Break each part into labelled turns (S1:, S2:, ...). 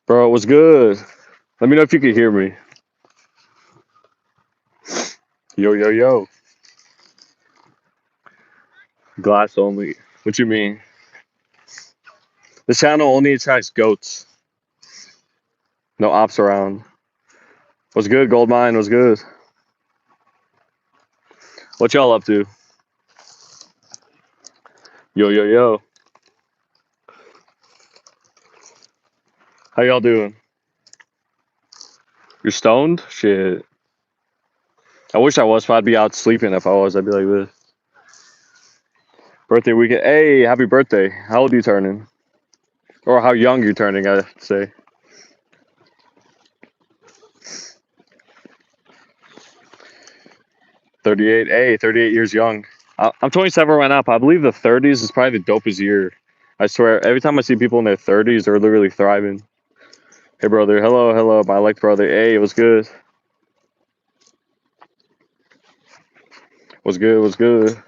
S1: Bro, what's good? Let me know if you can hear me. Yo, yo, yo. Glass only. What you mean? This channel only attracts goats. No ops around. What's good, Goldmine? What's good? What y'all up to? Yo, yo, yo. How y'all doing? You're stoned? Shit. I wish I was, but I'd be out sleeping if I was. I'd be like this. Birthday weekend. Hey, happy birthday. How old are you turning? Or how young you turning, I say. 38. Hey, 38 years young. I'm 27 right now, but I believe the 30s is probably the dopest year. I swear, every time I see people in their 30s, they're literally thriving. Hey, brother. Hello, hello. My like brother. Hey, what's good? What's good? What's good?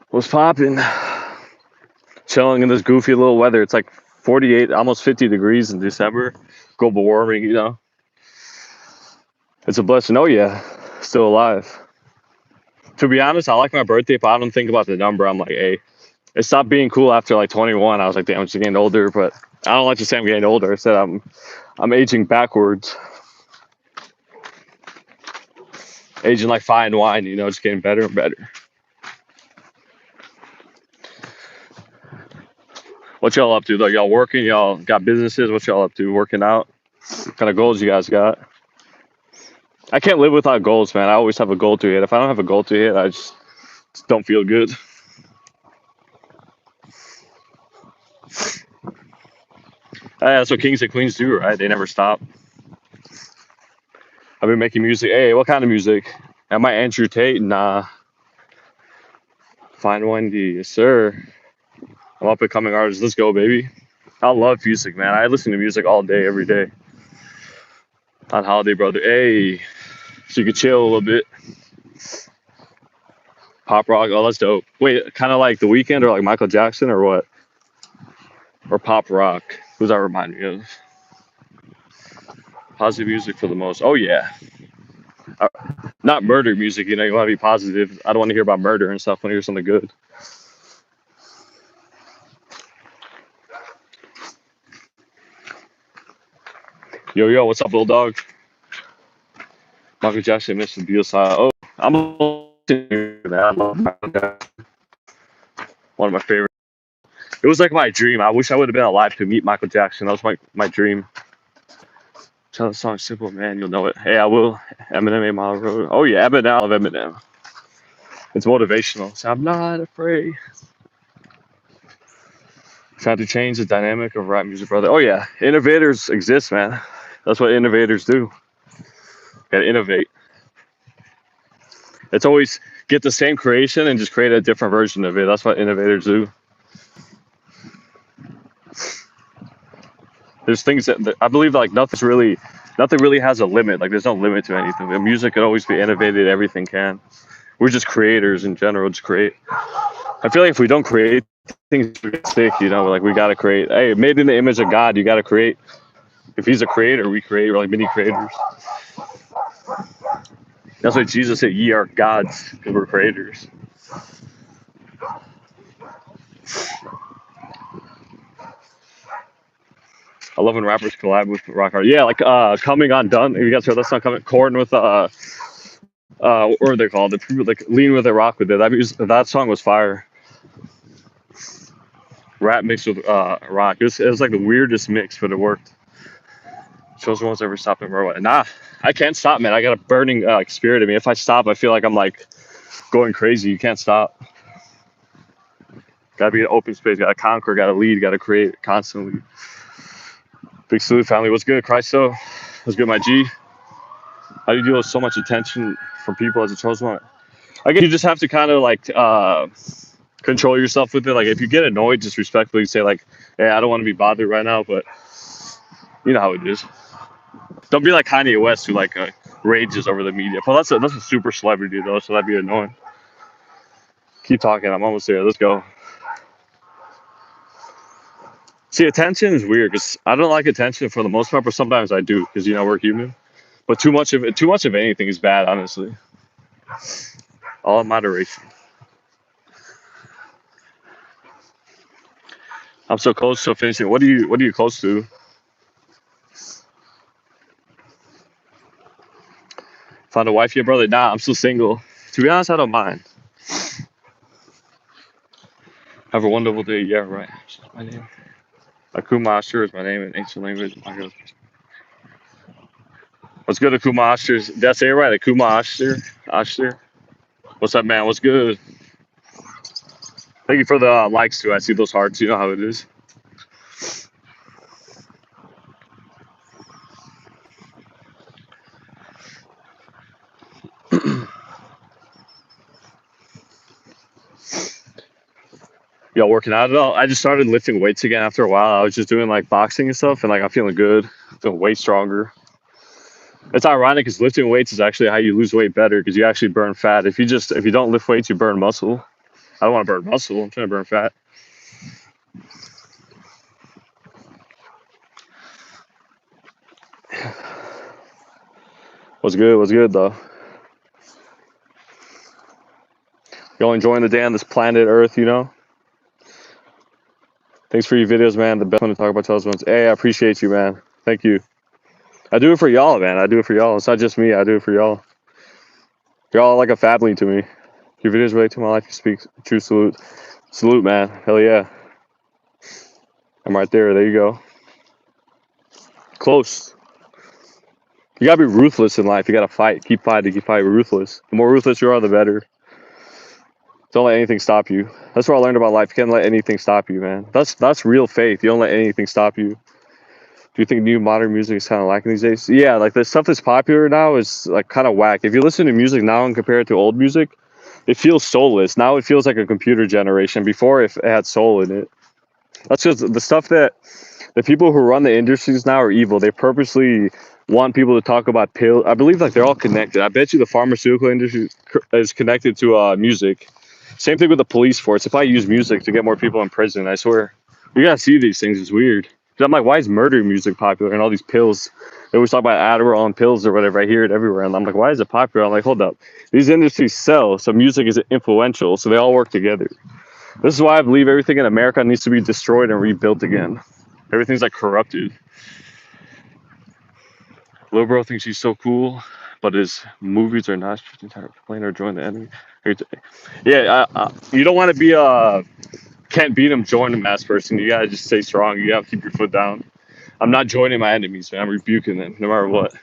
S1: What's popping? Chilling in this goofy little weather. It's like 48, almost 50 degrees in December. Global warming, you know. It's a blessing. Oh, yeah. Still alive. To be honest, I like my birthday, but I don't think about the number. I'm like, hey, it stopped being cool after like 21. I was like, damn, I'm just getting older. But I don't like to say I'm getting older. I said I'm aging backwards. Aging like fine wine, you know, just getting better and better. What y'all up to though? Y'all working? Y'all got businesses? What y'all up to? Working out? What kind of goals you guys got? I can't live without goals, man. I always have a goal to hit. If I don't have a goal to hit, I just don't feel good. That's what kings and queens do, right? They never stop. I've been making music. Hey, what kind of music? Am I Andrew Tate? Nah. Fine Wendy, yes sir. I'm up and coming artist. Let's go, baby. I love music, man. I listen to music all day, every day. On holiday, brother. Hey, so you could chill a little bit. Pop rock. Oh, that's dope. Wait, kind of like The Weeknd or like Michael Jackson or what? Or pop rock? Who's that remind me of? Positive music for the most. Oh yeah. Uh, Not murder music. You know, you want to be positive. I don't want to hear about murder and stuff. I want to hear something good. Yo yo, what's up, little dog? Michael Jackson, Mr. Beal side. Oh, I'm a man. I love Michael Jackson. One of my favorite. It was like my dream. I wish I would have been alive to meet Michael Jackson. That was my dream. Tell the song simple, man. You'll know it. Hey, I will. Eminem, 8 Mile Road. Oh yeah, Eminem. I love Eminem. It's motivational. So I'm not afraid. Trying to change the dynamic of rap music, brother. Oh yeah, innovators exist, man. That's what innovators do. Gotta innovate. It's always get the same creation and just create a different version of it. That's what innovators do. There's things that I believe like nothing really has a limit. Like there's no limit to anything. The music can always be innovated. Everything can. We're just creators in general. Just create. I feel like if we don't create things, we get sick. You know, like we gotta create. Hey, made in the image of God, you gotta create. If He's a creator, we create. We're like mini creators. That's why Jesus said, "Ye are gods, because we're creators." I love when rappers collab with rock hard. Yeah, like "Coming Undone." You guys heard that song? Coming Corn with what are they called? The people like Lean with it, Rock with it. That song was fire. Rap mixed with rock. It was like the weirdest mix, but it worked. Chosen ones ever stop and roll. Nah, I can't stop, man. I got a burning spirit in me. If I stop, I feel like I'm like going crazy. You can't stop. Gotta be an open space. Gotta conquer. Gotta lead. Gotta create constantly. Big salute, family. What's good, Christo? What's good, my G? How do you deal with so much attention from people as a chosen one? I guess you just have to kind of like control yourself with it. Like if you get annoyed, just respectfully say like, "Hey, I don't want to be bothered right now," but you know how it is. Don't be like Kanye West who like rages over the media. But that's a super celebrity though, so that'd be annoying. Keep talking. I'm almost there. Let's go. See, attention is weird because I don't like attention for the most part, but sometimes I do because we're human. But too much of anything is bad, honestly. All in moderation. I'm so close to finishing. What are you close to? Found a wife yet, brother? Nah, I'm still single. To be honest, I don't mind. Have a wonderful day. Yeah, right. My name. Akuma Ashur is my name in ancient language. My God. What's good, Akuma Ashur? Did I say it right? Akuma Ashur? Ashur? What's up, man? What's good? Thank you for the likes, too. I see those hearts. You know how it is. Y'all working out at all? I just started lifting weights again after a while. I was just doing like boxing and stuff, and like I'm feeling good. Feeling way stronger. It's ironic because lifting weights is actually how you lose weight better because you actually burn fat. If you don't lift weights, you burn muscle. I don't want to burn muscle. I'm trying to burn fat. What's good? What's good though? Y'all enjoying the day on this planet Earth? Thanks for your videos, man. The best one to talk about tells ones. Hey, I appreciate you, man. Thank you. I do it for y'all, man. I do it for y'all. It's not just me. I do it for y'all. You're all like a family to me. Your videos relate to my life. You speak true salute. Salute, man. Hell yeah. I'm right there. There you go. Close. You gotta be ruthless in life. You gotta fight. Keep fighting. Keep fighting. Ruthless. The more ruthless you are, the better. Don't let anything stop you. That's what I learned about life. You can't let anything stop you, man. That's real faith. You don't let anything stop you. Do you think new modern music is kind of lacking these days? Yeah, like the stuff that's popular now is like kind of whack. If you listen to music now and compare it to old music, it feels soulless. Now it feels like a computer generation. Before it had soul in it. That's because the stuff that the people who run the industries now are evil. They purposely want people to talk about pills. I believe like they're all connected. I bet you the pharmaceutical industry is connected to music. Same thing with the police force. If I use music to get more people in prison, I swear, you gotta see these things. It's weird. 'Cause I'm like, why is murder music popular and all these pills? They always talk about Adderall and pills or whatever. I hear it everywhere, and I'm like, why is it popular? I'm like, hold up, these industries sell, so music is influential, so they all work together. This is why I believe everything in America needs to be destroyed and rebuilt again. Everything's like corrupted. Lil Bro thinks he's so cool, but his movies are not playing or join the enemy. Yeah, you don't want to be can't beat him, join him ass person. You gotta just stay strong. You gotta keep your foot down. I'm not joining my enemies, man. I'm rebuking them no matter what.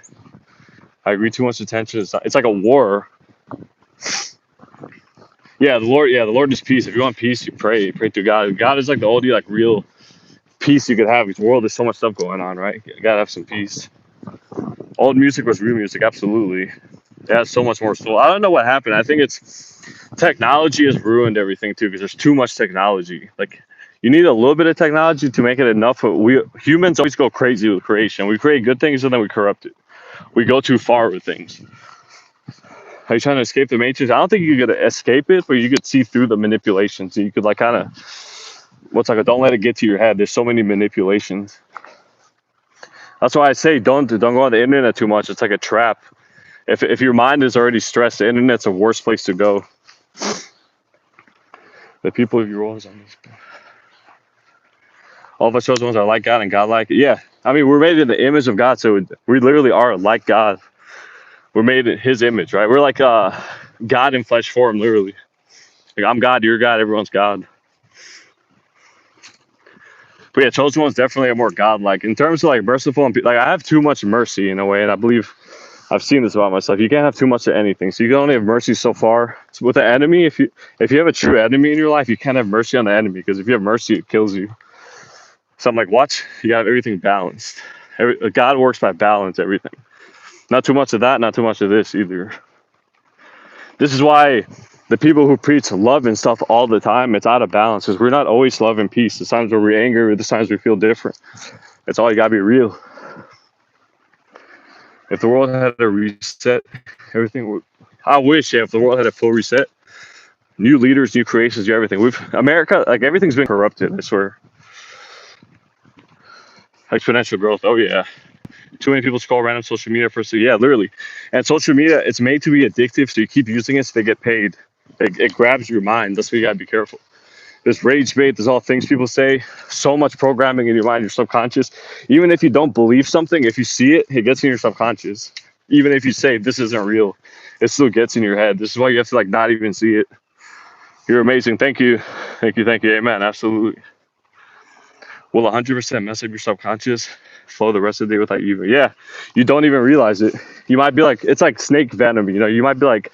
S1: I agree. Too much attention. It's like a war. Yeah, the Lord is peace. If you want peace, you pray. Pray to God. God is like the only like real peace you could have. This world, there's so much stuff going on, right? You gotta have some peace. Old music was real music, absolutely. It has so much more soul. I don't know what happened. I think it's technology has ruined everything too because there's too much technology. Like you need a little bit of technology to make it enough. But we humans always go crazy with creation. We create good things and then we corrupt it. We go too far with things. Are you trying to escape the matrix? I don't think you could escape it, but you could see through the manipulations. You could like kind of don't let it get to your head. There's so many manipulations. That's why I say don't go on the internet too much. It's like a trap. If your mind is already stressed, the internet's a worse place to go. The people of your roles on this. All of us chosen ones are like God and God like. Yeah, I mean we're made in the image of God, so we literally are like God. We're made in His image, right? We're like God in flesh form, literally. Like I'm God, you're God, everyone's God. But yeah, chosen ones definitely are more God-like in terms of like merciful and like I have too much mercy in a way, and I believe I've seen this about myself. You can't have too much of anything, so you can only have mercy so far. So with the enemy, if you have a true enemy in your life, you can't have mercy on the enemy because if you have mercy, it kills you. So I'm like, watch, you have everything balanced. God works by balance, everything. Not too much of that, not too much of this either. This is why the people who preach love and stuff all the time, it's out of balance because we're not always love and peace. There's times where we're angry, there's times we feel different. It's all you gotta be real. If the world had a reset, everything would. I wish, yeah, if the world had a full reset, New leaders, new creations, new everything. America, like everything's been corrupted. I swear. Exponential growth. Oh yeah. Too many people scroll random social media for yeah, literally. And social media, it's made to be addictive, so you keep using it so they get paid. It grabs your mind. That's why you gotta be careful. There's rage bait. There's all things people say. So much programming in your mind, your subconscious. Even if you don't believe something, if you see it, it gets in your subconscious. Even if you say this isn't real, it still gets in your head. This is why you have to like not even see it. You're amazing. Thank you. Thank you. Thank you. Amen. Absolutely. Will 100% mess up your subconscious, flow the rest of the day without even. Yeah, you don't even realize it. You might be like, it's like snake venom, you know. You might be like,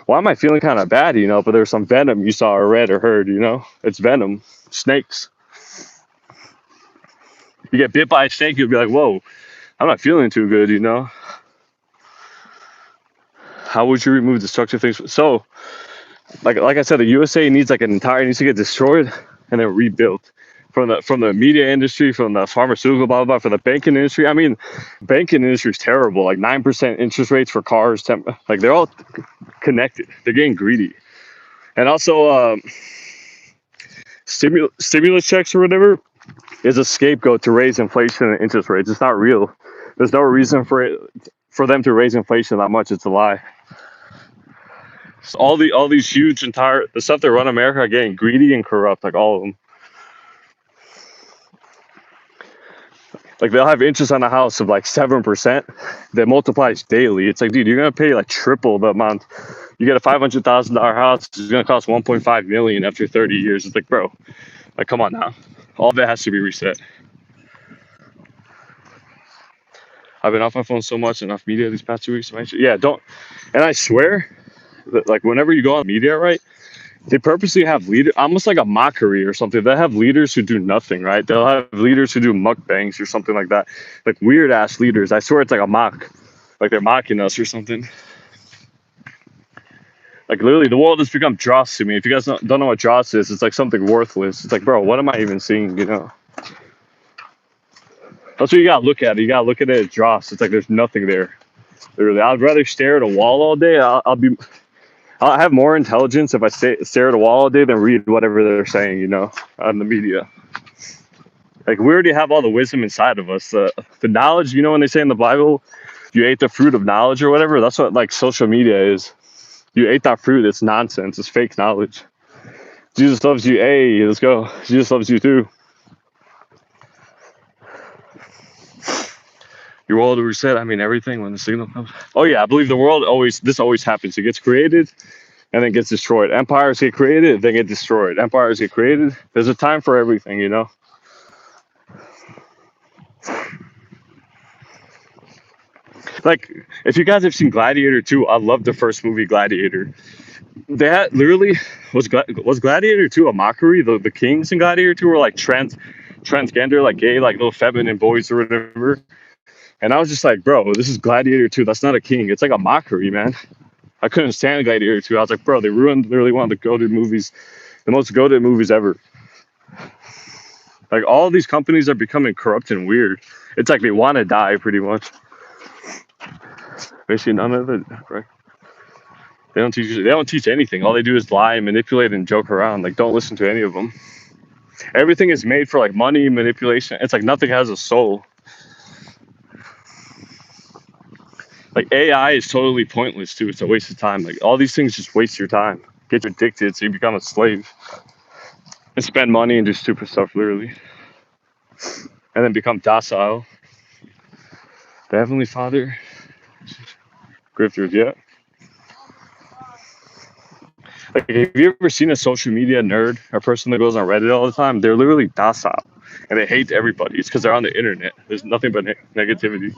S1: why am I feeling kind of bad, you know? But there's some venom you saw or read or heard, you know. It's venom. Snakes. You get bit by a snake, you'll be like, whoa, I'm not feeling too good, you know. How would you remove destructive things? So, like I said, the USA needs like an entire needs to get destroyed and then rebuilt. From the media industry, from the pharmaceutical, blah, blah, blah, for the banking industry. I mean, banking industry is terrible. Like 9% interest rates for cars, like they're all connected. They're getting greedy. And also, stimulus checks or whatever is a scapegoat to raise inflation and interest rates. It's not real. There's no reason for them to raise inflation that much. It's a lie. So all these huge the stuff that run America are getting greedy and corrupt, like all of them. Like they'll have interest on a house of like 7% that multiplies daily. It's like, dude, you're gonna pay like triple the amount. You get a $500,000 house, it's gonna cost 1.5 million after 30 years. It's like, bro, like come on now. All of it has to be reset. I've been off my phone so much and off media these past 2 weeks. Yeah, don't. And I swear, that, like whenever you go on media, right? They purposely have leaders, almost like a mockery or something. They have leaders who do nothing, right? They'll have leaders who do mukbangs or something like that, like weird ass leaders. I swear it's like a mock, like they're mocking us or something. Like literally, the world has become dross to me. If you guys don't know what dross is, it's like something worthless. It's like, bro, what am I even seeing? You know, that's what you gotta look at. You gotta look at it as dross. It's like there's nothing there. Literally, I'd rather stare at a wall all day. I'll have more intelligence if I stare at a wall all day than read whatever they're saying, you know, on the media. Like we already have all the wisdom inside of us. The knowledge, you know, when they say in the Bible, you ate the fruit of knowledge or whatever. That's what like social media is. You ate that fruit. It's nonsense. It's fake knowledge. Jesus loves you. Hey, let's go. Jesus loves you too. Your world will reset. I mean, everything when the signal comes. Oh yeah, I believe the world this always happens. It gets created and then gets destroyed. Empires get created, then get destroyed. Empires get created. There's a time for everything, you know. Like, if you guys have seen Gladiator 2, I love the first movie, Gladiator. That literally was Gladiator 2 a mockery? The kings in Gladiator 2 were like transgender, like gay, like little feminine boys or whatever. And I was just like, bro, this is Gladiator 2. That's not a king. It's like a mockery, man. I couldn't stand Gladiator 2. I was like, bro, they ruined literally one of the goated movies, the most goated movies ever. Like, all these companies are becoming corrupt and weird. It's like they want to die, pretty much. Basically, none of it, right? They don't teach anything. All they do is lie, manipulate, and joke around. Like, don't listen to any of them. Everything is made for like money, manipulation. It's like nothing has a soul. Like AI is totally pointless too. It's a waste of time. Like all these things just waste your time. Get you addicted, so you become a slave and spend money and do stupid stuff, literally, and then become docile. The Heavenly Father, grifters, yeah. Like, have you ever seen a social media nerd, a person that goes on Reddit all the time? They're literally docile, and they hate everybody. It's because they're on the internet. There's nothing but negativity.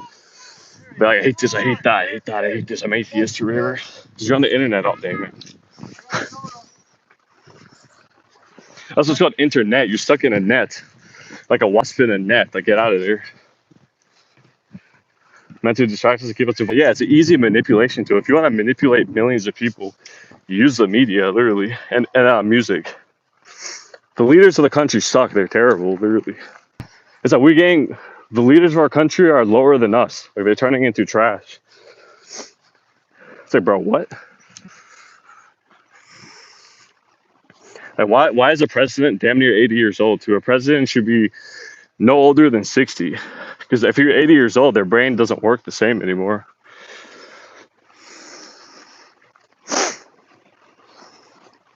S1: They're like, I hate this, I hate that, I hate that, I hate this. I'm atheist or whatever. Because you're on the internet all day, man. That's what's called internet. You're stuck in a net, like a wasp in a net. Like, get out of there. Meant to distract us to keep us. Yeah, it's an easy manipulation tool. If you want to manipulate millions of people, use the media, literally, and music. The leaders of the country suck. They're terrible, literally. It's like the leaders of our country are lower than us. Like, they're turning into trash. It's like, bro, what? Like, why is a president damn near 80 years old? To a president should be no older than 60. Because if you're 80 years old, their brain doesn't work the same anymore.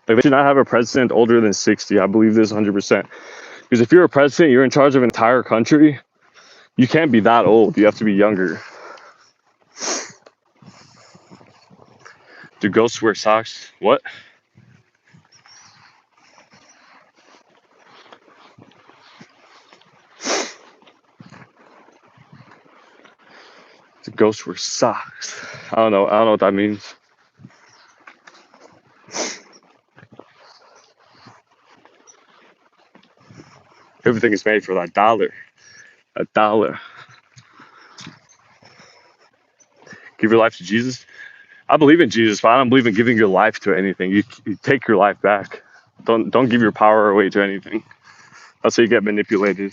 S1: Like, they should not have a president older than 60. I believe this 100%. Because if you're a president, you're in charge of an entire country. You can't be that old. You have to be younger. Do ghosts wear socks? What? Do ghosts wear socks? I don't know. I don't know what that means. Everything is made for that dollar. A dollar. Give your life to Jesus. I believe in Jesus, but I don't believe in giving your life to anything. You take your life back. Don't give your power away to anything. That's how you get manipulated.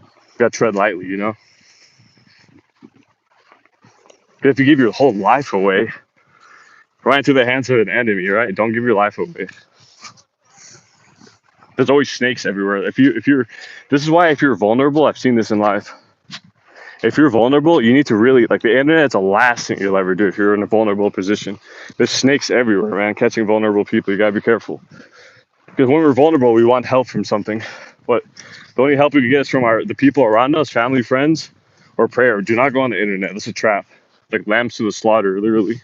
S1: You gotta tread lightly, you know? But if you give your whole life away, right into the hands of an enemy, right? Don't give your life away. There's always snakes everywhere. If you're this is why if you're vulnerable, I've seen this in life. If you're vulnerable, you need to really like the internet's the last thing you'll ever do if you're in a vulnerable position. There's snakes everywhere, man. Catching vulnerable people, you gotta be careful. Because when we're vulnerable, we want help from something. But the only help we can get is from the people around us, family, friends, or prayer. Do not go on the internet. That's a trap. Like lambs to the slaughter, literally.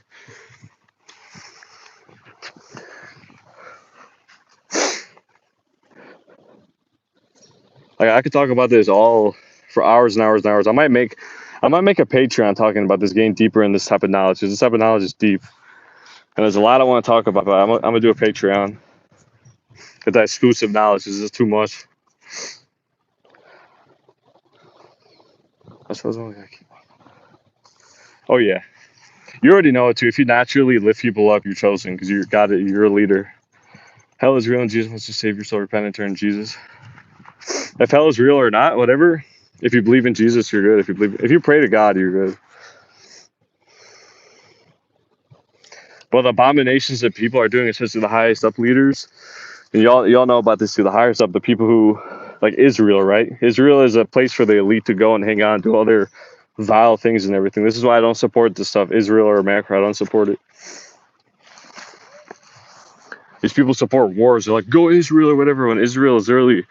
S1: Like I could talk about this all for hours and hours and hours. I might make a Patreon talking about this, getting deeper in this type of knowledge. Because this type of knowledge is deep. And there's a lot I want to talk about, but I'm gonna do a Patreon. Because that exclusive knowledge is just too much. Oh yeah. You already know it too. If you naturally lift people up, you're chosen because you're a leader. Hell is real and Jesus wants to save your soul. Repent and turn to Jesus. If hell is real or not, whatever. If you believe in Jesus, you're good. If you pray to God, you're good. But the abominations that people are doing, especially the highest up leaders, and y'all know about this too. The highest up, the people who, like Israel, right? Israel is a place for the elite to go and hang on to all their vile things and everything. This is why I don't support this stuff. Israel or America, I don't support it. These people support wars. They're like, go Israel or whatever. When Israel is literally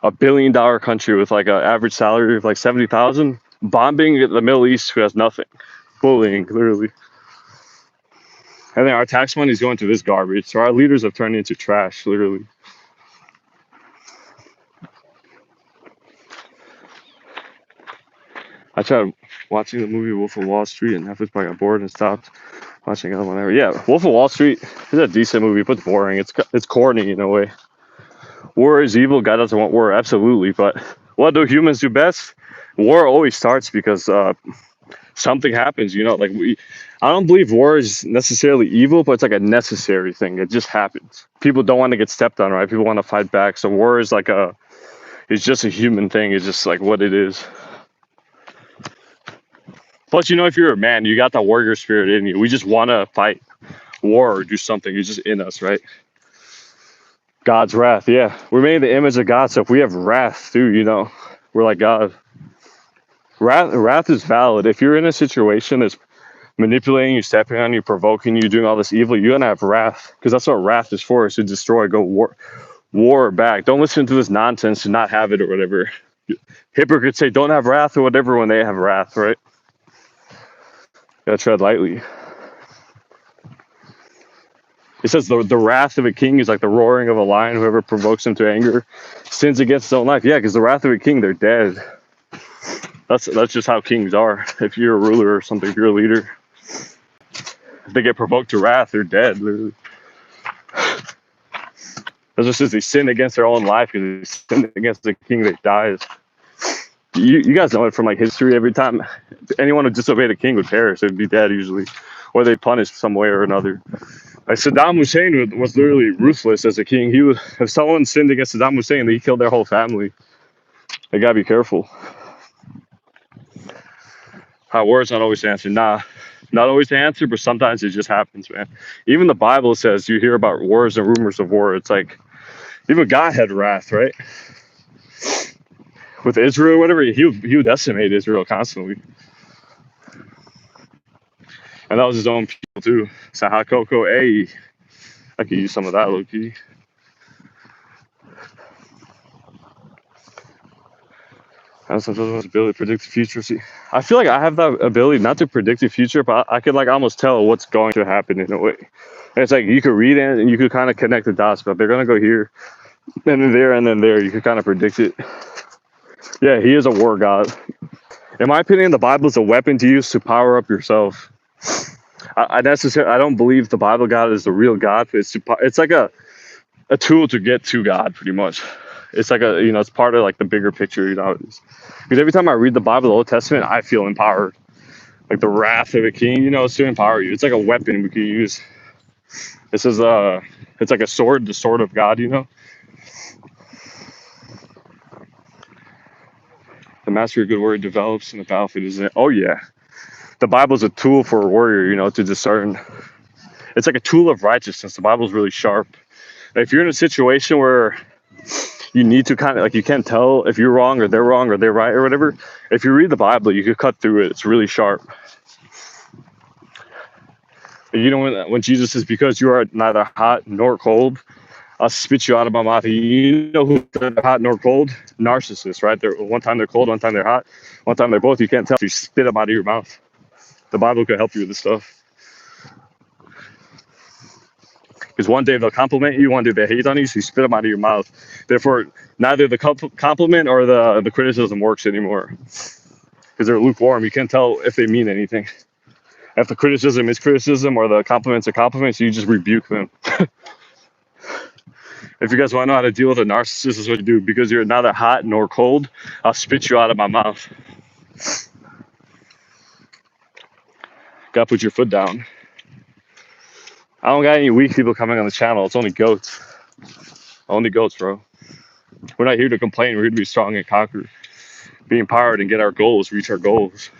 S1: $1 billion country with like an average salary of like 70,000, bombing the Middle East who has nothing, bullying literally. And then our tax money is going to this garbage. So our leaders have turned into trash, literally. I tried watching the movie Wolf of Wall Street and Netflix, but I got bored and stopped watching it whenever. Yeah, Wolf of Wall Street is a decent movie, but it's boring. It's corny in a way. War is evil. God doesn't want war, absolutely. But what do humans do best? War always starts because something happens. You know, like I don't believe war is necessarily evil, but it's like a necessary thing. It just happens. People don't want to get stepped on, right? People want to fight back. So war is like it's just a human thing. It's just like what it is. Plus, you know, if you're a man, you got that warrior spirit in you. We just want to fight war or do something. It's just in us, right? God's wrath, yeah. We're made in the image of God, so if we have wrath too, you know, we're like God. Wrath is valid. If you're in a situation that's manipulating you, stepping on you, provoking you, doing all this evil, you're gonna have wrath. Because that's what wrath is for, is to destroy, go war back. Don't listen to this nonsense to not have it or whatever. Hypocrites say don't have wrath or whatever when they have wrath, right? Gotta tread lightly. It says the wrath of a king is like the roaring of a lion. Whoever provokes him to anger sins against his own life. Yeah, because the wrath of a king, they're dead. That's just how kings are. If you're a ruler or something, if you're a leader, if they get provoked to wrath, they're dead, literally. That's just as they sin against their own life, because they sin against the king that dies. You guys know it from like history. Every time anyone who disobeyed a king would perish, they'd be dead usually, or they punished some way or another. Like Saddam Hussein was literally ruthless as a king. If someone sinned against Saddam Hussein, he killed their whole family. They gotta be careful. War is not always the answer. Nah, Not always the answer, but sometimes it just happens, man. Even the Bible says you hear about wars and rumors of war. It's like even God had wrath, right? With Israel, whatever, he would decimate Israel constantly, and that was his own people too. Sahakoko, hey, I could use some of that, Loki. I have some ability to predict the future. See, I feel like I have that ability not to predict the future, but I could like almost tell what's going to happen in a way. And it's like you could read it and you could kind of connect the dots, but they're gonna go here, and then there, and then there. You could kind of predict it. Yeah, he is a war god. In my opinion, the Bible is a weapon to use to power up yourself. I don't believe the Bible God is the real God. But it's like a tool to get to God, pretty much. It's like it's part of like the bigger picture, because every time I read the Bible, the Old Testament, I feel empowered. Like the wrath of a king, it's to empower you. It's like a weapon we could use. This is it's like a sword, the sword of God, The master of good word develops in the battlefield, isn't it? Oh yeah. The Bible's a tool for a warrior, to discern. It's like a tool of righteousness. The Bible's really sharp. If you're in a situation where you need to kind of like, you can't tell if you're wrong or they're right or whatever, if you read the Bible, you could cut through it. It's really sharp. When Jesus says, because you are neither hot nor cold, I'll spit you out of my mouth. You know who's hot nor cold? Narcissists, right? One time they're cold, one time they're hot, one time they're both. You can't tell if you spit them out of your mouth. The Bible could help you with this stuff. Because one day they'll compliment you, one day they hate on you, so you spit them out of your mouth. Therefore, neither the compliment or the criticism works anymore. Because they're lukewarm. You can't tell if they mean anything. If the criticism is criticism or the compliments are compliments, you just rebuke them. If you guys want to know how to deal with a narcissist, this is what you do. Because you're neither hot nor cold, I'll spit you out of my mouth. Gotta put your foot down. I don't got any weak people coming on the channel. It's only goats. Only goats, bro. We're not here to complain. We're here to be strong and conquer. Be empowered and get our goals, reach our goals.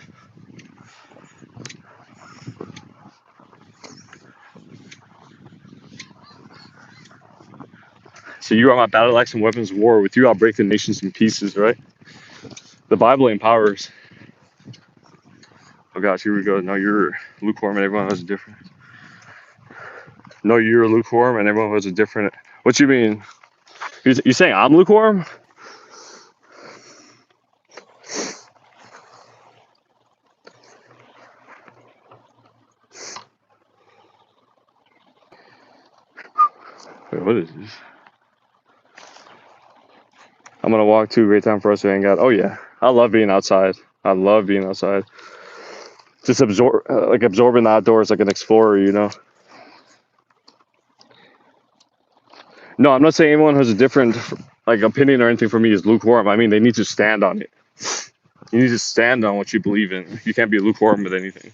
S1: So you are my battle axe and weapons of war. With you, I'll break the nations in pieces, right? The Bible empowers. Oh gosh, here we go. No, you're lukewarm and everyone has a different. No, you're lukewarm and everyone has a different. What you mean? You saying I'm lukewarm? Wait, what is this? I'm gonna walk to. Great time for us to hang out. Oh yeah, I love being outside. I love being outside. Just absorbing the outdoors like an explorer, No, I'm not saying anyone who has a different opinion or anything for me is lukewarm. I mean, they need to stand on it. You need to stand on what you believe in. You can't be lukewarm with anything.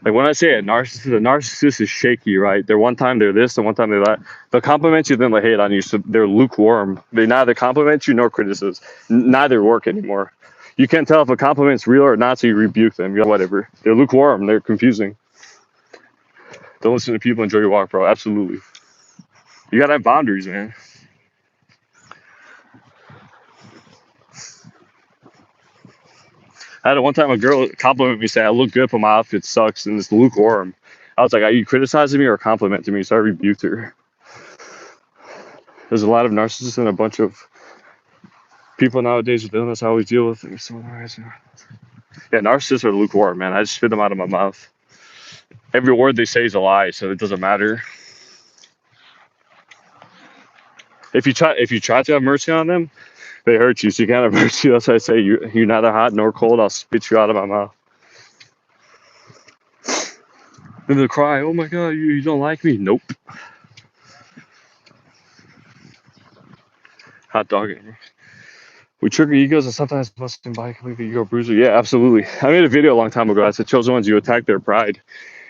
S1: Like when I say a narcissist is shaky, right? They're one time they're this, and one time they're that. They'll compliment you, then they hate on you. So they're lukewarm. They neither compliment you nor criticize. Neither work anymore. You can't tell if a compliment's real or not, so you rebuke them. Whatever. They're lukewarm. They're confusing. Don't listen to people. Enjoy your walk, bro. Absolutely. You gotta have boundaries, man. I had one time a girl compliment me, say I look good, but my outfit sucks, and it's lukewarm. I was like, are you criticizing me or complimenting me? So I rebuked her. There's a lot of narcissists and a bunch of people nowadays with illness I always deal with. Yeah, narcissists are lukewarm, man. I just spit them out of my mouth. Every word they say is a lie, so it doesn't matter. If you try to have mercy on them, they hurt you. So you can't have mercy. That's why I say you're neither hot nor cold. I'll spit you out of my mouth. Then they'll cry, oh my God, you don't like me? Nope. Hot dog. We trigger egos and sometimes busting by can leave the ego bruiser. Yeah, absolutely. I made a video a long time ago. I said chosen ones, you attack their pride.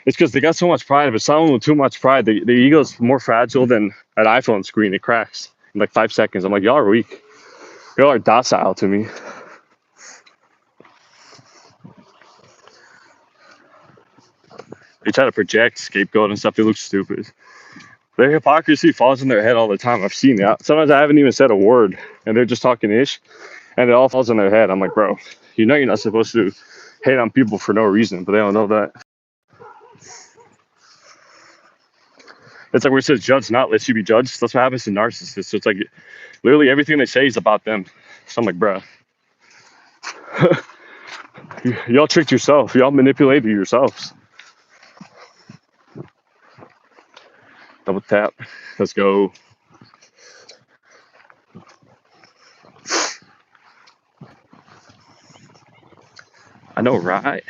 S1: It's because they got so much pride. If it's someone with too much pride, the ego is more fragile than an iPhone screen. It cracks in like 5 seconds. I'm like, y'all are weak. Y'all are docile to me. They try to project, scapegoat and stuff. They look stupid. Their hypocrisy falls in their head all the time. I've seen that. Sometimes I haven't even said a word, and they're just talking ish, and it all falls in their head. I'm like, bro, you know you're not supposed to hate on people for no reason, but they don't know that. It's like where it says judge not lest you be judged. That's what happens to narcissists. So it's like literally everything they say is about them. So I'm like, bro, y'all tricked yourself. Y'all manipulated yourselves. Double tap. Let's go. I know, right?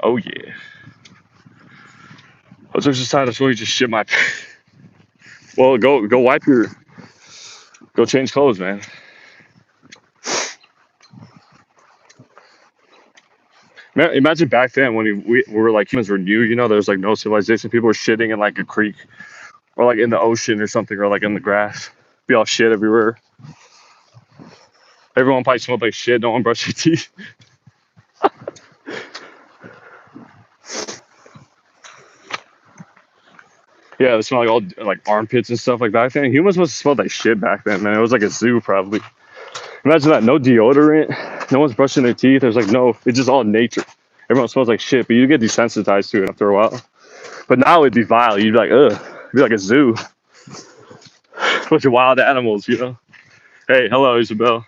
S1: Oh yeah. Let's exercise. That's where you just shit my. Well, go wipe your. Go change clothes, man. Imagine back then when we were like humans were new. You know, there was like no civilization. People were shitting in like a creek or like in the ocean or something or like in the grass. Be all shit everywhere. Everyone probably smelled like shit. No one brushed their teeth. Yeah, they smell like all like armpits and stuff like back then. Humans must have smelled like shit back then, man. It was like a zoo probably. Imagine that, no deodorant, no one's brushing their teeth. There's like no, it's just all nature. Everyone smells like shit, but you get desensitized to it after a while. But now it'd be vile. You'd be like, ugh, it'd be like a zoo. Bunch of wild animals, you know. Hey, hello, Isabel.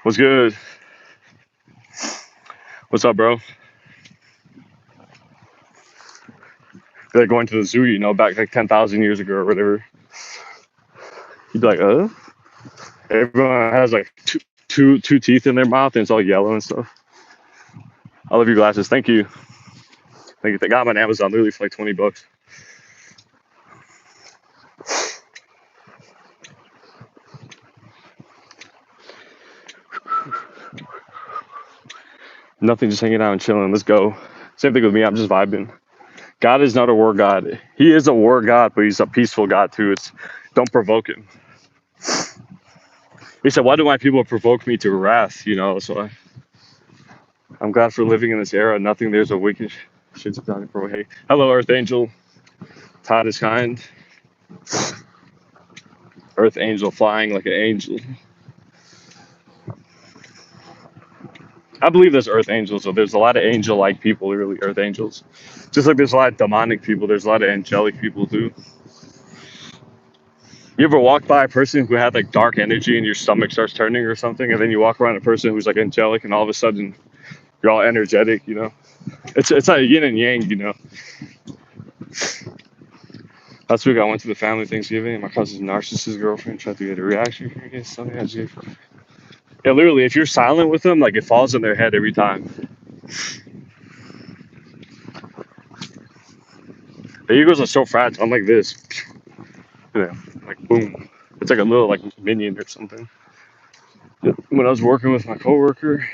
S1: What's good? What's up, bro? They're going to the zoo, you know, back like 10,000 years ago or whatever. You'd be like, everyone has like two teeth in their mouth and it's all yellow and stuff. I love your glasses. Thank you. Thank you. They got them on Amazon literally for like $20. Nothing, just hanging out and chilling. Let's go. Same thing with me. I'm just vibing. God is not a war god. He is a war god, but he's a peaceful god too. It's don't provoke him. He said, "Why do my people provoke me to wrath?" You know. So I'm glad for living in this era. Nothing there's a wicked shit's done for hey. Hello, Earth Angel. Todd is kind. Earth Angel flying like an angel. I believe there's Earth Angels, so there's a lot of angel-like people, really, Earth Angels. Just like there's a lot of demonic people, there's a lot of angelic people too. You ever walk by a person who had like dark energy and your stomach starts turning or something, and then you walk around a person who's like angelic, and all of a sudden you're all energetic, you know? It's like yin and yang, you know. Last week I went to the family Thanksgiving, and my cousin's narcissist girlfriend tried to get a reaction from me. Something I just yeah, literally, if you're silent with them, like it falls in their head every time. The egos are so fragile. I'm like this, you know, like boom. It's like a little like minion or something. When I was working with my coworker,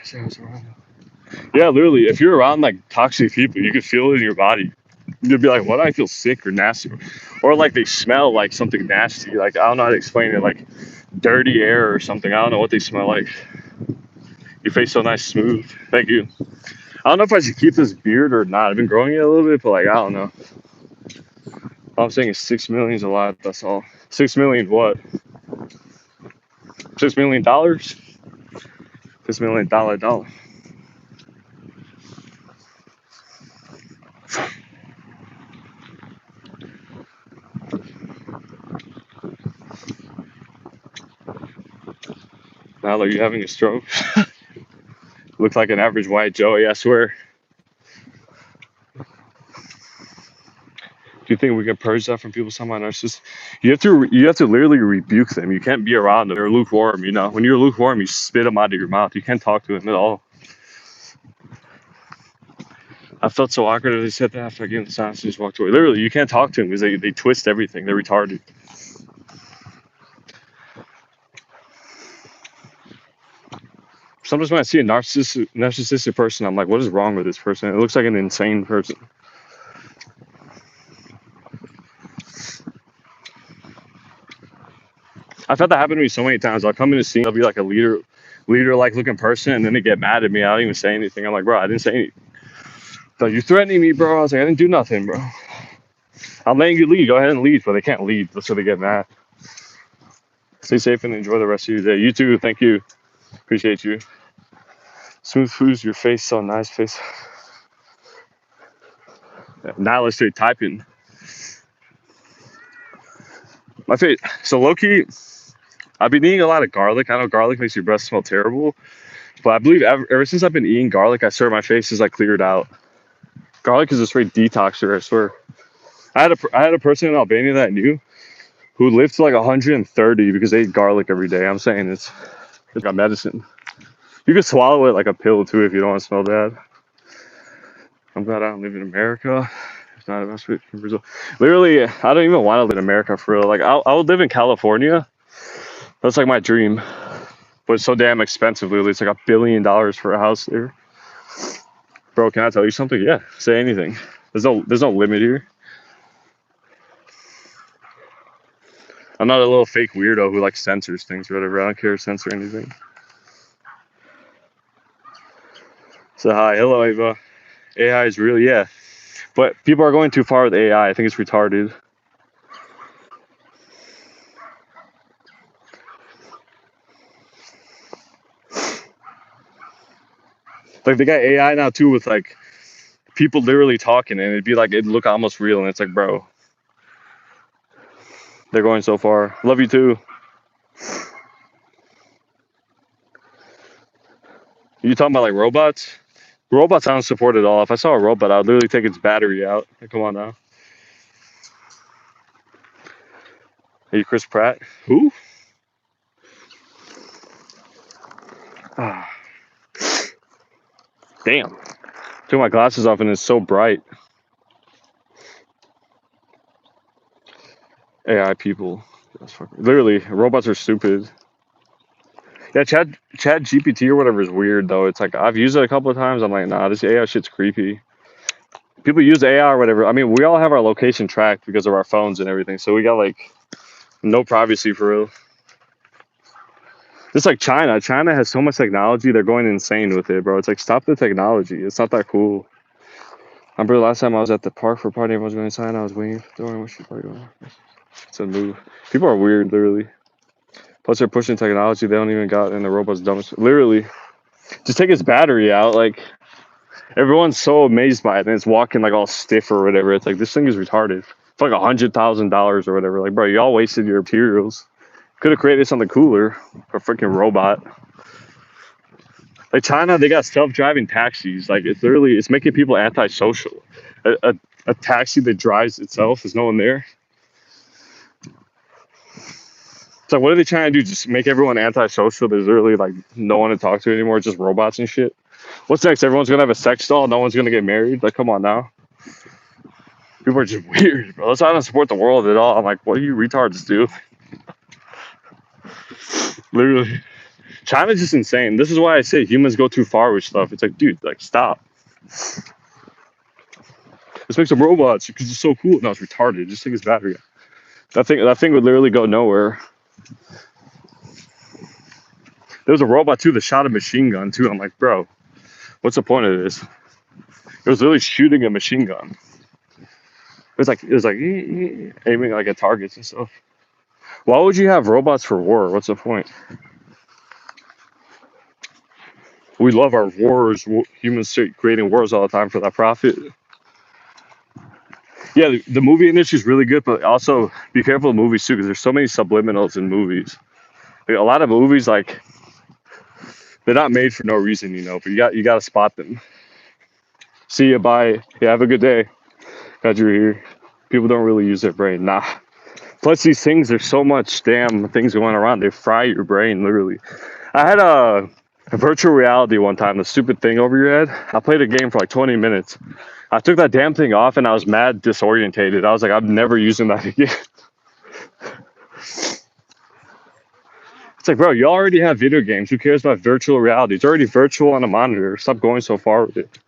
S1: yeah, literally, if you're around like toxic people, you can feel it in your body. You'll be like, "What? I feel sick or nasty," or like they smell like something nasty. Like I don't know how to explain it, like dirty air or something. I don't know what they smell like. Your face so nice, smooth. Thank you. I don't know if I should keep this beard or not. I've been growing it a little bit, but like I don't know. All I'm saying is 6 million's a lot. That's all. 6 million what? $6 million? $6 million. Now are you having a stroke? Look like an average white Joey, I swear. Do you think we can purge that from people talking about narcissists? You have to literally rebuke them. You can't be around them. They're lukewarm, you know. When you're lukewarm, you spit them out of your mouth. You can't talk to them at all. I felt so awkward as they said that after I gave them the silence and just walked away. Literally, you can't talk to them because they twist everything. They're retarded. Sometimes when I see a narcissistic person, I'm like, what is wrong with this person? It looks like an insane person. I've had that happen to me so many times. I'll come in a scene, I'll be like a leader like looking person, and then they get mad at me. I don't even say anything. I'm like, bro, I didn't say anything. So you threatening me, bro? I was like, I didn't do nothing, bro. I'm letting you lead. Go ahead and lead, but they can't lead. That's why they get mad. Stay safe and enjoy the rest of your day. You too. Thank you. Appreciate you. Smooth foods, your face so nice, face. Now let's start typing. My face. So low key, I've been eating a lot of garlic. I know garlic makes your breath smell terrible, but I believe ever since I've been eating garlic, I swear my face is like cleared out. Garlic is a straight detoxer. I swear. I had a person in Albania that I knew who lived to like 130 because they ate garlic every day. I'm saying it's got medicine. You could swallow it like a pill too if you don't want to smell bad. I'm glad I don't live in America. It's not about sweet in Brazil. Literally, I don't even want to live in America for real. Like I would live in California. That's like my dream. But it's so damn expensive, literally. It's like $1 billion for a house there. Bro, can I tell you something? Yeah, say anything. There's no limit here. I'm not a little fake weirdo who like censors things or whatever. I don't care to censor anything. So hi, hello Ava. AI is real, yeah. But people are going too far with AI. I think it's retarded. Like they got AI now too with like people literally talking and it'd look almost real and it's like, bro, they're going so far. Love you too. You talking about like robots? Robots I don't support at all. If I saw a robot, I'd literally take its battery out. Like, come on now. Are you Chris Pratt? Who? Ah, damn. Took my glasses off and it's so bright. AI people. Literally, robots are stupid. Yeah, Chat GPT or whatever is weird though. It's like I've used it a couple of times. I'm like, nah, this AI shit's creepy. People use AI or whatever. I mean, we all have our location tracked because of our phones and everything. So we got like no privacy for real. Just like China. China has so much technology, they're going insane with it, bro. It's like stop the technology. It's not that cool. I remember last time I was at the park for a party, everyone was going inside. I was waiting. Don't worry, what's your party going? It's a move. People are weird, literally. Plus, they're pushing technology. They don't even got in the robot's dumbest. Literally, just take its battery out. Like everyone's so amazed by it, and it's walking like all stiff or whatever. It's like this thing is retarded. It's like $100,000 or whatever. Like, bro, y'all wasted your materials. Could have created something cooler. A freaking robot. Like China, they got self-driving taxis. Like it's making people antisocial. A taxi that drives itself, there's no one there. So what are they trying to do? Just make everyone antisocial? There's literally like no one to talk to anymore, just robots and shit. What's next? Everyone's gonna have a sex doll. No one's gonna get married. Like, come on now. People are just weird, bro. That's why I don't support the world at all. I'm like, what do you retards do? Literally, China's just insane. This is why I say humans go too far with stuff. It's like, dude, like stop. Let's make some robots because it's so cool. No, it's retarded. Just take his battery out. That thing would literally go nowhere. There was a robot too that shot a machine gun too. I'm like, bro, what's the point of this? It was literally shooting a machine gun. It was like aiming like at targets and stuff. Why would you have robots for war? What's the point? We love our wars. Humans creating wars all the time for that profit. Yeah, the movie industry is really good, but also be careful of movies too, because there's so many subliminals in movies. Like, a lot of movies, like they're not made for no reason, but you got to spot them. See you, bye. Yeah, have a good day. Glad you're here. People don't really use their brain. Nah. Plus, these things, there's so much damn things going around. They fry your brain, literally. I had a virtual reality one time, the stupid thing over your head. I played a game for like 20 minutes. I took that damn thing off and I was mad disorientated. I was like, I'm never using that again. It's like, bro, you already have video games. Who cares about virtual reality? It's already virtual on a monitor. Stop going so far with it.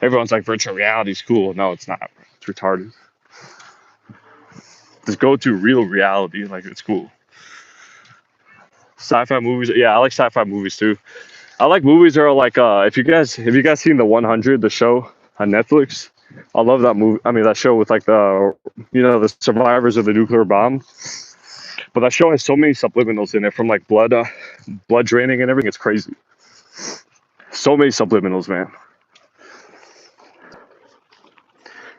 S1: Everyone's like, virtual reality is cool. No, it's not. It's retarded. Just go to real reality. Like, it's cool. Sci-fi movies. Yeah, I like sci-fi movies too. I like movies that are like if you guys seen the 100, the show on Netflix. I love that movie. I mean that show with like the survivors of the nuclear bomb. But that show has so many subliminals in it from like blood draining and everything. It's crazy. So many subliminals, man.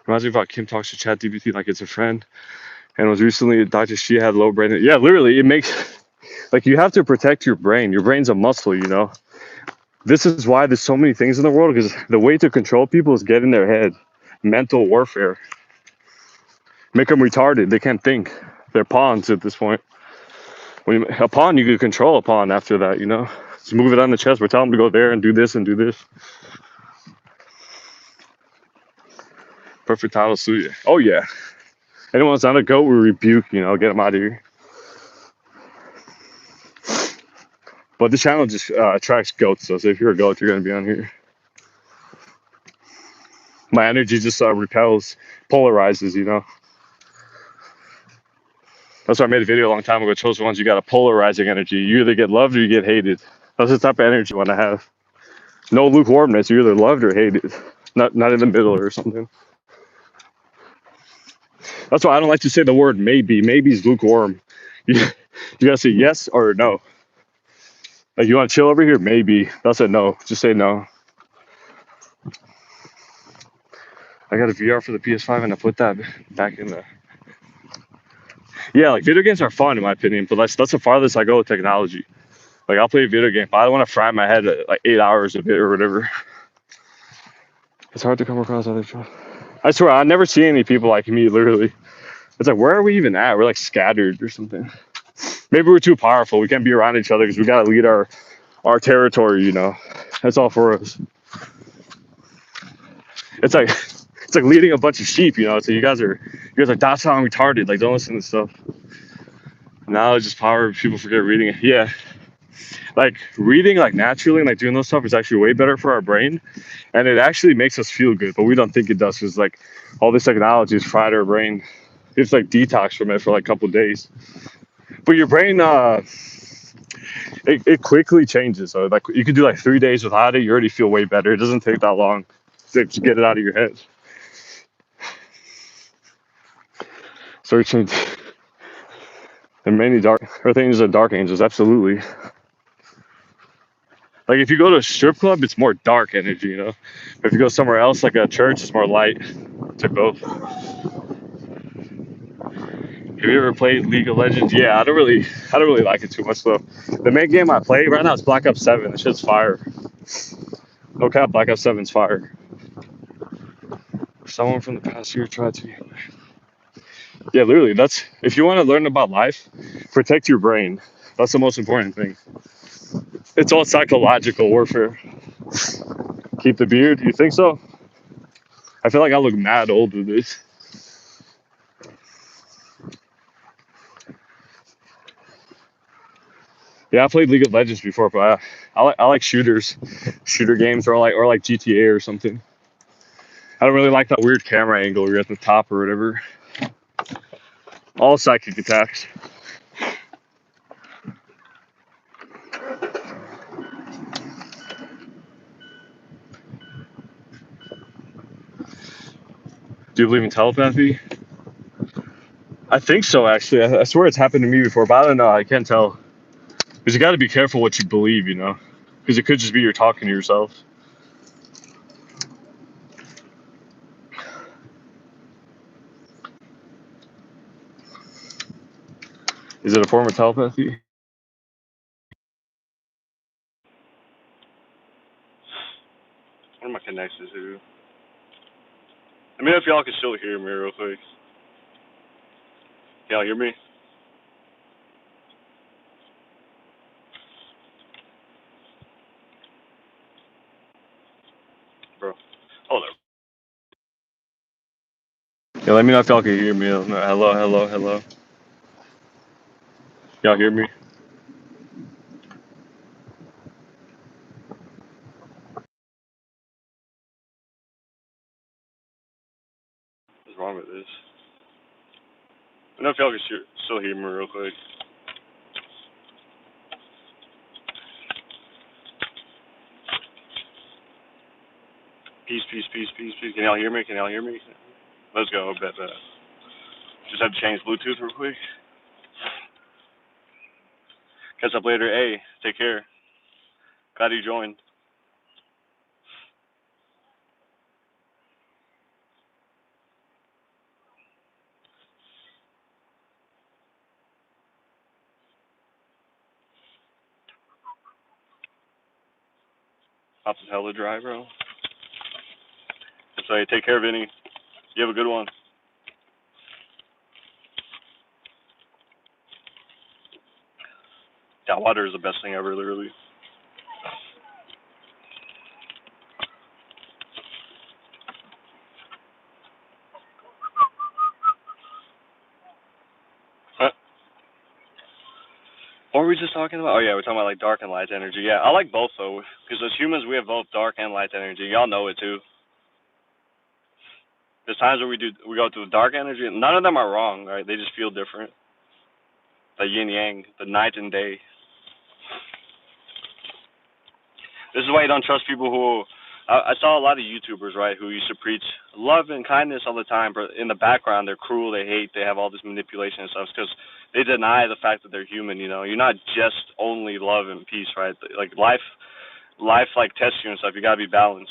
S1: Reminds me about Kim talks to ChatGPT like it's a friend. And was recently Dr. She had low brain. Yeah, literally, it makes like you have to protect your brain. Your brain's a muscle, you know. This is why there's so many things in the world because the way to control people is get in their head. Mental warfare. Make them retarded. They can't think. They're pawns at this point. A pawn, you can control a pawn after that, you know. Just move it on the chest. We're telling them to go there and do this and do this. Perfect title suit. Oh yeah. Anyone's not a goat, we rebuke. You know, get them out of here. But this channel just attracts goats, so if you're a goat, you're gonna be on here. My energy just repels, polarizes. You know. That's why I made a video a long time ago. Chosen ones, you got a polarizing energy. You either get loved or you get hated. That's the type of energy you want to have. No lukewarmness. You're either loved or hated. Not in the middle or something. That's why I don't like to say the word maybe. Maybe is lukewarm. You gotta say yes or no. Like you want to chill over here? Maybe. That's a no. Just say no. I got a VR for the PS5 and I put that back in the. Yeah, like video games are fun in my opinion, but that's the farthest I go with technology. Like I'll play a video game, but I don't want to fry my head at like 8 hours of it or whatever. It's hard to come across other people. I swear I never see any people like me. Literally, it's like where are we even at? We're like scattered or something. Maybe we're too powerful. We can't be around each other because we gotta lead our territory. You know, that's all for us. It's like it's like leading a bunch of sheep. You know, so you guys are docile and retarded. Like don't listen to stuff. Knowledge is power. People forget reading it. Yeah, like reading like naturally and like doing those stuff is actually way better for our brain, and it actually makes us feel good. But we don't think it does because like all this technology has fried our brain. It's like detox from it for like a couple of days. But your brain, it quickly changes. So like you could do like 3 days without it, you already feel way better. It doesn't take that long to get it out of your head. Searching and many things are dark angels, absolutely. Like if you go to a strip club, it's more dark energy, you know. But if you go somewhere else, like a church, it's more light. To both. Have you ever played League of Legends? Yeah, I don't really like it too much though. The main game I play right now is Black Ops 7. This shit's fire. No cap, Black Ops 7's fire. Someone from the past year tried to. Yeah, literally. That's if you want to learn about life, protect your brain. That's the most important thing. It's all psychological warfare. Keep the beard. You think so? I feel like I look mad old with this. Yeah, I played League of Legends before, but I like shooters, shooter games, or like GTA or something. I don't really like that weird camera angle. You're at the top or whatever. All psychic attacks. Do you believe in telepathy? I think so, actually. I swear it's happened to me before, but I don't know. I can't tell. Because you got to be careful what you believe, you know? Because it could just be you're talking to yourself. Is it a form of telepathy? What are my connections to? Let me know if y'all can still hear me real quick. Y'all hear me? Bro. Hold on. Yeah, let me know if y'all can hear me. Hello, hello, hello. Y'all hear me? What's wrong with this? I know if y'all can still hear me real quick. Peace, peace, peace, peace, peace. Can y'all hear me? Can y'all hear me? Let's go. Bet that. Just had to change Bluetooth real quick. Catch up later. Hey, take care. Glad you joined. Pops is hella dry, bro. So, hey, take care, Vinny. You have a good one. Yeah, water is the best thing ever, literally. Huh? What were we just talking about? Oh, yeah, we're talking about, like, dark and light energy. Yeah, I like both, though, because as humans, we have both dark and light energy. Y'all know it, too. There's times where we go through dark energy, and none of them are wrong, right? They just feel different. The yin-yang, the night and day. This is why you don't trust people who. I saw a lot of YouTubers, right, who used to preach love and kindness all the time, but in the background they're cruel, they hate, they have all this manipulation and stuff because they deny the fact that they're human. You know, you're not just only love and peace, right? Like life like tests you and stuff. You gotta be balanced.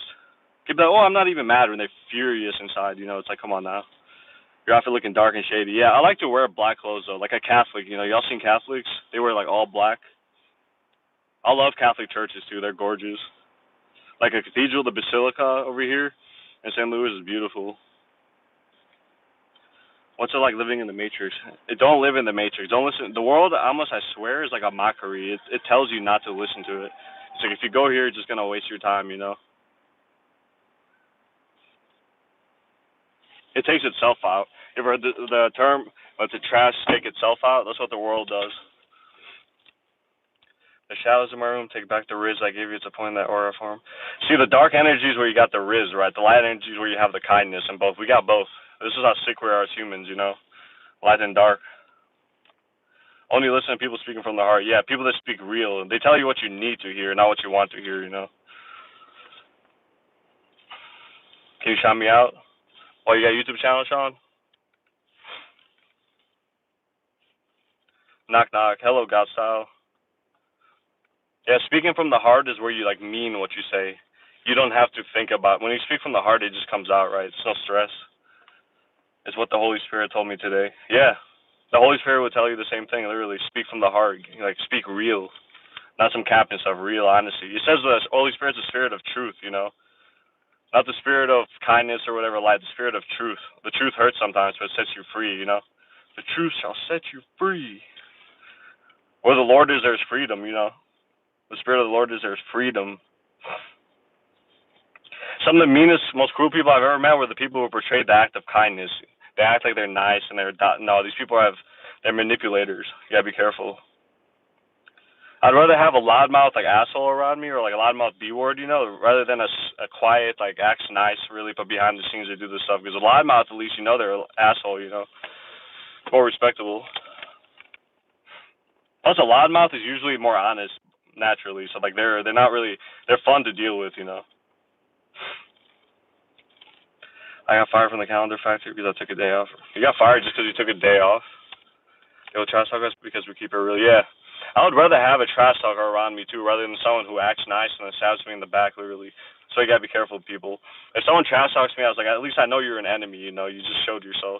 S1: People are like, oh, I'm not even mad when they're furious inside. You know, it's like, come on now, you're out there looking dark and shady. Yeah, I like to wear black clothes though, like a Catholic. You know, y'all seen Catholics? They wear like all black. I love Catholic churches too. They're gorgeous. Like a cathedral, the basilica over here in St. Louis is beautiful. What's it like living in the Matrix? Don't live in the Matrix. Don't listen. The world, almost, I swear, is like a mockery. It tells you not to listen to it. It's like if you go here, you're just gonna waste your time. You know. It takes itself out. You ever heard the term? Let the trash take itself out. That's what the world does. The shadows in my room take back the riz I gave you. It's a point in that aura form. See, the dark energy is where you got the riz, right? The light energy is where you have the kindness, and both. We got both. This is how sick we are as humans, you know? Light and dark. Only listen to people speaking from the heart. Yeah, people that speak real. They tell you what you need to hear, not what you want to hear, you know? Can you shout me out? Oh, you got a YouTube channel, Sean? Knock, knock. Hello, God style. Yeah, speaking from the heart is where you, like, mean what you say. You don't have to think about it. When you speak from the heart, it just comes out, right? It's no stress. It's what the Holy Spirit told me today. Yeah. The Holy Spirit would tell you the same thing, literally. Speak from the heart. Like, speak real. Not some cap and stuff, real honesty. It says the Holy Spirit's the spirit of truth, you know? Not the spirit of kindness or whatever, light, the spirit of truth. The truth hurts sometimes, but it sets you free, you know? The truth shall set you free. Where the Lord is, there's freedom, you know? The spirit of the Lord is, there's freedom. Some of the meanest, most cruel people I've ever met were the people who portrayed the act of kindness. They act like they're nice and no, these people they're manipulators. You gotta be careful. I'd rather have a loudmouth like asshole around me or like a loudmouth B-word, you know, rather than a quiet like acts nice really, but behind the scenes they do this stuff. Because a loudmouth, at least you know they're an asshole, you know, more respectable. Plus, a loudmouth is usually more honest naturally, so like they're fun to deal with, you know. I got fired from the calendar factory because I took a day off. You got fired just because you took a day off? Yo, trash talk us because we keep it real. Yeah. I would rather have a trash talker around me too, rather than someone who acts nice and then stabs me in the back, literally. So you gotta be careful, people. If someone trash talks me, I was like, at least I know you're an enemy. You know, you just showed yourself.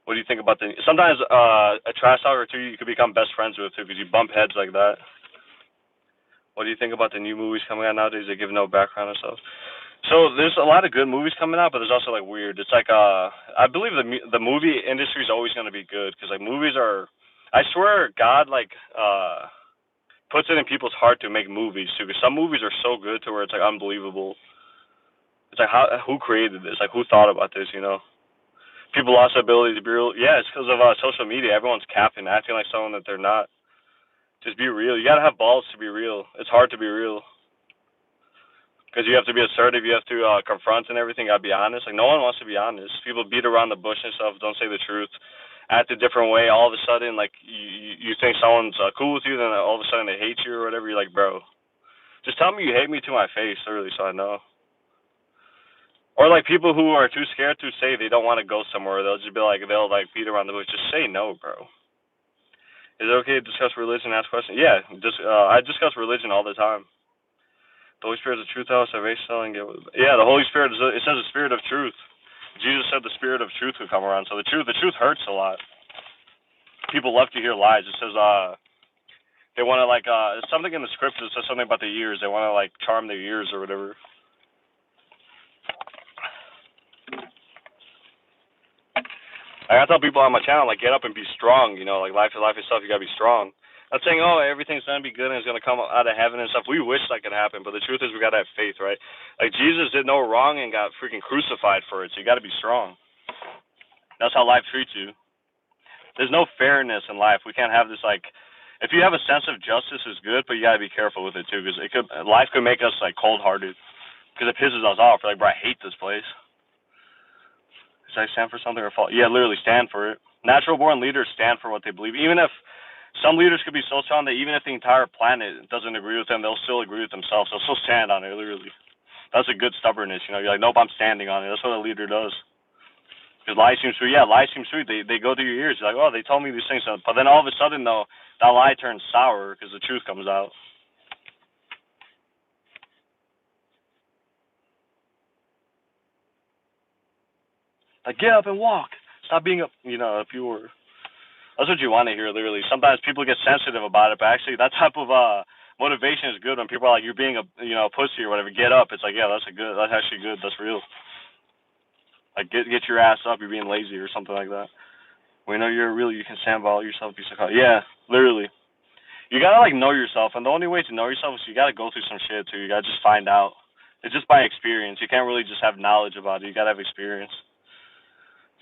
S1: What do you think about sometimes a trash talker too, you could become best friends with too, because you bump heads like that. What do you think about the new movies coming out nowadays? They give no background and stuff. So there's a lot of good movies coming out, but there's also like weird. It's like I believe the movie industry is always going to be good because like movies are. I swear God like puts it in people's heart to make movies too. Because some movies are so good to where it's like unbelievable. It's like who created this? Like who thought about this? You know, people lost the ability to be real. Yeah, it's because of social media. Everyone's capping, acting like someone that they're not. Just be real. You gotta have balls to be real. It's hard to be real. Because you have to be assertive, you have to confront and everything. Gotta be honest. Like no one wants to be honest. People beat around the bush and stuff. Don't say the truth. Act a different way. All of a sudden, like you think someone's cool with you, then all of a sudden they hate you or whatever. You're like, bro, Just tell me you hate me to my face, literally, so I know. Or like people who are too scared to say they don't want to go somewhere, they'll just be like, they'll like beat around the bush. Just say no, bro. Is it okay to discuss religion and ask questions? Yeah, I discuss religion all the time. The Holy Spirit is the truth, salvation, yeah, the Holy Spirit it says the Spirit of truth. Jesus said the Spirit of truth would come around. So the truth hurts a lot. People love to hear lies. It says they want to like something in the scripture that says something about the ears. They want to like charm their ears or whatever. I gotta tell people on my channel, like, get up and be strong, you know, like life itself, you gotta be strong. Not saying, oh, everything's gonna be good and it's gonna come out of heaven and stuff. We wish that could happen, but the truth is we gotta have faith, right? Like Jesus did no wrong and got freaking crucified for it, so you gotta be strong. That's how life treats you. There's no fairness in life. We can't have this like, if you have a sense of justice is good, but you gotta be careful with it too, because life could make us like cold-hearted, because it pisses us off. We're like, bro, I hate this place. Should I stand for something or fall? Yeah, literally stand for it. Natural born leaders stand for what they believe. Even if some leaders could be so strong that even if the entire planet doesn't agree with them, they'll still agree with themselves. They'll still stand on it, literally. That's a good stubbornness, you know. You're like, nope, I'm standing on it. That's what a leader does. Because lies seem sweet. Yeah, lies seem sweet. They go through your ears. You're like, oh, they told me these things. But then all of a sudden, though, that lie turns sour because the truth comes out. Like, get up and walk. Stop being a pure. That's what you want to hear, literally. Sometimes people get sensitive about it, but actually that type of motivation is good when people are like, you're being a pussy or whatever. Get up. It's like, yeah, that's actually good. That's real. Like, get your ass up. You're being lazy or something like that. We know you're real. You can stand by yourself. Be so calm. Yeah, literally. You gotta like know yourself, and the only way to know yourself is you gotta go through some shit too. You gotta just find out. It's just by experience. You can't really just have knowledge about it. You gotta have experience.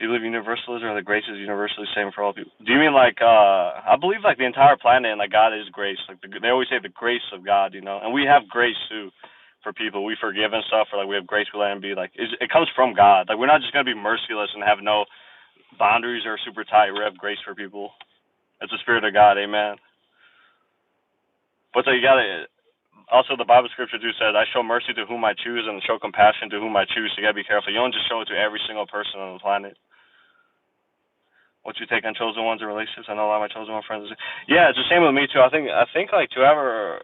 S1: Do you believe universalism or the grace is universally the same for all people? Do you mean like I believe like the entire planet and like God is grace. Like they always say the grace of God, you know, and we have grace too for people. We forgive and stuff, or like we have grace. We let Him be. Like it comes from God. Like we're not just gonna be merciless and have no boundaries or super tight. We have grace for people. It's the Spirit of God. Amen. But so you gotta. Also, the Bible scripture too says, "I show mercy to whom I choose and show compassion to whom I choose." So you gotta be careful. You don't just show it to every single person on the planet. What you take on chosen ones in relationships? I know a lot of my chosen one friends. Yeah, it's the same with me too. I think like to have a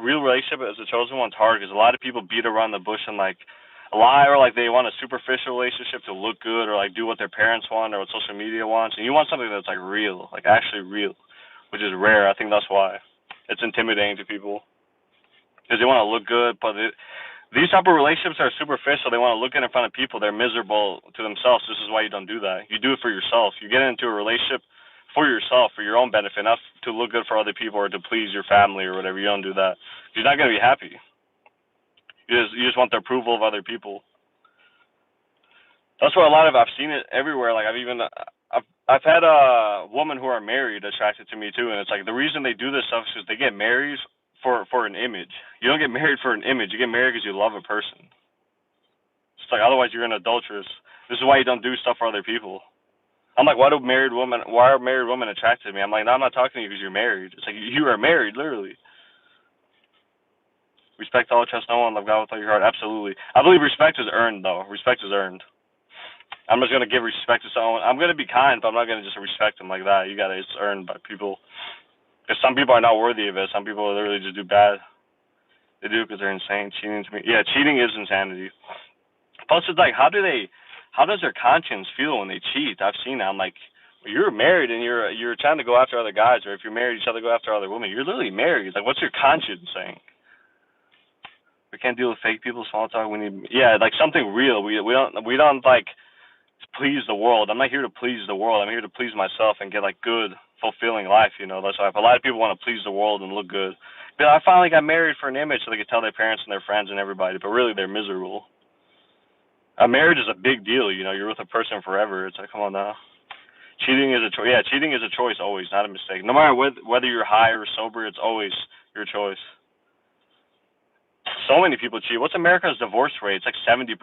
S1: real relationship as a chosen one's hard because a lot of people beat around the bush and like lie, or like they want a superficial relationship to look good, or like do what their parents want or what social media wants, and you want something that's like real, like actually real, which is rare. I think that's why it's intimidating to people because they want to look good, but these type of relationships are superficial. They want to look good in front of people. They're miserable to themselves. This is why you don't do that. You do it for yourself. You get into a relationship for yourself, for your own benefit, not to look good for other people or to please your family or whatever. You don't do that. You're not going to be happy. You just want the approval of other people. That's what I've seen it everywhere. Like I've had women who are married attracted to me too, and it's like the reason they do this stuff is because they get married for an image. You don't get married for an image. You get married because you love a person. It's like otherwise you're an adulteress. This is why you don't do stuff for other people. I'm like, why are married women attracted to me? I'm like, no, I'm not talking to you because you're married. It's like you are married, literally. Respect all, trust no one, love God with all your heart. Absolutely. I believe respect is earned, though. Respect is earned. I'm just gonna give respect to someone. I'm gonna be kind, but I'm not gonna just respect them like that. It's earned by people. Because some people are not worthy of it. Some people literally just do bad. They do it because they're insane. Cheating to me, yeah, cheating is insanity. Plus, it's like, how does their conscience feel when they cheat? I've seen that. I'm like, well, you're married and you're trying to go after other guys, or if you're married, you try to go after other women. You're literally married. Like, what's your conscience saying? We can't deal with fake people, small talk. We need, yeah, like something real. We don't like please the world. I'm not here to please the world. I'm here to please myself and get like good, fulfilling life. You know, that's why a lot of people want to please the world and look good. But I finally got married for an image so they could tell their parents and their friends and everybody, but really they're miserable. A marriage is a big deal. You know, you're with a person forever. It's like, come on now. Cheating is a choice. Yeah, cheating is a choice always, not a mistake. No matter whether you're high or sober, it's always your choice. So many people cheat. What's America's divorce rate? It's like 70%.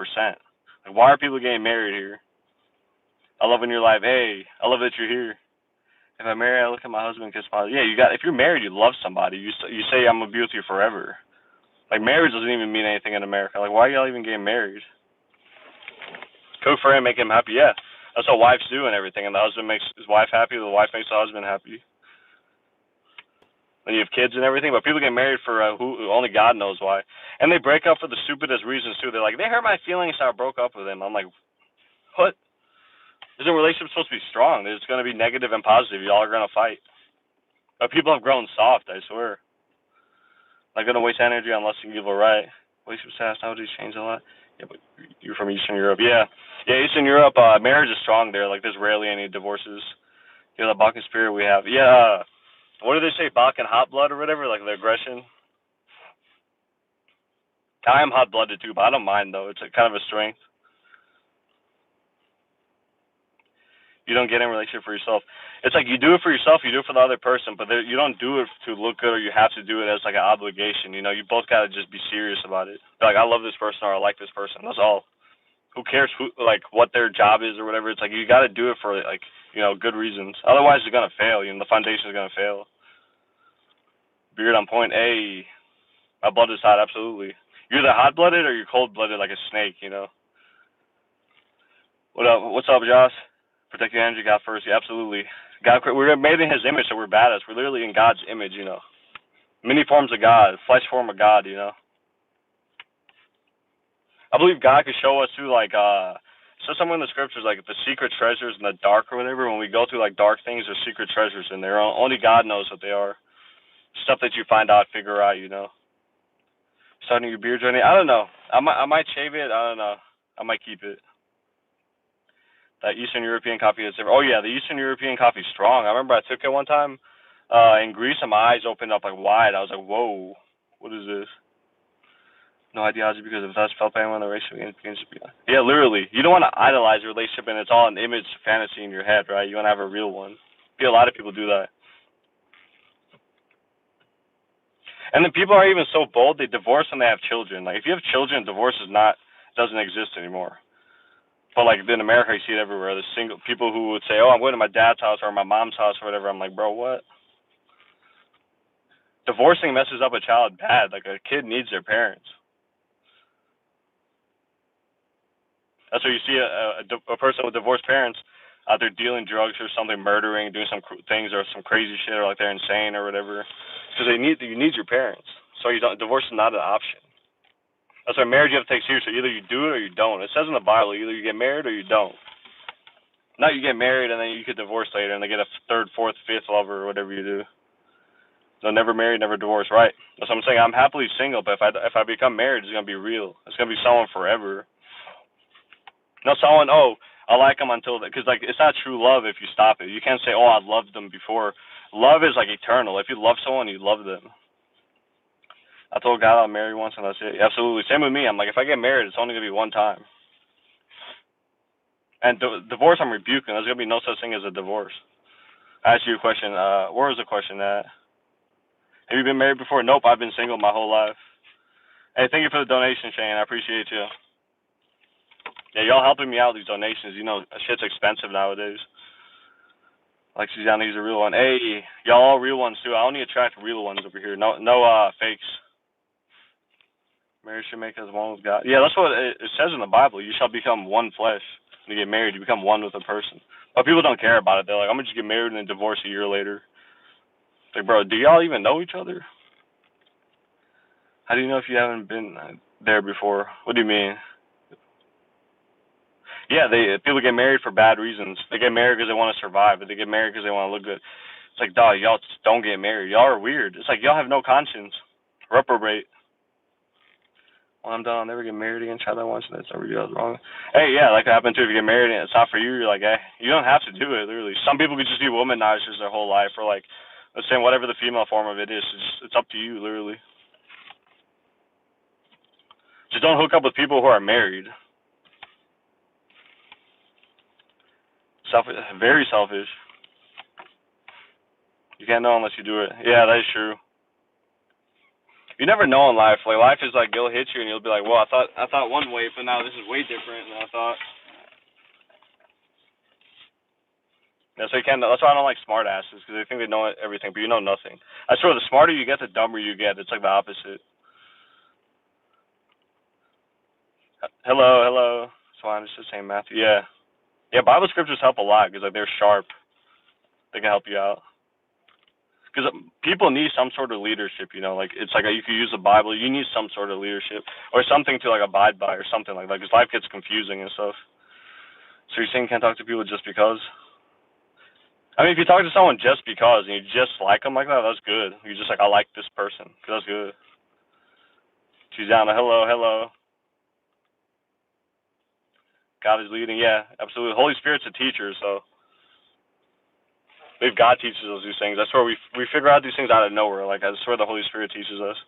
S1: Like, why are people getting married here? I love when you're live. Hey, I love that you're here. If I'm married, I look at my husband, kiss my. Yeah, you got. If you're married, you love somebody. You say I'm gonna be with you forever. Like, marriage doesn't even mean anything in America. Like, why are y'all even getting married? Cook for him, make him happy. Yeah, that's what wives do and everything. And the husband makes his wife happy. The wife makes the husband happy. And you have kids and everything. But people get married for who only God knows why. And they break up for the stupidest reasons too. They're like, they hurt my feelings, so I broke up with him. I'm like, what? Isn't a relationship supposed to be strong? It's going to be negative and positive. Y'all are going to fight. But people have grown soft, I swear. Not going to waste energy on less than evil, right? Relationships fast nowadays change a lot. Yeah, but you're from Eastern Europe. Yeah, Eastern Europe, marriage is strong there. Like, there's rarely any divorces. You know, the Balkan spirit we have. Yeah, what do they say? Balkan hot blood or whatever? Like, the aggression? I am hot-blooded too, but I don't mind, though. It's a kind of a strength. You don't get in a relationship for yourself. It's like you do it for yourself, you do it for the other person, but you don't do it to look good or you have to do it as like an obligation. You know, you both got to just be serious about it. Like, I love this person or I like this person. That's all. Who cares who, like, what their job is or whatever? It's like you got to do it for, like, you know, good reasons. Otherwise, it's gonna fail. You know, the foundation is gonna fail. Beard on point. A, my blood is hot. Absolutely. You're either hot-blooded or you're cold-blooded like a snake. You know. What up? What's up, Josh? Protect your energy, God first. Yeah, absolutely. God, we're made in His image, so we're badass. We're literally in God's image, you know. Many forms of God, flesh form of God, you know. I believe God could show us through, like, so somewhere in the scriptures, like, the secret treasures in the dark or whatever. When we go through, like, dark things, there's secret treasures in there. Only God knows what they are. Stuff that you find out, figure out, you know. Starting your beer journey. I don't know. I might shave it. I don't know. I might keep it. That Eastern European coffee is different. Oh yeah, the Eastern European coffee is strong. I remember I took it one time in Greece and my eyes opened up like wide. I was like, whoa, what is this? No ideology because if that's felt pain when the relationship begins to be. Yeah, literally. You don't want to idolize a relationship and it's all an image fantasy in your head, right? You want to have a real one. A lot of people do that. And then people are even so bold they divorce when they have children. Like, if you have children, divorce doesn't exist anymore. But like in America, you see it everywhere. There's single people who would say, "Oh, I'm going to my dad's house or my mom's house or whatever." I'm like, bro, what? Divorcing messes up a child bad. Like, a kid needs their parents. That's where you see a person with divorced parents out there dealing drugs or something, murdering, doing some things or some crazy shit, or like they're insane or whatever. Because you need your parents. So divorce is not an option. That's why marriage you have to take seriously. Either you do it or you don't. It says in the Bible, either you get married or you don't. Not you get married and then you get divorced later and they get a third, fourth, fifth lover or whatever you do. So never married, never divorced, right? That's what I'm saying. I'm happily single, but if I become married, it's gonna be real. It's gonna be someone forever. Not someone. Oh, I like them until that, because like it's not true love if you stop it. You can't say, oh, I loved them before. Love is like eternal. If you love someone, you love them. I told God I'll marry once and that's it. Absolutely. Same with me. I'm like, if I get married, it's only gonna be one time. And divorce, I'm rebuking. There's gonna be no such thing as a divorce. I asked you a question. Where was the question at? Have you been married before? Nope, I've been single my whole life. Hey, thank you for the donation, Shane. I appreciate you. Yeah, y'all helping me out with these donations. You know, shit's expensive nowadays. Like, she's down to use a real one. Hey, y'all all real ones too. I only attract real ones over here. No fakes. Marriage should make us one with God. Yeah, that's what it says in the Bible. You shall become one flesh. When you get married, you become one with a person. But people don't care about it. They're like, I'm gonna just get married and then divorce a year later. It's like, bro, do y'all even know each other? How do you know if you haven't been there before? What do you mean? Yeah, people get married for bad reasons. They get married because they want to survive, but they get married because they want to look good. It's like, dog, y'all just don't get married. Y'all are weird. It's like y'all have no conscience. Reprobate. When I'm done, I'll never get married again. Try that once, and that's over. You was wrong. Hey, yeah, like that happened too. If you get married and it's not for you, you're like, hey, you don't have to do it. Literally, some people could just be womanizers their whole life, or like, let's say whatever the female form of it is. It's up to you, literally. Just don't hook up with people who are married. Selfish, very selfish. You can't know unless you do it. Yeah, that is true. You never know in life. Like, life is like, it'll hit you and you'll be like, well, I thought one way, but now this is way different than I thought. Yeah, so that's why I don't like smart asses, because they think they know everything, but you know nothing. I swear, the smarter you get, the dumber you get. It's like the opposite. Hello, hello. Swan, it's just saying Matthew. Yeah. Yeah, Bible scriptures help a lot because like they're sharp. They can help you out. Because people need some sort of leadership, you know. Like it's like you could use the Bible. You need some sort of leadership or something to like abide by or something like that. Because life gets confusing and stuff. So you're saying you can't talk to people just because? I mean, if you talk to someone just because and you just like them like that, that's good. You're just like, I like this person because that's good. She's down to hello, hello. God is leading. Yeah, absolutely. Holy Spirit's a teacher, so if God teaches us these things, that's where we figure out these things out of nowhere. Like that's where the Holy Spirit teaches us.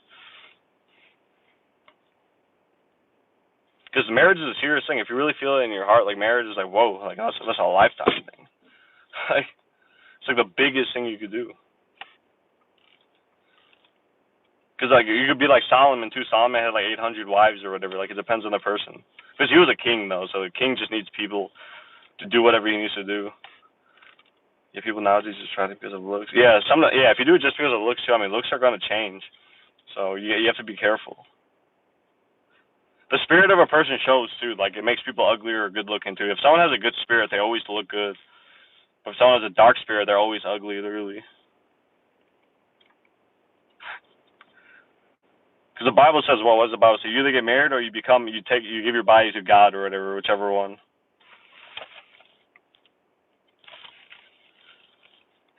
S1: Because marriage is a serious thing. If you really feel it in your heart, like marriage is like whoa, like that's a lifetime thing. Like it's like the biggest thing you could do. Because like you could be like Solomon too. Solomon had like 800 wives or whatever. Like it depends on the person. Because he was a king though, so the king just needs people to do whatever he needs to do. Yeah, people nowadays just try to because of looks. Yeah, if you do it just because of looks too, I mean, looks are going to change. So you have to be careful. The spirit of a person shows too. Like it makes people uglier or good looking too. If someone has a good spirit, they always look good. If someone has a dark spirit, they're always ugly, literally. Because the Bible says, well, what does the Bible say? You either get married or you give your body to God or whatever, whichever one.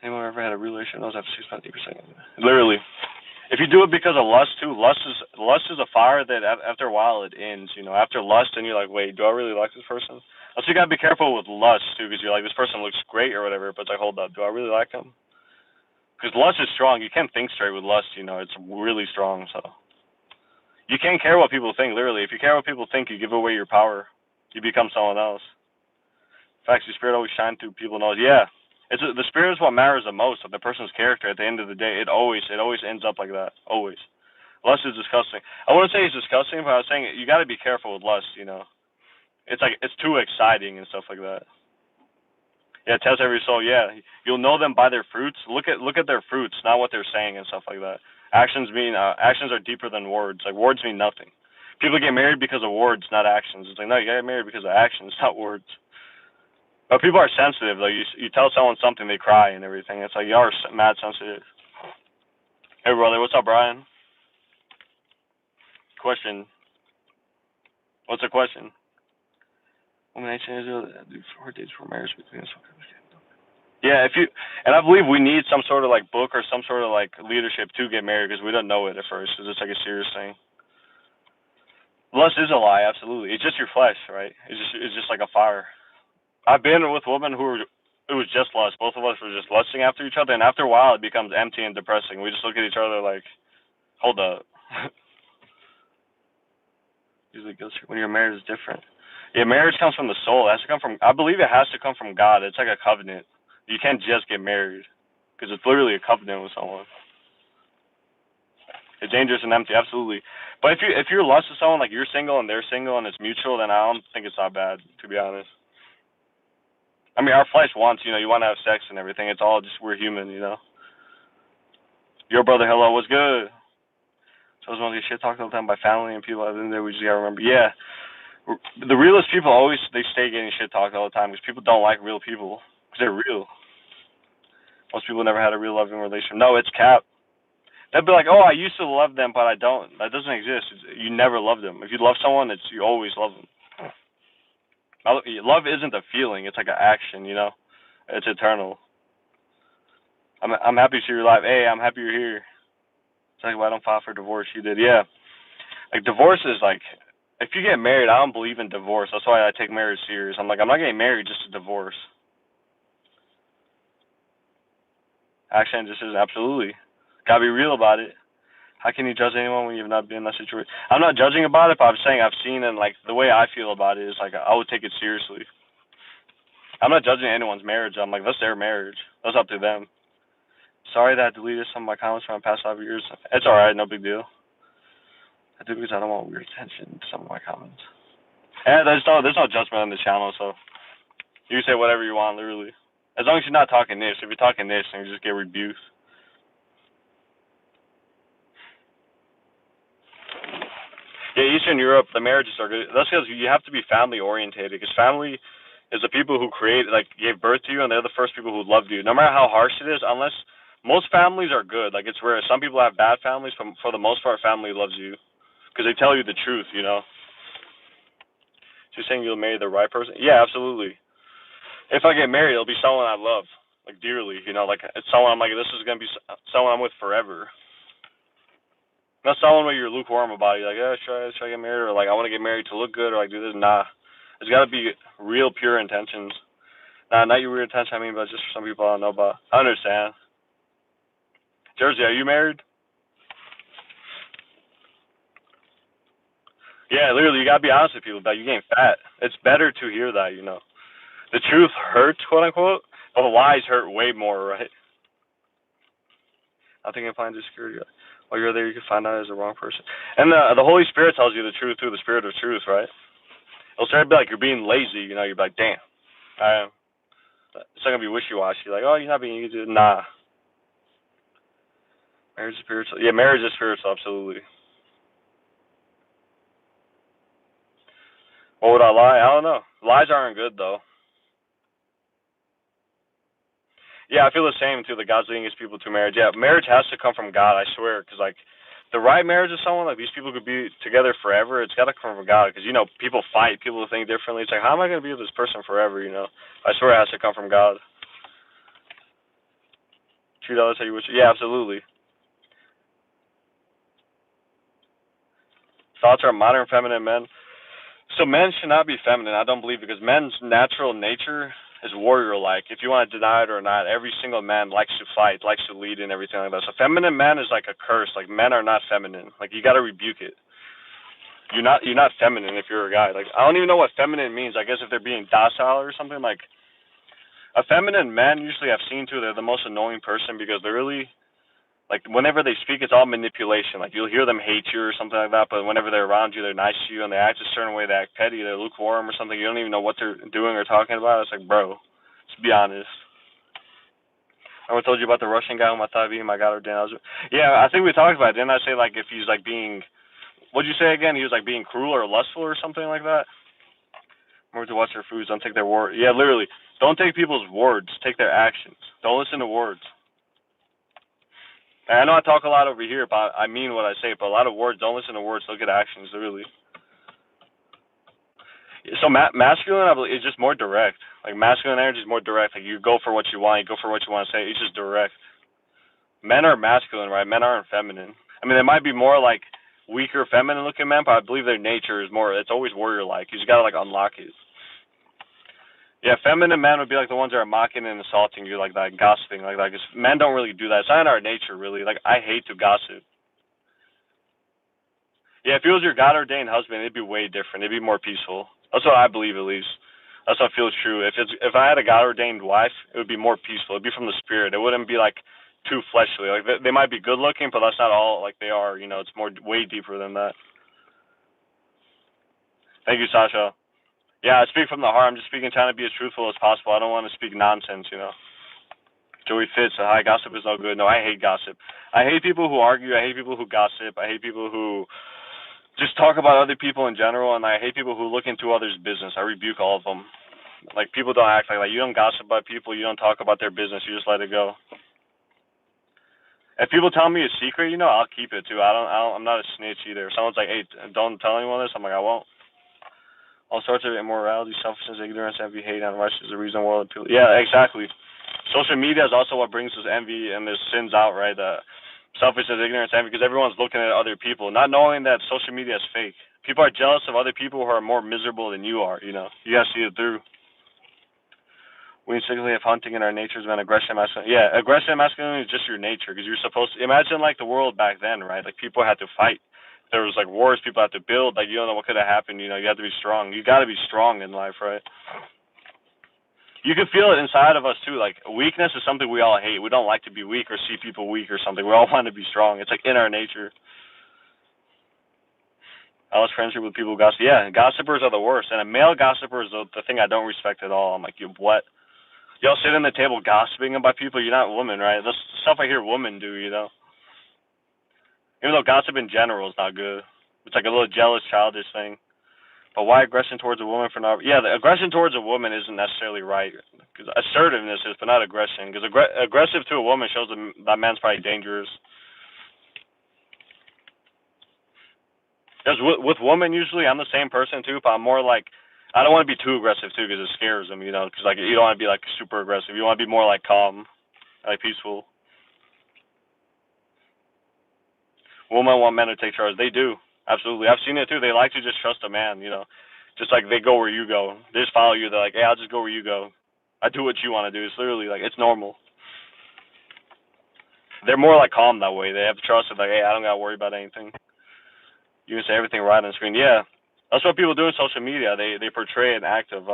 S1: Anyone ever had a relationship? Those have 6.8%. Literally. If you do it because of lust too, lust is a fire that after a while it ends. You know, after lust, and you're like, wait, do I really like this person? Also, you gotta be careful with lust too, because you're like, this person looks great or whatever, but it's like, hold up, do I really like him? Because lust is strong. You can't think straight with lust. You know, it's really strong. So you can't care what people think. Literally, if you care what people think, you give away your power. You become someone else. In fact, your spirit always shines through people knows. Yeah, the spirit is what matters the most of the person's character. At the end of the day, it always ends up like that. Always. Lust is disgusting. I wouldn't say it's disgusting, but I was saying you got to be careful with lust. You know, it's like it's too exciting and stuff like that. Yeah, test every soul. Yeah, you'll know them by their fruits. Look at their fruits, not what they're saying and stuff like that. Actions are deeper than words. Like words mean nothing. People get married because of words, not actions. It's like no, you get married because of actions, not words. But people are sensitive. Like you tell someone something, they cry and everything. It's like you are mad sensitive. Hey brother, what's up, Brian? Question. What's the question? Women 18 years old, do 4 days for marriage between us. Yeah, and I believe we need some sort of like book or some sort of like leadership to get married because we don't know it at first. It's just like a serious thing. Lust is a lie, absolutely. It's just your flesh, right? It's just like a fire. I've been with women it was just lust. Both of us were just lusting after each other, and after a while, it becomes empty and depressing. We just look at each other like, hold up. Usually goes when you're married is different. Yeah, marriage comes from the soul. It has to come from. I believe it has to come from God. It's like a covenant. You can't just get married because it's literally a covenant with someone. It's dangerous and empty, absolutely. But if you're lust to someone, like you're single and they're single and it's mutual, then I don't think it's not bad, to be honest. I mean, our flesh wants, you want to have sex and everything. It's all just we're human, Your brother, hello, what's good? So I was going to get shit talked all the time by family and people. Other than that, we just gotta remember, yeah. The realest people they stay getting shit talked all the time because people don't like real people because they're real. Most people never had a real loving relationship. No, it's cap. They'd be like, oh, I used to love them, but I don't. That doesn't exist. You never love them. If you love someone, you always love them. Love isn't a feeling. It's like an action, It's eternal. I'm happy to see you're alive. Hey, I'm happy you're here. It's like, why don't file for divorce? You did. Yeah. Like, divorce is like, if you get married, I don't believe in divorce. That's why I take marriage serious. I'm like, I'm not getting married just to divorce. Action just is absolutely. Gotta be real about it. How can you judge anyone when you've not been in that situation? I'm not judging about it, but I'm saying I've seen and like the way I feel about it is like I would take it seriously. I'm not judging anyone's marriage. I'm like, that's their marriage. That's up to them. Sorry that I deleted some of my comments from my past 5 years. It's alright, no big deal. I do because I don't want weird attention to some of my comments. And there's no judgment on the channel, so you can say whatever you want, literally. As long as you're not talking niche. If you're talking niche, then you just get rebuked. Yeah, Eastern Europe, the marriages are good. That's because you have to be family orientated. Because family is the people who gave birth to you, and they're the first people who loved you. No matter how harsh it is, unless most families are good. Like it's rare. Some people have bad families, but for the most part, family loves you because they tell you the truth. You know. So you're saying you'll marry the right person? Yeah, absolutely. If I get married, it'll be someone I love, like dearly. You know, like it's someone I'm like, this is gonna be someone I'm with forever. Not someone where you're lukewarm about it. You're like, should I get married? Or like, I want to get married to look good, or like do this. Nah, it's got to be real, pure intentions. Nah, not your weird intention. I mean, but just for some people I don't know about. I understand. Jersey, are you married? Yeah, literally, you gotta be honest with people that you getting fat. It's better to hear that, you know. The truth hurts, quote unquote, but the lies hurt way more, right? I think I find security. While you're there, you can find out as the wrong person. And the Holy Spirit tells you the truth through the Spirit of truth, right? It'll start to be like you're being lazy, you know. You're like, damn, I am. It's not gonna be wishy-washy. Like, oh, you're not being easy. Nah. Marriage is spiritual. Yeah, marriage is spiritual, absolutely. What would I lie? I don't know. Lies aren't good though. Yeah, I feel the same too. The God's leading His people to marriage. Yeah, marriage has to come from God. I swear, because like the right marriage with someone, like these people could be together forever. It's got to come from God, because you know people fight, people think differently. It's like, how am I going to be with this person forever? You know, I swear it has to come from God. Treat others how you wish. Yeah, absolutely. Thoughts are modern feminine men. So men should not be feminine. I don't believe, because men's natural nature is warrior-like. If you want to deny it or not, every single man likes to fight, likes to lead, and everything like that. So feminine man is like a curse. Like men are not feminine. Like you got to rebuke it. You're not feminine if you're a guy. Like I don't even know what feminine means. I guess if they're being docile or something. Like a feminine man, usually I've seen too, they're the most annoying person, because they're really like whenever they speak, it's all manipulation. Like you'll hear them hate you or something like that, but whenever they're around you, they're nice to you, and they act a certain way. They act petty, they're lukewarm or something. You don't even know what they're doing or talking about. It's like, bro, let's be honest. I ever told you about the Russian guy whom I thought being my God ordained. Yeah, I think we talked about it. Didn't I say like if he's like being, what'd you say again? He was like being cruel or lustful or something like that. Remember to watch their foods. Don't take their word. Yeah, literally. Don't take people's words. Take their actions. Don't listen to words. And I know I talk a lot over here, but I mean what I say. But a lot of words, don't listen to words. Look at actions, literally. So masculine, I believe, is just more direct. Like masculine energy is more direct. Like you go for what you want. You go for what you want to say. It's just direct. Men are masculine, right? Men aren't feminine. I mean, they might be more like weaker, feminine-looking men, but I believe their nature is more. It's always warrior-like. You just gotta like unlock it. Yeah, feminine men would be like the ones that are mocking and insulting you, like that, gossiping, like that. Cause men don't really do that. It's not in our nature, really. Like I hate to gossip. Yeah, if it was your God ordained husband, it'd be way different. It'd be more peaceful. That's what I believe, at least. That's what feels true. If I had a God ordained wife, it would be more peaceful. It'd be from the spirit. It wouldn't be like too fleshly. Like they might be good looking, but that's not all like they are. You know, it's more way deeper than that. Thank you, Sasha. Yeah, I speak from the heart. I'm just speaking, trying to be as truthful as possible. I don't want to speak nonsense. You know. Joey Fitz, hi, gossip is no good. No, I hate gossip. I hate people who argue. I hate people who gossip. I hate people who just talk about other people in general, and I hate people who look into others' business. I rebuke all of them. Like, people don't act like that. You don't gossip about people. You don't talk about their business. You just let it go. If people tell me a secret, you know, I'll keep it, too. I'm not a snitch either. If someone's like, hey, don't tell anyone this, I'm like, I won't. All sorts of immorality, selfishness, ignorance, envy, hate, and unrighteousness is the reason world people. Yeah, exactly. Social media is also what brings this envy and this sins out, right? Selfishness, ignorance, envy, because everyone's looking at other people, not knowing that social media is fake. People are jealous of other people who are more miserable than you are, you know. You gotta see it through. We instinctively have hunting in our natures, man. Aggression, masculinity. Yeah, aggression and masculinity is just your nature, because you're supposed to imagine like the world back then, right? Like people had to fight. There was like wars, people had to build. Like you don't know what could have happened. You know, you have to be strong. You got to be strong in life, right? You can feel it inside of us too. Like weakness is something we all hate. We don't like to be weak or see people weak or something. We all want to be strong. It's like in our nature. I lost friendship with people who gossip. Yeah, gossipers are the worst. And a male gossiper is the thing I don't respect at all. I'm like, you what? Y'all sit in the table gossiping about people. You're not a woman, right? That's stuff I hear women do, you know. Even though gossip in general is not good. It's like a little jealous, childish thing. But why aggression towards a woman for not? Yeah, the aggression towards a woman isn't necessarily right. Because assertiveness is, but not aggression. Because aggressive to a woman shows that man's probably dangerous. Because with women, usually I'm the same person too, but I'm more like, I don't want to be too aggressive too, because it scares them, you know. Because like you don't want to be like super aggressive. You want to be more like calm, like peaceful. Women want men to take charge. They do. Absolutely. I've seen it too. They like to just trust a man, you know. Just like they go where you go. They just follow you. They're like, hey, I'll just go where you go. I do what you want to do. It's literally like, it's normal. They're more like calm that way. They have trust of like, hey, I don't got to worry about anything. You can say everything right on the screen. Yeah. That's what people do in social media. They portray an act of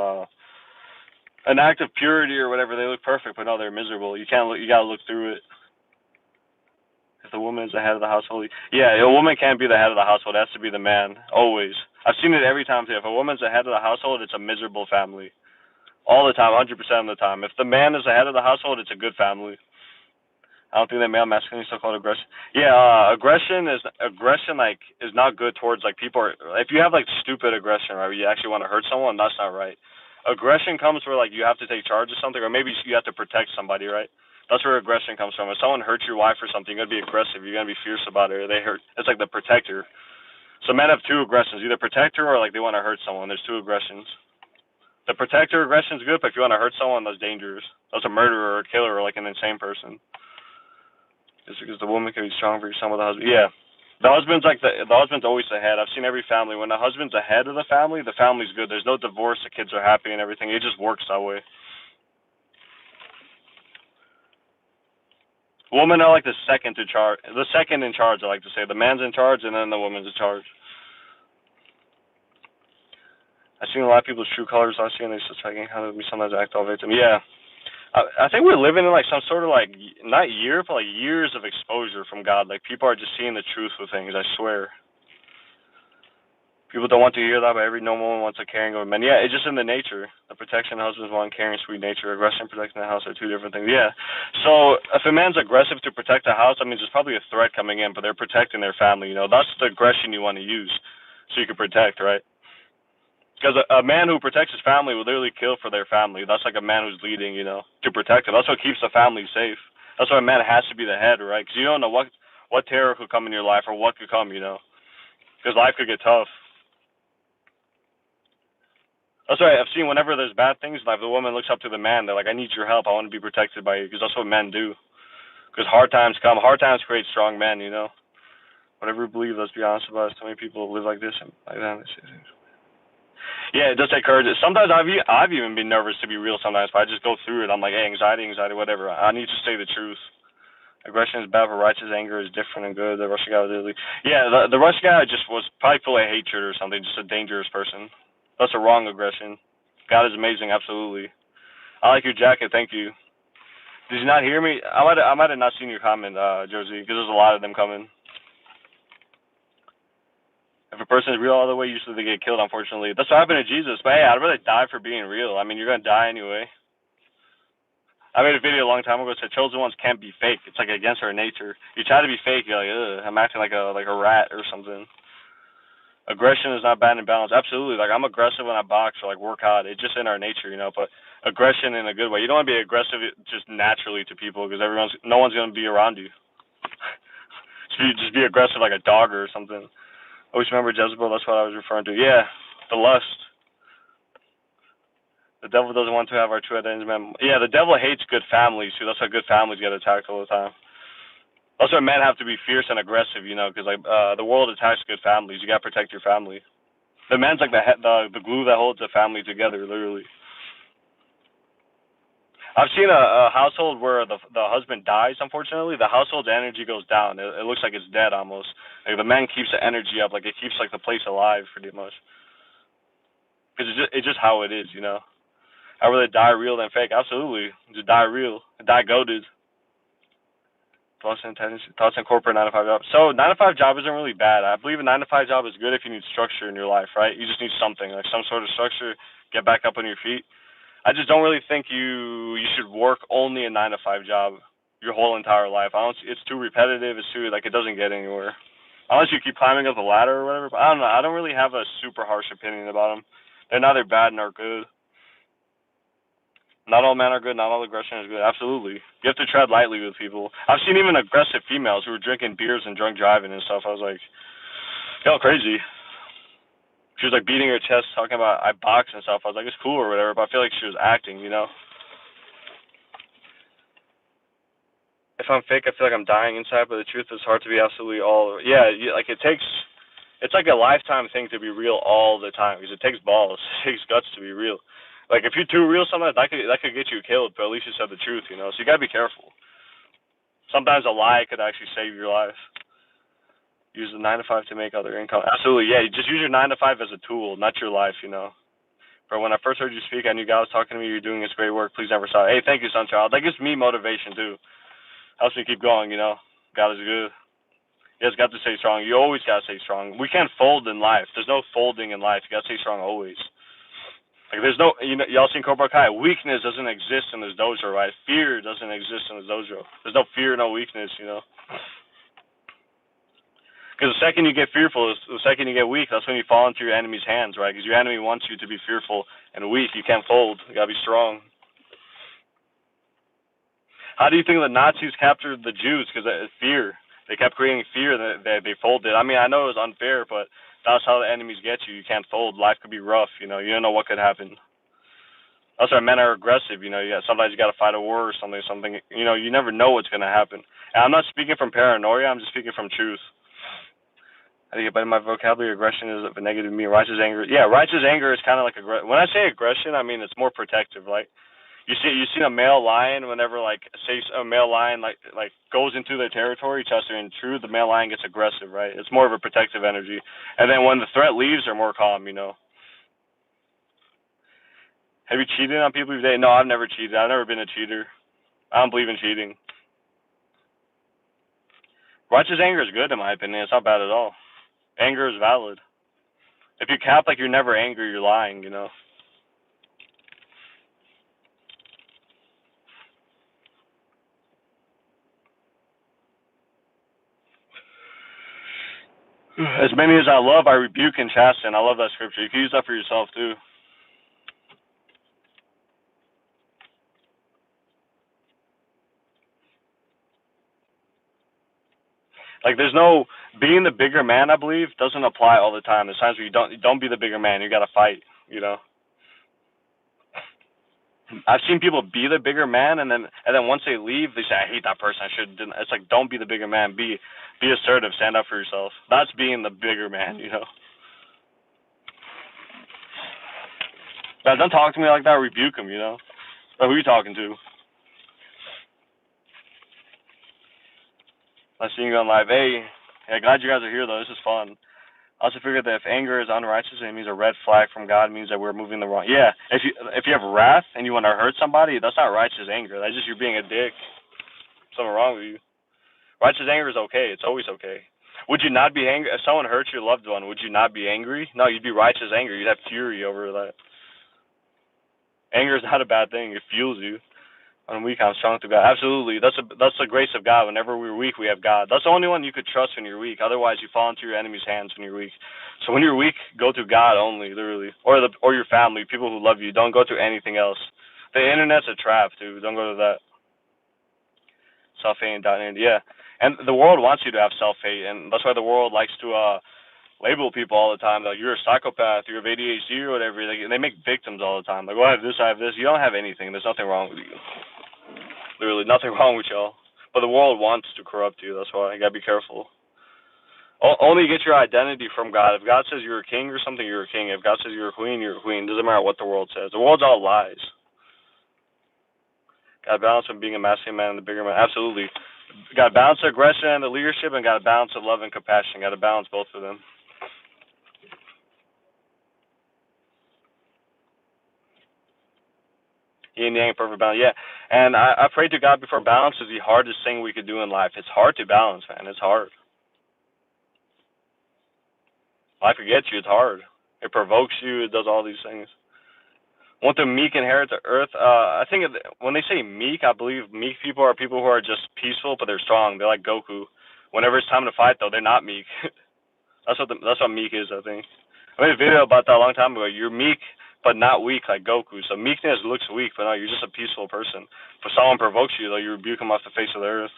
S1: purity or whatever. They look perfect, but no, they're miserable. You can't look, you got to look through it. If the woman is the head of the household, yeah, a woman can't be the head of the household. It has to be the man, always. I've seen it every time too. If a woman's the head of the household, it's a miserable family. All the time, 100% of the time. If the man is the head of the household, it's a good family. I don't think that male masculine is so-called aggression. Yeah, aggression like is not good towards like people. If you have like stupid aggression, right, where you actually want to hurt someone, that's not right. Aggression comes where like you have to take charge of something, or maybe you have to protect somebody, right? That's where aggression comes from. If someone hurts your wife or something, you're gonna be aggressive. You're gonna be fierce about it. Or they hurt. It's like the protector. So men have two aggressions: either protector or like they want to hurt someone. There's two aggressions. The protector aggression is good, but if you want to hurt someone, that's dangerous. That's a murderer or a killer or like an insane person. It's because the woman can be strong for some of the husband. Yeah, the husband's always the head. I've seen every family when the husband's the head of the family's good. There's no divorce. The kids are happy and everything. It just works that way. Women are like the second in charge. I like to say the man's in charge and then the woman's in charge. I've seen a lot of people's true colors last year, and they start checking how to be sometimes act all victim. Yeah, I think we're living in like some sort of like not year, but like years of exposure from God. Like people are just seeing the truth with things. I swear. People don't want to hear that, but every normal woman wants a caring over men. Yeah, it's just in the nature. The protection husbands want caring, sweet nature. Aggression and protecting the house are two different things. Yeah. So if a man's aggressive to protect the house, that means there's probably a threat coming in, but they're protecting their family. You know, that's the aggression you want to use, so you can protect, right? Because a man who protects his family will literally kill for their family. That's like a man who's leading, you know, to protect them. That's what keeps the family safe. That's why a man has to be the head, right? Because you don't know what terror could come in your life or what could come, you know. Because life could get tough. That's right. I've seen whenever there's bad things in life, the woman looks up to the man. They're like, I need your help. I want to be protected by you. Because that's what men do. Because hard times come. Hard times create strong men, you know. Whatever you believe, let's be honest about it. So many people live like this and like that. Yeah, it does take courage. Sometimes I've even been nervous to be real sometimes, but I just go through it. I'm like, hey, anxiety, whatever. I need to say the truth. Aggression is bad, but righteous anger is different and good. The Russian guy was really, yeah, the Russian guy just was probably full of hatred or something, just a dangerous person. That's a wrong aggression. God is amazing, absolutely. I like your jacket, thank you. Did you not hear me? I might have not seen your comment, Josie, because there's a lot of them coming. If a person is real all the way, usually they get killed, unfortunately. That's what happened to Jesus. But hey, I'd rather die for being real. I mean, you're going to die anyway. I made a video a long time ago that said chosen ones can't be fake. It's like against our nature. You try to be fake, you're like, ugh, I'm acting like a rat or something. Aggression is not bad in balance. Absolutely. Like I'm aggressive when I box or like work hard. It's just in our nature, you know. But aggression in a good way. You don't want to be aggressive just naturally to people because no one's going to be around you. Just be aggressive like a dog or something. Always remember Jezebel. That's what I was referring to. Yeah, the lust. The devil doesn't want to have our true identity, man. Yeah, the devil hates good families too. That's why good families get attacked all the time. That's why men have to be fierce and aggressive, you know, because like the world attacks good families. You gotta protect your family. The man's like the glue that holds the family together, literally. I've seen a household where the husband dies. Unfortunately, the household's energy goes down. It looks like it's dead almost. Like the man keeps the energy up, like it keeps like the place alive pretty much. Because it's just how it is, you know. I'd rather die real than fake. Absolutely, just die real, die goaded. Thoughts and corporate 9 to 5 job. So 9 to 5 job isn't really bad. I believe a 9 to 5 job is good if you need structure in your life, right? You just need something like some sort of structure. Get back up on your feet. I just don't really think you should work only a 9 to 5 job your whole entire life. It's too repetitive. It's too like it doesn't get anywhere. Unless you keep climbing up the ladder or whatever. But I don't know. I don't really have a super harsh opinion about them. They're neither bad nor good. Not all men are good. Not all aggression is good. Absolutely. You have to tread lightly with people. I've seen even aggressive females who were drinking beers and drunk driving and stuff. I was like, y'all crazy. She was like beating her chest, talking about I box and stuff. I was like, it's cool or whatever, but I feel like she was acting, you know? If I'm fake, I feel like I'm dying inside, but the truth is hard to be absolutely all. Yeah, like it's like a lifetime thing to be real all the time because it takes balls, it takes guts to be real. Like if you're too real, sometimes that could get you killed, but at least you said the truth, you know. So you gotta be careful. Sometimes a lie could actually save your life. Use the 9 to 5 to make other income. Absolutely, yeah. You just use your 9 to 5 as a tool, not your life, you know. But when I first heard you speak, I knew God was talking to me. You're doing this great work. Please never stop. Hey, thank you, Sunchild. That gives me motivation too. Helps me keep going, you know. God is good. You just got to stay strong. You always got to stay strong. We can't fold in life. There's no folding in life. You got to stay strong always. Like there's no, you know, y'all seen Cobra Kai. Weakness doesn't exist in this dojo, right? Fear doesn't exist in this dojo. There's no fear, no weakness, you know. Because the second you get fearful, the second you get weak, that's when you fall into your enemy's hands, right? Because your enemy wants you to be fearful and weak. You can't fold. You gotta be strong. How do you think the Nazis captured the Jews? Because fear. They kept creating fear and they folded. I mean, I know it was unfair, but that's how the enemies get you. You can't fold. Life could be rough, you know. You don't know what could happen. That's why men are aggressive, you know. Sometimes you got to fight a war or something. You know, you never know what's going to happen. And I'm not speaking from paranoia. I'm just speaking from truth. I think, but in my vocabulary, aggression is a negative to me. Righteous anger, yeah, righteous anger is kind of like when I say aggression, I mean it's more protective. Like you see a male lion whenever like say a male lion like goes into their territory, tries to intrude. The male lion gets aggressive, right? It's more of a protective energy. And then when the threat leaves, they're more calm. You know. Have you cheated on people today? No, I've never cheated. I've never been a cheater. I don't believe in cheating. Righteous anger is good in my opinion. It's not bad at all. Anger is valid. If you cap like you're never angry, you're lying, you know. As many as I love, I rebuke and chasten. I love that scripture. You can use that for yourself too. Like there's no being the bigger man, I believe, doesn't apply all the time. There's times where you don't be the bigger man, you gotta fight, you know. I've seen people be the bigger man and then once they leave they say, I hate that person, I should didn't. It's like don't be the bigger man, be assertive, stand up for yourself. That's being the bigger man, you know. But don't talk to me like that, rebuke him, you know. Or who are you talking to? I'm seeing you on live. Hey, glad you guys are here though. This is fun. I also figured that if anger is unrighteous, it means a red flag from God. It means that we're moving the wrong. Yeah, if you have wrath and you want to hurt somebody, that's not righteous anger. That's just you being a dick. Something wrong with you. Righteous anger is okay. It's always okay. Would you not be angry if someone hurt your loved one? Would you not be angry? No, you'd be righteous anger. You'd have fury over that. Anger is not a bad thing. It fuels you. When I'm weak, I'm strong through God. Absolutely. That's the grace of God. Whenever we're weak, we have God. That's the only one you could trust when you're weak. Otherwise, you fall into your enemy's hands when you're weak. So when you're weak, go to God only, literally. Or your family, people who love you. Don't go to anything else. The internet's a trap, dude. Don't go to that. Self-hate and yeah. And the world wants you to have self-hate, and that's why the world likes to label people all the time. Like, you're a psychopath, you have ADHD or whatever. Like, they make victims all the time. Like, well, I have this, I have this. You don't have anything. There's nothing wrong with you. Literally, nothing wrong with y'all. But the world wants to corrupt you. That's why you gotta be careful. Only get your identity from God. If God says you're a king or something, you're a king. If God says you're a queen, you're a queen. Doesn't matter what the world says. The world's all lies. Gotta balance from being a masculine man and the bigger man. Absolutely. Gotta balance the aggression and the leadership, and gotta balance the love and compassion. Gotta balance both of them. Yin yang, perfect balance. Yeah. And I prayed to God before. Balance is the hardest thing we could do in life. It's hard to balance, man. It's hard. Life forgets you. It's hard. It provokes you. It does all these things. Want the meek inherit the earth? I think when they say meek, I believe meek people are people who are just peaceful, but they're strong. They're like Goku. Whenever it's time to fight, though, they're not meek. That's what meek is, I think. I made a video about that a long time ago. You're meek, but not weak like Goku. So meekness looks weak, but no, you're just a peaceful person. If someone provokes you, though, you rebuke them off the face of the earth.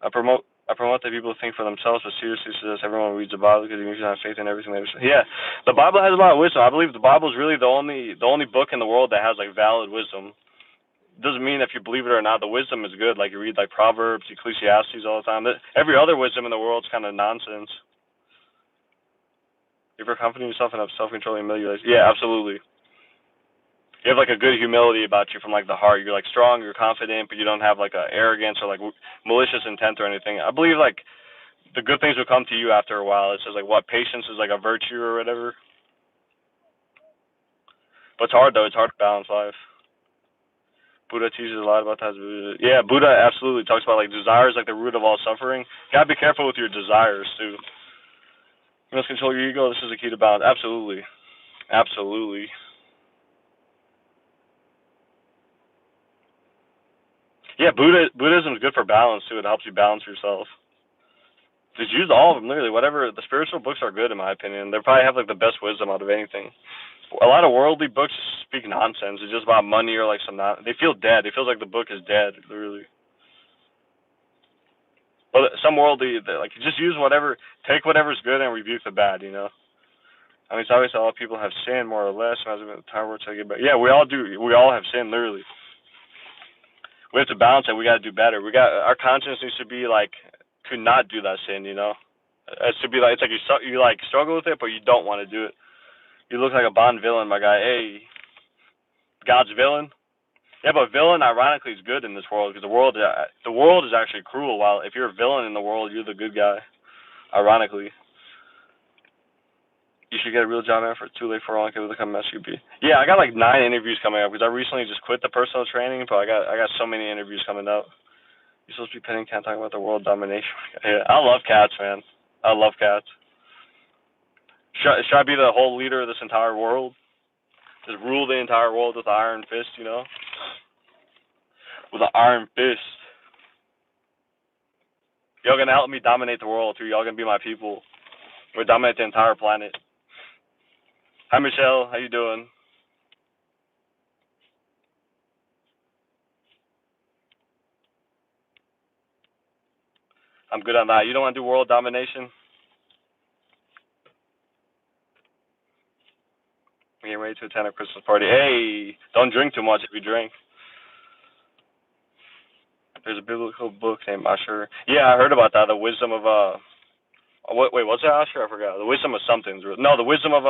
S1: I promote that people think for themselves, but seriously suggest everyone reads the Bible because you should have faith in everything they say. Yeah, the Bible has a lot of wisdom. I believe the Bible is really the only book in the world that has like valid wisdom. Doesn't mean if you believe it or not, the wisdom is good. Like you read like Proverbs, Ecclesiastes all the time. Every other wisdom in the world is kind of nonsense. If you're confident in yourself and have self-control and humility, yeah, absolutely. You have like a good humility about you from like the heart. You're like strong, you're confident, but you don't have like a arrogance or like malicious intent or anything. I believe like the good things will come to you after a while. It says like what patience is like a virtue or whatever. But it's hard though. It's hard to balance life. Buddha teaches a lot about that. Yeah, Buddha absolutely talks about like desire is like the root of all suffering. You gotta be careful with your desires too. You must control your ego. This is the key to balance. Absolutely, absolutely. Yeah, Buddhism is good for balance too. It helps you balance yourself. Just use all of them, literally. Whatever, the spiritual books are good in my opinion. They probably have like the best wisdom out of anything. A lot of worldly books speak nonsense. It's just about money or like they feel dead. It feels like the book is dead, literally. But some worldly, like just use whatever, take whatever's good and rebuke the bad. You know. I mean, it's obvious all people have sinned more or less. Yeah, we all do. We all have sinned, literally. We have to balance it. We got to do better. Our conscience needs to be like to not do that sin. You know, it should be like it's like you like struggle with it, but you don't want to do it. You look like a Bond villain, my guy. Hey, God's villain. Yeah, but villain ironically is good in this world because the world is actually cruel. While if you're a villain in the world, you're the good guy. Ironically, you should get a real job, man. For it's too late for all. Look how mess you'd be. Yeah, I got like 9 interviews coming up because I recently just quit the personal training, but I got so many interviews coming up. You're supposed to be penning cat talking about the world domination. Yeah, I love cats, man. I love cats. Should I be the whole leader of this entire world? Just rule the entire world with an iron fist, you know? With an iron fist. Y'all gonna help me dominate the world too. Y'all gonna be my people. We're dominate the entire planet. Hi Michelle, how you doing? I'm good on that. You don't want to do world domination? I'm getting ready to attend a Christmas party. Hey, don't drink too much if you drink. There's a biblical book named Asher. Yeah, I heard about that. The wisdom of wait, what's that Asher? I forgot. The wisdom of something. No, the wisdom of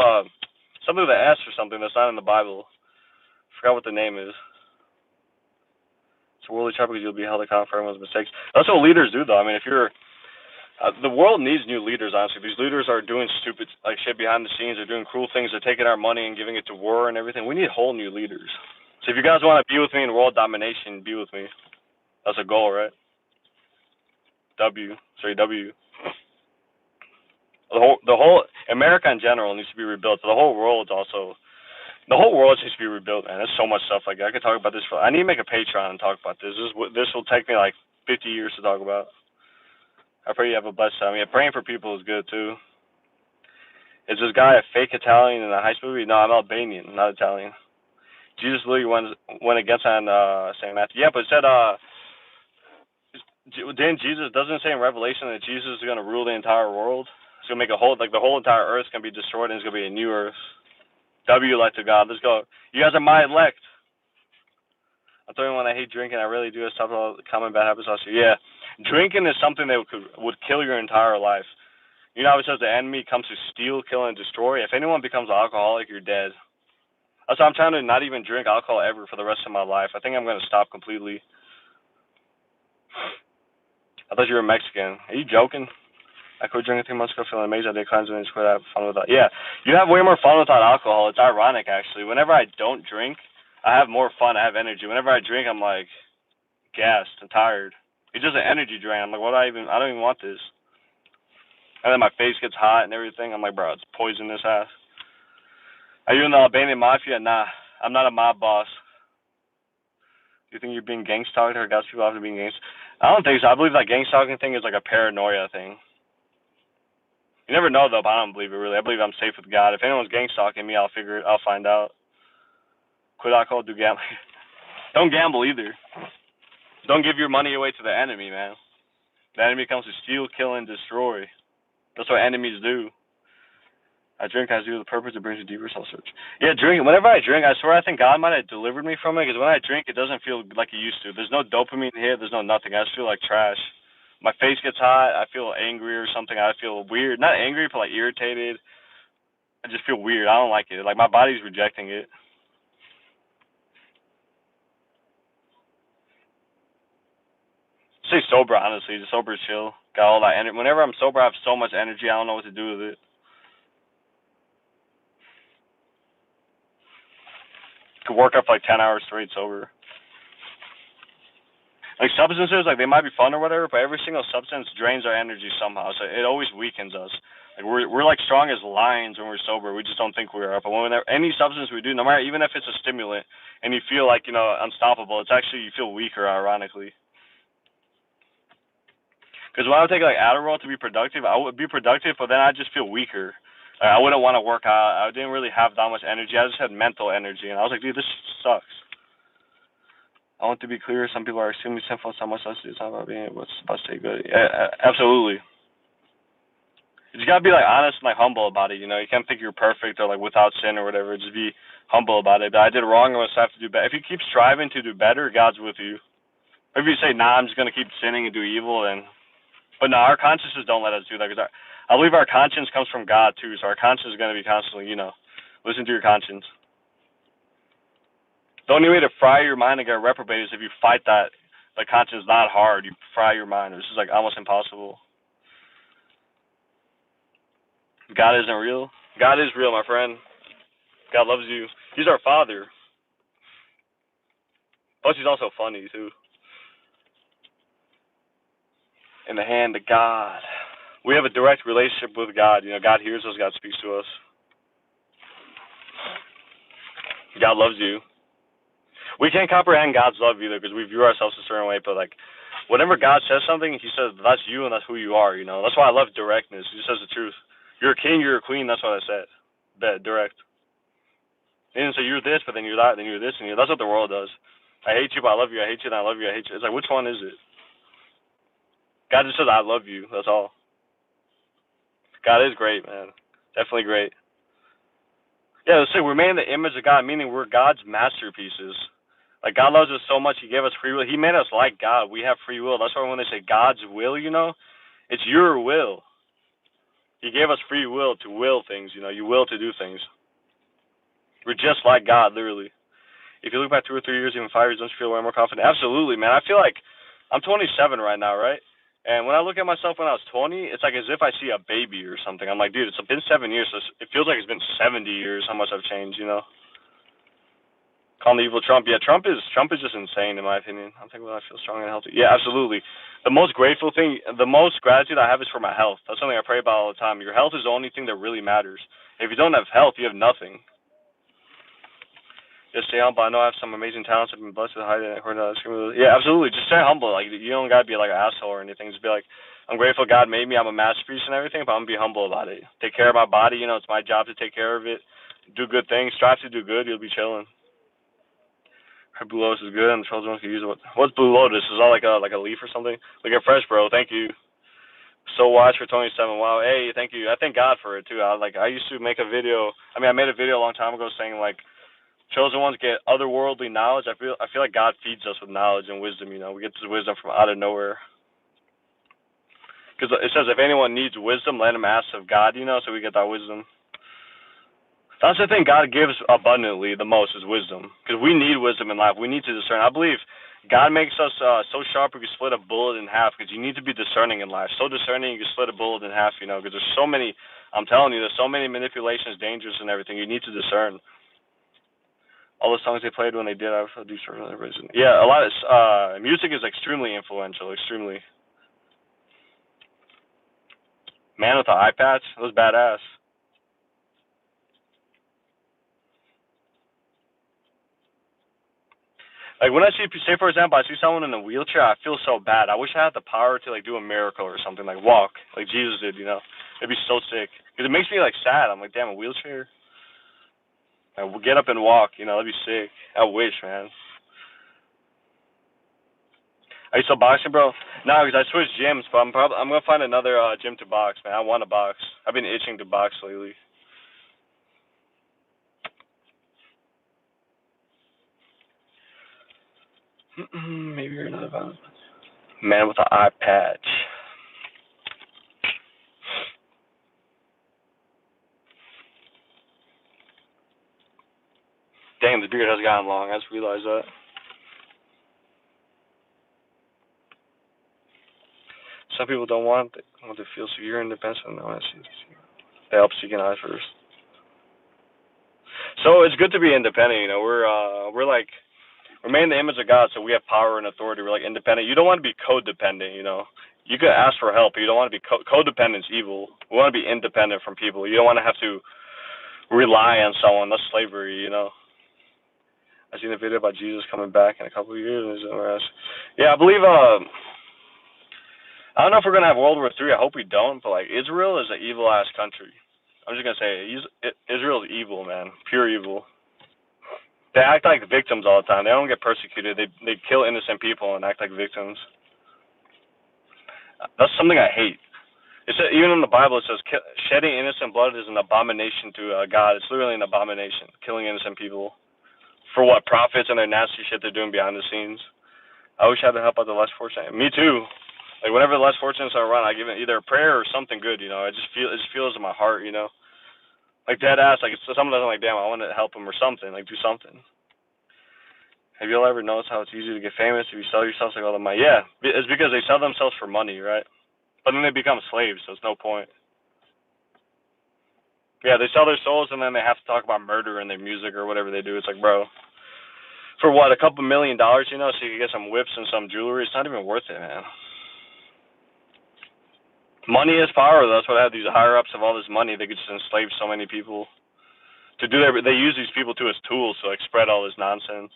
S1: something with an S or something that's not in the Bible. I forgot what the name is. It's a worldly trap because you'll be held accountable for everyone's mistakes. That's what leaders do, though. I mean, if you're the world needs new leaders, honestly. These leaders are doing stupid like shit behind the scenes. They're doing cruel things. They're taking our money and giving it to war and everything. We need whole new leaders. So if you guys want to be with me in world domination, be with me. That's a goal, right? W. The whole America in general needs to be rebuilt. The whole world needs to be rebuilt, man. There's so much stuff like that. I could talk about this I need to make a Patreon and talk about this. This will take me like 50 years to talk about. I pray you have a blessed time. Yeah, praying for people is good too. Is this guy a fake Italian in a heist movie? No, I'm Albanian, not Italian. Jesus literally went against on St. Matthew. Yeah, but it said didn't Jesus doesn't it say in Revelation that Jesus is gonna rule the entire world? It's gonna make the whole entire earth gonna be destroyed and it's gonna be a new earth. W elect to God. Let's go. You guys are my elect. I'm telling you when I hate drinking, I really do. Stop all the common bad habits last year. Yeah. Drinking is something that would kill your entire life. You know how it says the enemy comes to steal, kill, and destroy? If anyone becomes an alcoholic, you're dead. That's why I'm trying to not even drink alcohol ever for the rest of my life. I think I'm going to stop completely. I thought you were Mexican. Are you joking? I quit drinking 3 months ago, feeling amazed. I did cleanse and just quit. I have fun with that. Yeah, you have way more fun without alcohol. It's ironic, actually. Whenever I don't drink, I have more fun. I have energy. Whenever I drink, I'm like gassed and tired. It's just an energy drain. I'm like, I don't even want this. And then my face gets hot and everything. I'm like, bro, it's poisonous ass. Are you in the Albanian mafia? Nah, I'm not a mob boss. Do you think you're being gang stalked or got people after being gang? I don't think so. I believe that gang stalking thing is like a paranoia thing. You never know though, but I don't believe it really. I believe I'm safe with God. If anyone's gang stalking me, I'll figure it. I'll find out. Quit alcohol, do gambling. Don't gamble either. Don't give your money away to the enemy, man. The enemy comes to steal, kill, and destroy. That's what enemies do. I drink as do the purpose, it brings a deeper soul search. Yeah, drink. Whenever I drink, I swear I think God might have delivered me from it, because when I drink, it doesn't feel like it used to. There's no dopamine hit. There's no nothing. I just feel like trash. My face gets hot. I feel angry or something. I feel weird. Not angry, but like irritated. I just feel weird. I don't like it. Like my body's rejecting it. Stay sober, honestly. Just sober, chill. Got all that energy. Whenever I'm sober, I have so much energy. I don't know what to do with it. Could work up like 10 hours straight sober. Like substances, like they might be fun or whatever, but every single substance drains our energy somehow. So it always weakens us. Like we're like strong as lions when we're sober. We just don't think we are. But when any substance we do, no matter even if it's a stimulant, and you feel like unstoppable, it's actually you feel weaker, ironically. Because when I would take like Adderall to be productive, I would be productive, but then I just feel weaker. I wouldn't want to work out. I didn't really have that much energy. I just had mental energy, and I was like, dude, this sucks. I want to be clear. Some people are extremely sinful. So much less it's not about being what's supposed to be good. Yeah, absolutely. You just gotta be like honest and like humble about it. You can't think you're perfect or like without sin or whatever. Just be humble about it. But I did wrong. I must have to do better. If you keep striving to do better, God's with you. If you say, nah, I'm just gonna keep sinning and do evil, but no, our consciences don't let us do that. Because I believe our conscience comes from God too. So our conscience is gonna be constantly, listen to your conscience. The only way to fry your mind and get reprobate is if you fight that. The conscience not hard. You fry your mind. This is like almost impossible. God isn't real. God is real, my friend. God loves you. He's our Father. Plus, he's also funny too. In the hand of God. We have a direct relationship with God. God hears us. God speaks to us. God loves you. We can't comprehend God's love either because we view ourselves a certain way. But like, whenever God says something, He says that's you and that's who you are. That's why I love directness. He says the truth. You're a king. You're a queen. That's what I said. Direct. He didn't say you're this, but then you're that, then you're this, and that's what the world does. I hate you, but I love you. I hate you, and I love you. I hate you. It's like, which one is it? God just says I love you. That's all. God is great, man. Definitely great. Yeah, let's say we're made in the image of God, meaning we're God's masterpieces. Like, God loves us so much, He gave us free will. He made us like God. We have free will. That's why when they say God's will, it's your will. He gave us free will to will things, You will to do things. We're just like God, literally. If you look back 2 or 3 years, even 5 years, don't you feel way more confident? Absolutely, man. I feel like I'm 27 right now, right? And when I look at myself when I was 20, it's like as if I see a baby or something. I'm like, dude, it's been 7 years, so it feels like it's been 70 years how much I've changed, Calling the evil Trump. Yeah, Trump is just insane in my opinion. I'm thinking when I feel strong and healthy. Yeah, absolutely. The most gratitude I have is for my health. That's something I pray about all the time. Your health is the only thing that really matters. If you don't have health, you have nothing. Just stay humble. I know I have some amazing talents. I've been blessed with high. Yeah, absolutely. Just stay humble. Like, you don't gotta be like an asshole or anything. Just be like, I'm grateful God made me. I'm a masterpiece and everything, but I'm gonna be humble about it. Take care of my body. It's my job to take care of it. Do good things. Strive to do good. You'll be chilling. Her Blue Lotus is good, and the children can use it. What's Blue Lotus? Is that like a leaf or something? Look at Fresh, bro. Thank you. So watch for 27. Wow. Hey, thank you. I thank God for it too. I used to make a video. I made a video a long time ago saying like, chosen ones get otherworldly knowledge. I feel like God feeds us with knowledge and wisdom. We get this wisdom from out of nowhere. Because it says if anyone needs wisdom, let him ask of God. So we get that wisdom. That's the thing God gives abundantly the most is wisdom. Because we need wisdom in life. We need to discern. I believe God makes us so sharp we can split a bullet in half. Because you need to be discerning in life. So discerning you can split a bullet in half. Because there's so many. I'm telling you, there's so many manipulations, dangers, and everything. You need to discern. All the songs they played when they did, I do certainly reason. Yeah, a lot of music is extremely influential. Extremely. Man with the eye patch, that was badass.
S2: Like when I see, say for example, I see someone in a wheelchair, I feel so bad. I wish I had the power to like do a miracle or something, like walk, like Jesus did. It'd be so sick. Because it makes me like sad. I'm like, damn, a wheelchair. Like, we'll get up and walk. That'd be sick. I wish, man. Are you still boxing, bro? No, because I switched gyms, but I'm gonna find another gym to box, man. I want to box. I've been itching to box lately. Maybe you're another man with an eye patch. Dang, the beard has gotten long. I just realized that. Some people don't want to feel secure and independent. They help seeking eyes first. So it's good to be independent. We're like we're made in the image of God, so we have power and authority. We're like independent. You don't want to be codependent. You could ask for help, but you don't want to be codependent's evil. We want to be independent from people. You don't want to have to rely on someone. That's slavery. I seen a video about Jesus coming back in a couple of years. Yeah, I believe. I don't know if we're gonna have World War III. I hope we don't. But like Israel is an evil ass country. I'm just gonna say Israel is evil, man. Pure evil. They act like victims all the time. They don't get persecuted. They kill innocent people and act like victims. That's something I hate. Even in the Bible it says shedding innocent blood is an abomination to God. It's literally an abomination, killing innocent people. For what? Profits and their nasty shit they're doing behind the scenes. I wish I had to help out the less fortunate. Me too. Like whenever the less fortunate are around, I give it either a prayer or something good. It just feels in my heart. Like dead ass. Like it's someone doesn't like, damn, I want to help them or something. Like do something. Have you all ever noticed how it's easy to get famous if you sell yourself like all the money? Yeah, it's because they sell themselves for money, right? But then they become slaves, so it's no point. Yeah, they sell their souls and then they have to talk about murder in their music or whatever they do. It's like, bro, for what, a couple $1 million, so you can get some whips and some jewelry? It's not even worth it, man. Money is power. That's what I have these higher ups of all this money. They could just enslave so many people to do their. They use these people too as tools to like spread all this nonsense.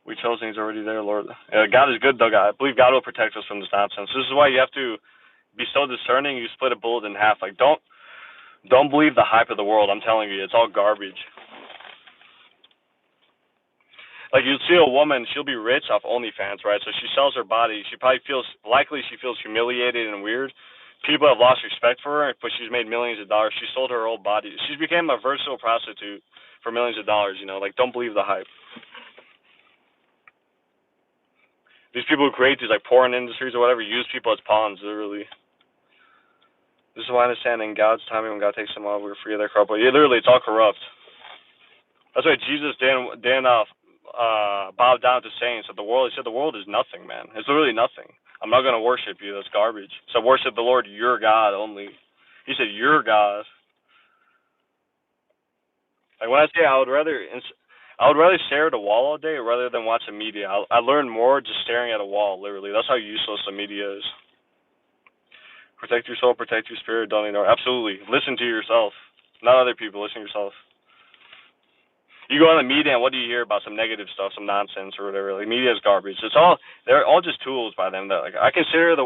S2: We chose things already there, Lord. God is good though, God. I believe God will protect us from this nonsense. This is why you have to be so discerning. You split a bullet in half. Like don't believe the hype of the world. I'm telling you, it's all garbage. Like you'll see a woman, she'll be rich off OnlyFans, right? So she sells her body. She feels humiliated and weird. People have lost respect for her, but she's made millions of dollars. She sold her old body. She's became a versatile prostitute for millions of dollars. Like don't believe the hype. These people who create these like porn industries or whatever use people as pawns, literally. This is why I understand in God's timing when God takes them out, we're free of their corrupt. Yeah, literally, it's all corrupt. That's why Jesus didn't bow down to saints of the world. He said the world is nothing, man. It's literally nothing. I'm not going to worship you. That's garbage. So worship the Lord, your God only. He said, your God. Like when I say I would rather stare at a wall all day rather than watch the media. I learn more just staring at a wall, literally. That's how useless the media is. Protect your soul, protect your spirit, don't ignore. Absolutely. Listen to yourself, not other people. Listen to yourself. You go on the media and what do you hear about? Some negative stuff, some nonsense or whatever. Like media is garbage. They're all just tools by them. Like I consider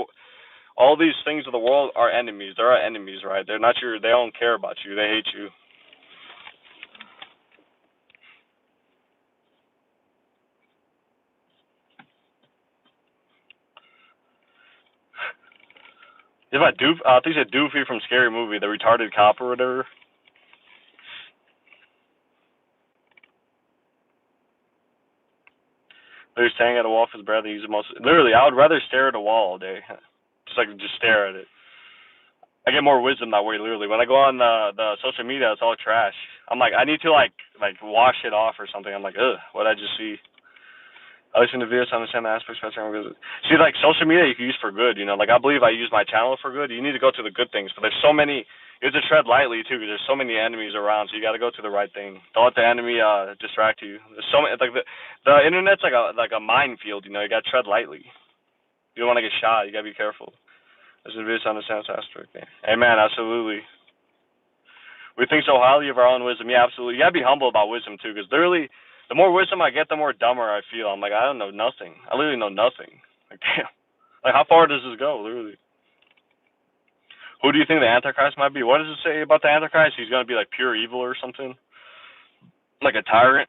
S2: all these things of the world are enemies. They're our enemies, right? They're not your. They don't care about you. They hate you. If I think it's Doofy from Scary Movie, the retarded cop or whatever. They're staring at a wall for his breath. He's the most. Literally, I would rather stare at a wall all day. Just stare at it. I get more wisdom that way, literally. When I go on the social media, it's all trash. I'm like, I need to like wash it off or something. I'm like, ugh, what did I just see? I listen to videos to understand the aspects of it. See, like social media you can use for good, Like I believe I use my channel for good. You need to go to the good things, but there's so many. You have to tread lightly too, because there's so many enemies around. So you got to go to the right thing. Don't let the enemy distract you. There's so many. Like the internet's like a minefield. You got to tread lightly. You don't want to get shot. You got to be careful. Listen to videos to understand this aspect. Amen. Absolutely. We think so highly of our own wisdom. Yeah, absolutely. You gotta be humble about wisdom too, because literally, The more wisdom I get, the more dumber I feel. I'm like, I don't know nothing. I literally know nothing. Like, damn. Like, how far does this go, literally? Who do you think the Antichrist might be? What does it say about the Antichrist? He's going to be, like, pure evil or something? Like a tyrant?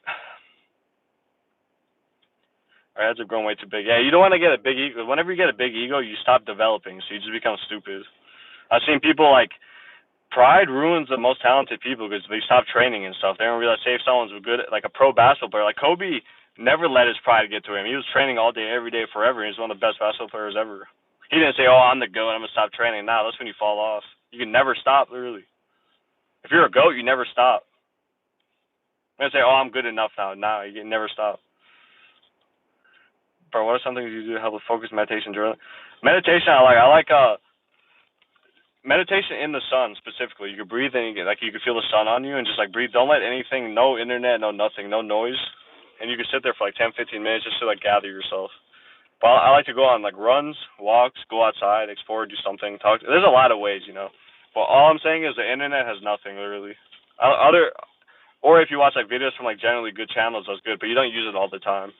S2: Our heads have grown way too big. Yeah, you don't want to get a big ego. Whenever you get a big ego, you stop developing, so you just become stupid. I've seen people, like, pride ruins the most talented people because they stop training and stuff. They don't realize, say, if someone's good, like a pro basketball player, like Kobe never let his pride get to him. He was training all day, every day, forever. He's one of the best basketball players ever. He didn't say, oh, I'm the GOAT, I'm going to stop training. Nah, that's when you fall off. You can never stop, literally. If you're a GOAT, you never stop. I'm going to say, oh, I'm good enough now. Nah, you can never stop. Bro, what are some things you do to help with focus, meditation, journaling? Meditation, I like meditation in the sun specifically. You can breathe and you can feel the sun on you and just like breathe. Don't let anything, no internet, no nothing, no noise. And you can sit there for like 10, 15 minutes just to like gather yourself. But I like to go on like runs, walks, go outside, explore, do something, talk. There's a lot of ways, you know. But all I'm saying is the internet has nothing literally. Or if you watch like videos from like generally good channels, that's good. But you don't use it all the time.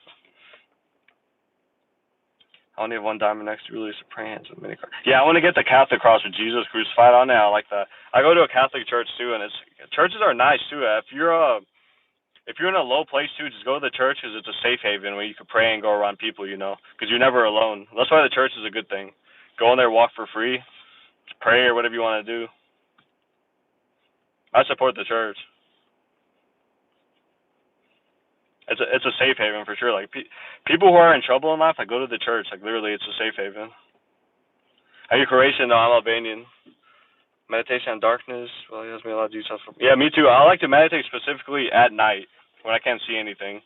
S2: I only have one diamond next to release a praying hands with mini cards. Yeah, I want to get the Catholic cross with Jesus crucified on it. I like that. I go to a Catholic church too, and churches are nice too. If you're in a low place too, just go to the church because it's a safe haven where you can pray and go around people, you know, because you're never alone. That's why the church is a good thing. Go in there, walk for free, pray or whatever you want to do. I support the church. It's a safe haven for sure. Like people who are in trouble in life, like go to the church. Like literally, it's a safe haven. Are you Croatian? No, I'm Albanian. Meditation on darkness. Well, he has me a lot of details. Yeah, me too. I like to meditate specifically at night when I can't see anything.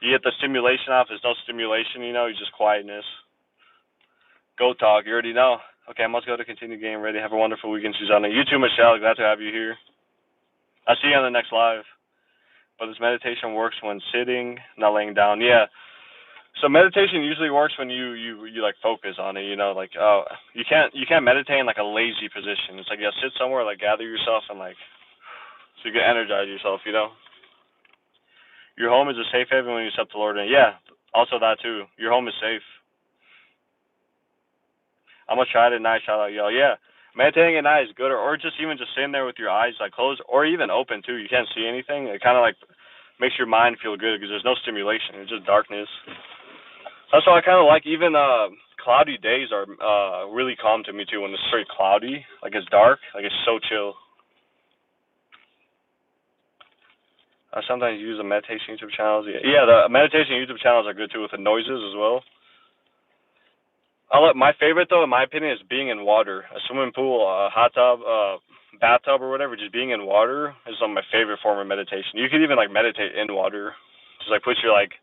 S2: You get the stimulation off. There's no stimulation, you know. It's just quietness. Go talk. You already know. Okay, I must go to continue getting ready. Have a wonderful weekend, Susanna. You too, Michelle. Glad to have you here. I'll see you on the next live. But this meditation works when sitting, not laying down. Yeah. So meditation usually works when you like focus on it, you know, like you can't meditate in like a lazy position. It's like you gotta sit somewhere, like gather yourself and like so you can energize yourself, you know. Your home is a safe haven when you accept the Lord in it. Yeah, also that too. Your home is safe. I'm gonna try it at night, shout out y'all. Yeah. Meditating at night is good, or just even just sitting there with your eyes like closed or even open too. You can't see anything. It kind of like makes your mind feel good because there's no stimulation. It's just darkness. That's why I kind of like even cloudy days are really calm to me too. When it's straight cloudy, like it's dark, like it's so chill. I sometimes use the meditation YouTube channels. Yeah, the meditation YouTube channels are good too with the noises as well. My favorite though, in my opinion, is being in water. A swimming pool, a hot tub, bathtub or whatever. Just being in water is my favorite form of meditation. You can even like meditate in water. Just like put your like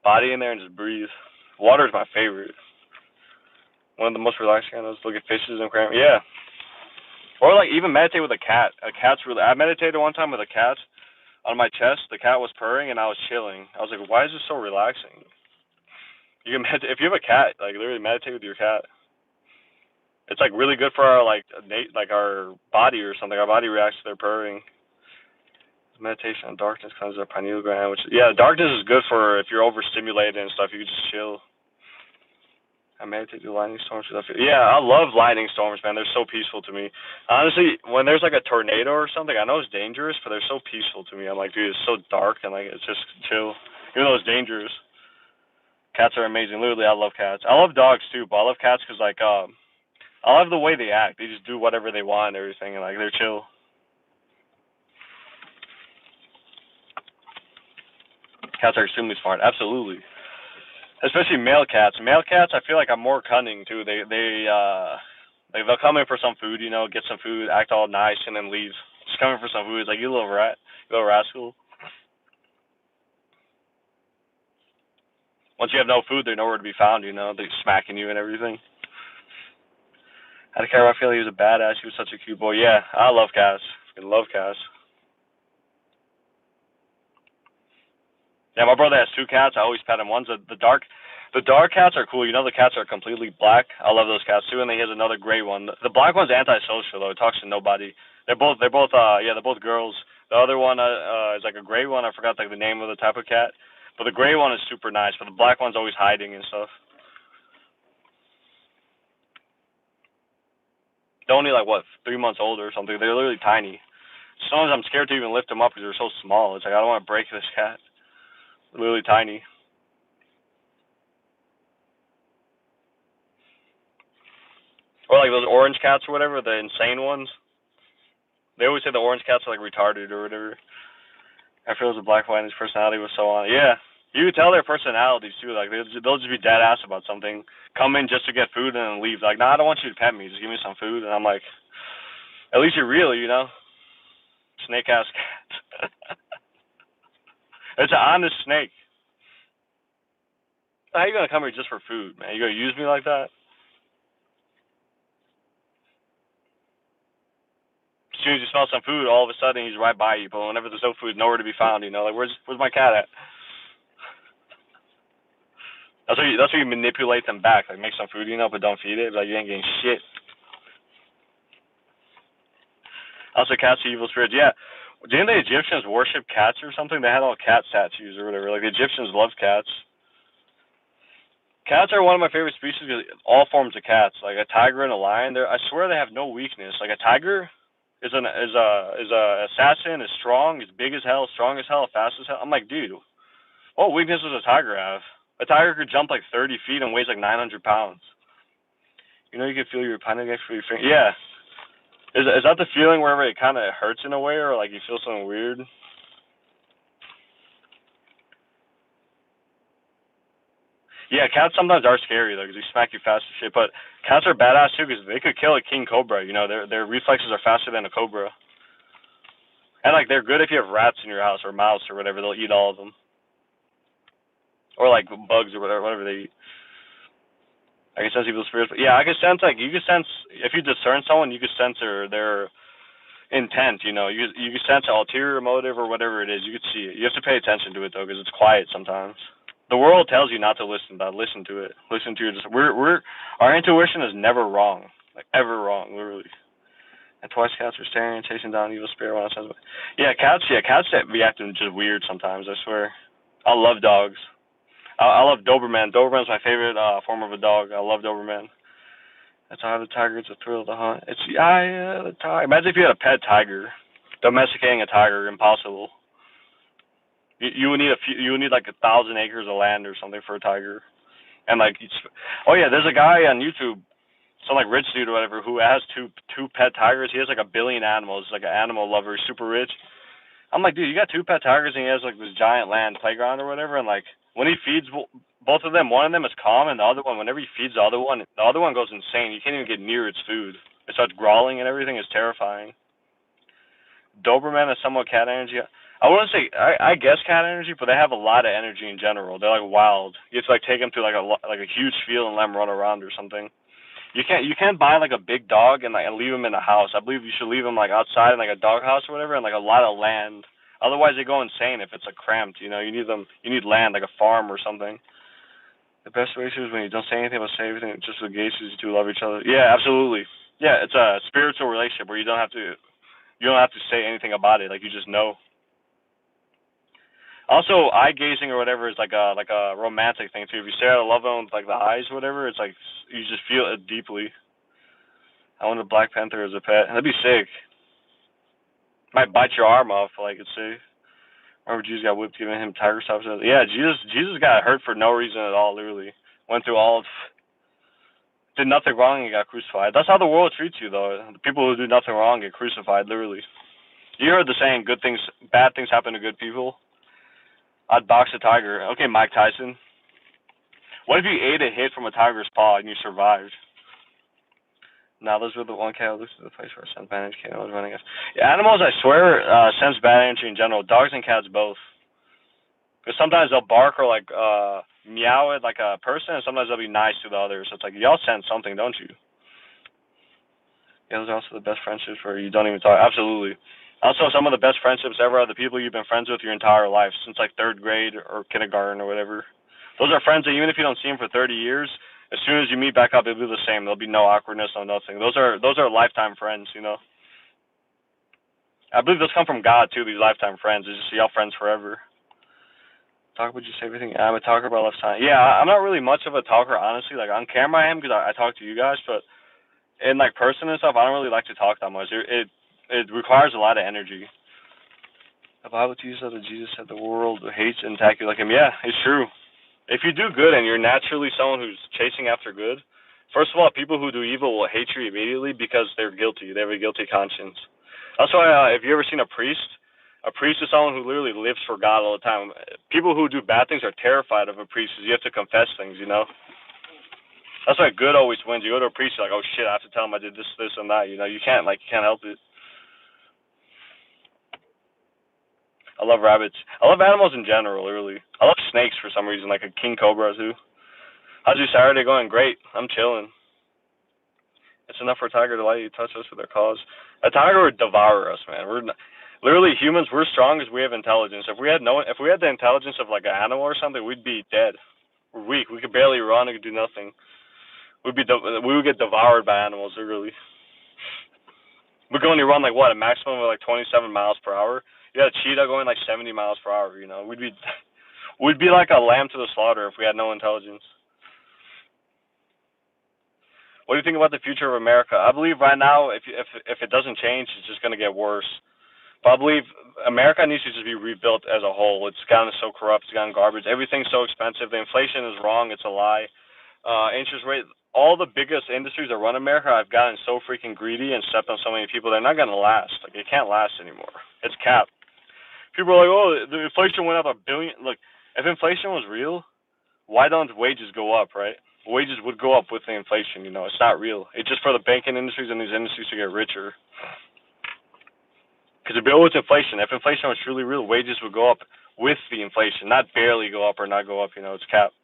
S2: body in there and just breathe. Water is my favorite. One of the most relaxing. I know, look at fishes and crab. Yeah. Or like even meditate with a cat. A cat's really. I meditated one time with a cat on my chest. The cat was purring and I was chilling. I was like, why is this so relaxing? You can if you have a cat, like literally meditate with your cat. It's like really good for our like our body or something. Our body reacts to their purring. Meditation on darkness comes up pineal gland, which darkness is good for if you're overstimulated and stuff. You can just chill. I meditate through lightning storms. Yeah, I love lightning storms, man. They're so peaceful to me. Honestly, when there's like a tornado or something, I know it's dangerous, but they're so peaceful to me. I'm like, dude, it's so dark and like it's just chill, even though it's dangerous. Cats are amazing. Literally, I love cats. I love dogs too, but I love cats because like I love the way they act. They just do whatever they want and everything, and like they're chill. Cats are extremely smart. Absolutely. Especially male cats. Male cats, I feel like I'm more cunning too. They'll come in for some food, you know, get some food, act all nice, and then leave. Just come in for some food. It's like, you little rat, you little rascal. Once you have no food, they're nowhere to be found, you know. They're smacking you and everything. I don't care. I feel he was a badass. He was such a cute boy. Yeah, I love cats. I love cats. Yeah, my brother has 2 cats. I always pet him. One's the dark cats are cool. You know, the cats are completely black. I love those cats too. And then he has another gray one. The black one's antisocial though. It talks to nobody. They're both girls. The other one is like a gray one. I forgot like the name of the type of cat. But the gray one is super nice, but the black one's always hiding and stuff. They're only like, what, 3 months old or something. They're literally tiny. Sometimes I'm scared to even lift them up because they're so small. It's like, I don't want to break this cat. They're literally tiny. Or like those orange cats or whatever, the insane ones. They always say the orange cats are like retarded or whatever. I feel the black one, his personality was so on. Yeah, you could tell their personalities too. Like they'll just be dead ass about something. Come in just to get food and then leave. Like, nah, I don't want you to pet me. Just give me some food. And I'm like, at least you're real, you know. Snake ass cat. It's an honest snake. How you gonna come here just for food, man? You gonna use me like that? As soon as you smell some food, all of a sudden he's right by you. But whenever there's no food, nowhere to be found. You know, like where's my cat at? That's how you manipulate them back. Like make some food, you know, but don't feed it. Like you ain't getting shit. Also, cats are evil spirits. Yeah, didn't the Egyptians worship cats or something? They had all cat statues or whatever. Like the Egyptians loved cats. Cats are one of my favorite species because all forms of cats, like a tiger and a lion, I swear they have no weakness. Like a tiger is a assassin, is strong, is big as hell, strong as hell, fast as hell. I'm like, dude, what weakness does a tiger have? A tiger could jump like 30 feet and weighs like 900 pounds. You know, you can feel your appendix for your finger. Yeah. Is that the feeling wherever it kind of hurts in a way, or like you feel something weird? Yeah, cats sometimes are scary though, because they smack you fast as shit. But cats are badass too, because they could kill a king cobra. You know, their reflexes are faster than a cobra. And like they're good if you have rats in your house or mouse or whatever. They'll eat all of them. Or like bugs or whatever they eat. I can sense evil spirits. But yeah, I can sense you can sense if you discern someone, you can sense their intent. You know, you can sense ulterior motive or whatever it is. You can see it. You have to pay attention to it though, because it's quiet sometimes. The world tells you not to listen, but listen to it. Listen to your. Our intuition is never wrong, like ever wrong, literally. And twice cats are staring and chasing down evil spirit when I says, yeah, cats that be acting just weird sometimes. I swear. I love dogs. I love Doberman. Doberman's my favorite form of a dog. I love Doberman. That's how the tiger. It's a thrill of the hunt. It's the eye of the tiger. Imagine if you had a pet tiger. Domesticating a tiger, impossible. You would need like 1,000 acres of land or something for a tiger, and like, oh yeah, there's a guy on YouTube, some like rich dude or whatever, who has two pet tigers. He has like 1 billion animals. He's like an animal lover, super rich. I'm like, dude, you got 2 pet tigers and he has like this giant land playground or whatever, and like when he feeds both of them, one of them is calm, and the other one, whenever he feeds the other one goes insane. You can't even get near its food. It starts growling and everything. It's terrifying. Doberman is somewhat cat energy. I wouldn't say I guess cat energy, but they have a lot of energy in general. They're like wild. You have to like take them to like a huge field and let them run around or something. You can't buy like a big dog and like leave them in a house. I believe you should leave them like outside in like a dog house or whatever, and like a lot of land. Otherwise they go insane if it's like cramped. You know, you need land, like a farm or something. The best ratio is when you don't say anything but say everything. Just the gauges you two love each other. Yeah, absolutely. Yeah, it's a spiritual relationship where you don't have to say anything about it. Like you just know. Also, eye gazing or whatever is like a romantic thing too. If you stare at a loved one with like the eyes or whatever, it's like you just feel it deeply. I want a Black Panther as a pet. That'd be sick. Might bite your arm off, like it's sick. Remember Jesus got whipped giving him tiger stops? Yeah, Jesus got hurt for no reason at all, literally. Went through did nothing wrong and got crucified. That's how the world treats you though. The people who do nothing wrong get crucified, literally. You heard the saying, bad things happen to good people. I'd box a tiger. Okay, Mike Tyson. What if you ate a hit from a tiger's paw and you survived? Now, those were the one cat looks to the place where sense bad energy came. I was running. Yeah, animals, I swear, sense bad energy in general. Dogs and cats both. Because sometimes they'll bark or like meow at like a person, and sometimes they'll be nice to the others. So it's like y'all sense something, don't you? Yeah, those are also the best friendships where you don't even talk. Absolutely. Also, some of the best friendships ever are the people you've been friends with your entire life, since like 3rd grade or kindergarten or whatever. Those are friends that even if you don't see them for 30 years, as soon as you meet back up, it'll be the same. There'll be no awkwardness, no nothing. Those are lifetime friends, you know. I believe those come from God too. These lifetime friends. It's just y'all friends forever. Talk about just everything. I'm a talker, but I love time. Yeah, I'm not really much of a talker, honestly. Like on camera, I am because I talk to you guys, but in like person and stuff, I don't really like to talk that much. It requires a lot of energy. The Bible teaches that Jesus said the world hates and attack you like him. Yeah, it's true. If you do good and you're naturally someone who's chasing after good, first of all, people who do evil will hate you immediately because they're guilty. They have a guilty conscience. That's why, if you ever seen a priest is someone who literally lives for God all the time. People who do bad things are terrified of a priest because you have to confess things, you know? That's why good always wins. You go to a priest, you're like, oh shit, I have to tell him I did this, this, and that. You know, you can't help it. I love rabbits. I love animals in general, really. I love snakes for some reason, like a king cobra too. How's your Saturday going? Great. I'm chilling. It's enough for a tiger to let you touch us with their claws. A tiger would devour us, man. We're literally humans. We're strong as we have intelligence. If we had the intelligence of like an animal or something, we'd be dead. We're weak. We could barely run. We could do nothing. We would get devoured by animals. Literally. We could only run like what, a maximum of like 27 miles per hour. You got a cheetah going like 70 miles per hour. You know, we'd be like a lamb to the slaughter if we had no intelligence. What do you think about the future of America? I believe right now, if it doesn't change, it's just gonna get worse. But I believe America needs to just be rebuilt as a whole. It's gotten so corrupt. It's gotten garbage. Everything's so expensive. The inflation is wrong. It's a lie. Interest rate. All the biggest industries that run America have gotten so freaking greedy and stepped on so many people. They're not gonna last. Like it can't last anymore. It's capped. People are like, oh, the inflation went up $1 billion. Look, if inflation was real, why don't wages go up, right? Wages would go up with the inflation, you know. It's not real. It's just for the banking industries and these industries to get richer. Because it'd be always inflation. If inflation was truly real, wages would go up with the inflation, not barely go up or not go up, you know. It's capped.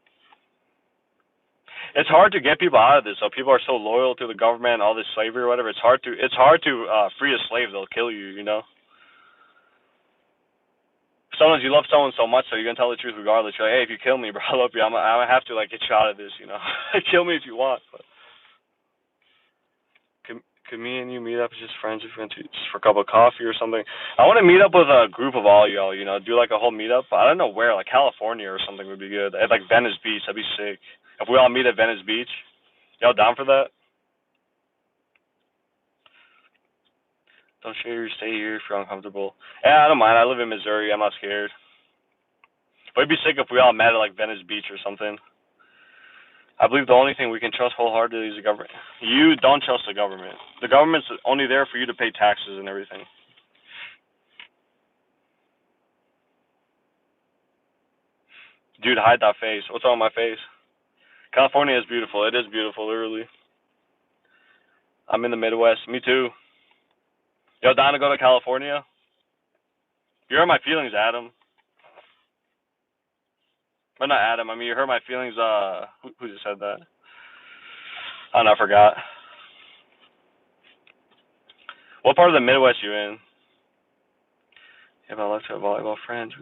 S2: It's hard to get people out of this, though. People are so loyal to the government, all this slavery or whatever. It's hard to free a slave. They'll kill you, you know. Sometimes you love someone so much, so you're gonna tell the truth regardless. You're like, hey, if you kill me, bro, I love you. I'm gonna have to like get you out of this, you know. Kill me if you want. But could me and you meet up as just friends if we're into just for a cup of coffee or something? I want to meet up with a group of all y'all, you know, do like a whole meetup. I don't know where, like California or something would be good. At like Venice Beach, that'd be sick. If we all meet at Venice Beach, y'all down for that? Don't share your stay here if you're uncomfortable. Yeah, I don't mind. I live in Missouri. I'm not scared. But it'd be sick if we all met at like Venice Beach or something. I believe the only thing we can trust wholeheartedly is the government. You don't trust the government. The government's only there for you to pay taxes and everything. Dude, hide that face. What's on my face? California is beautiful. It is beautiful, literally. I'm in the Midwest. Me too. Yo, down to go to California? You hurt my feelings, Adam. But not Adam. I mean, you hurt my feelings. Who just said that? Oh, no, I forgot. What part of the Midwest you in? If I left to a volleyball friends,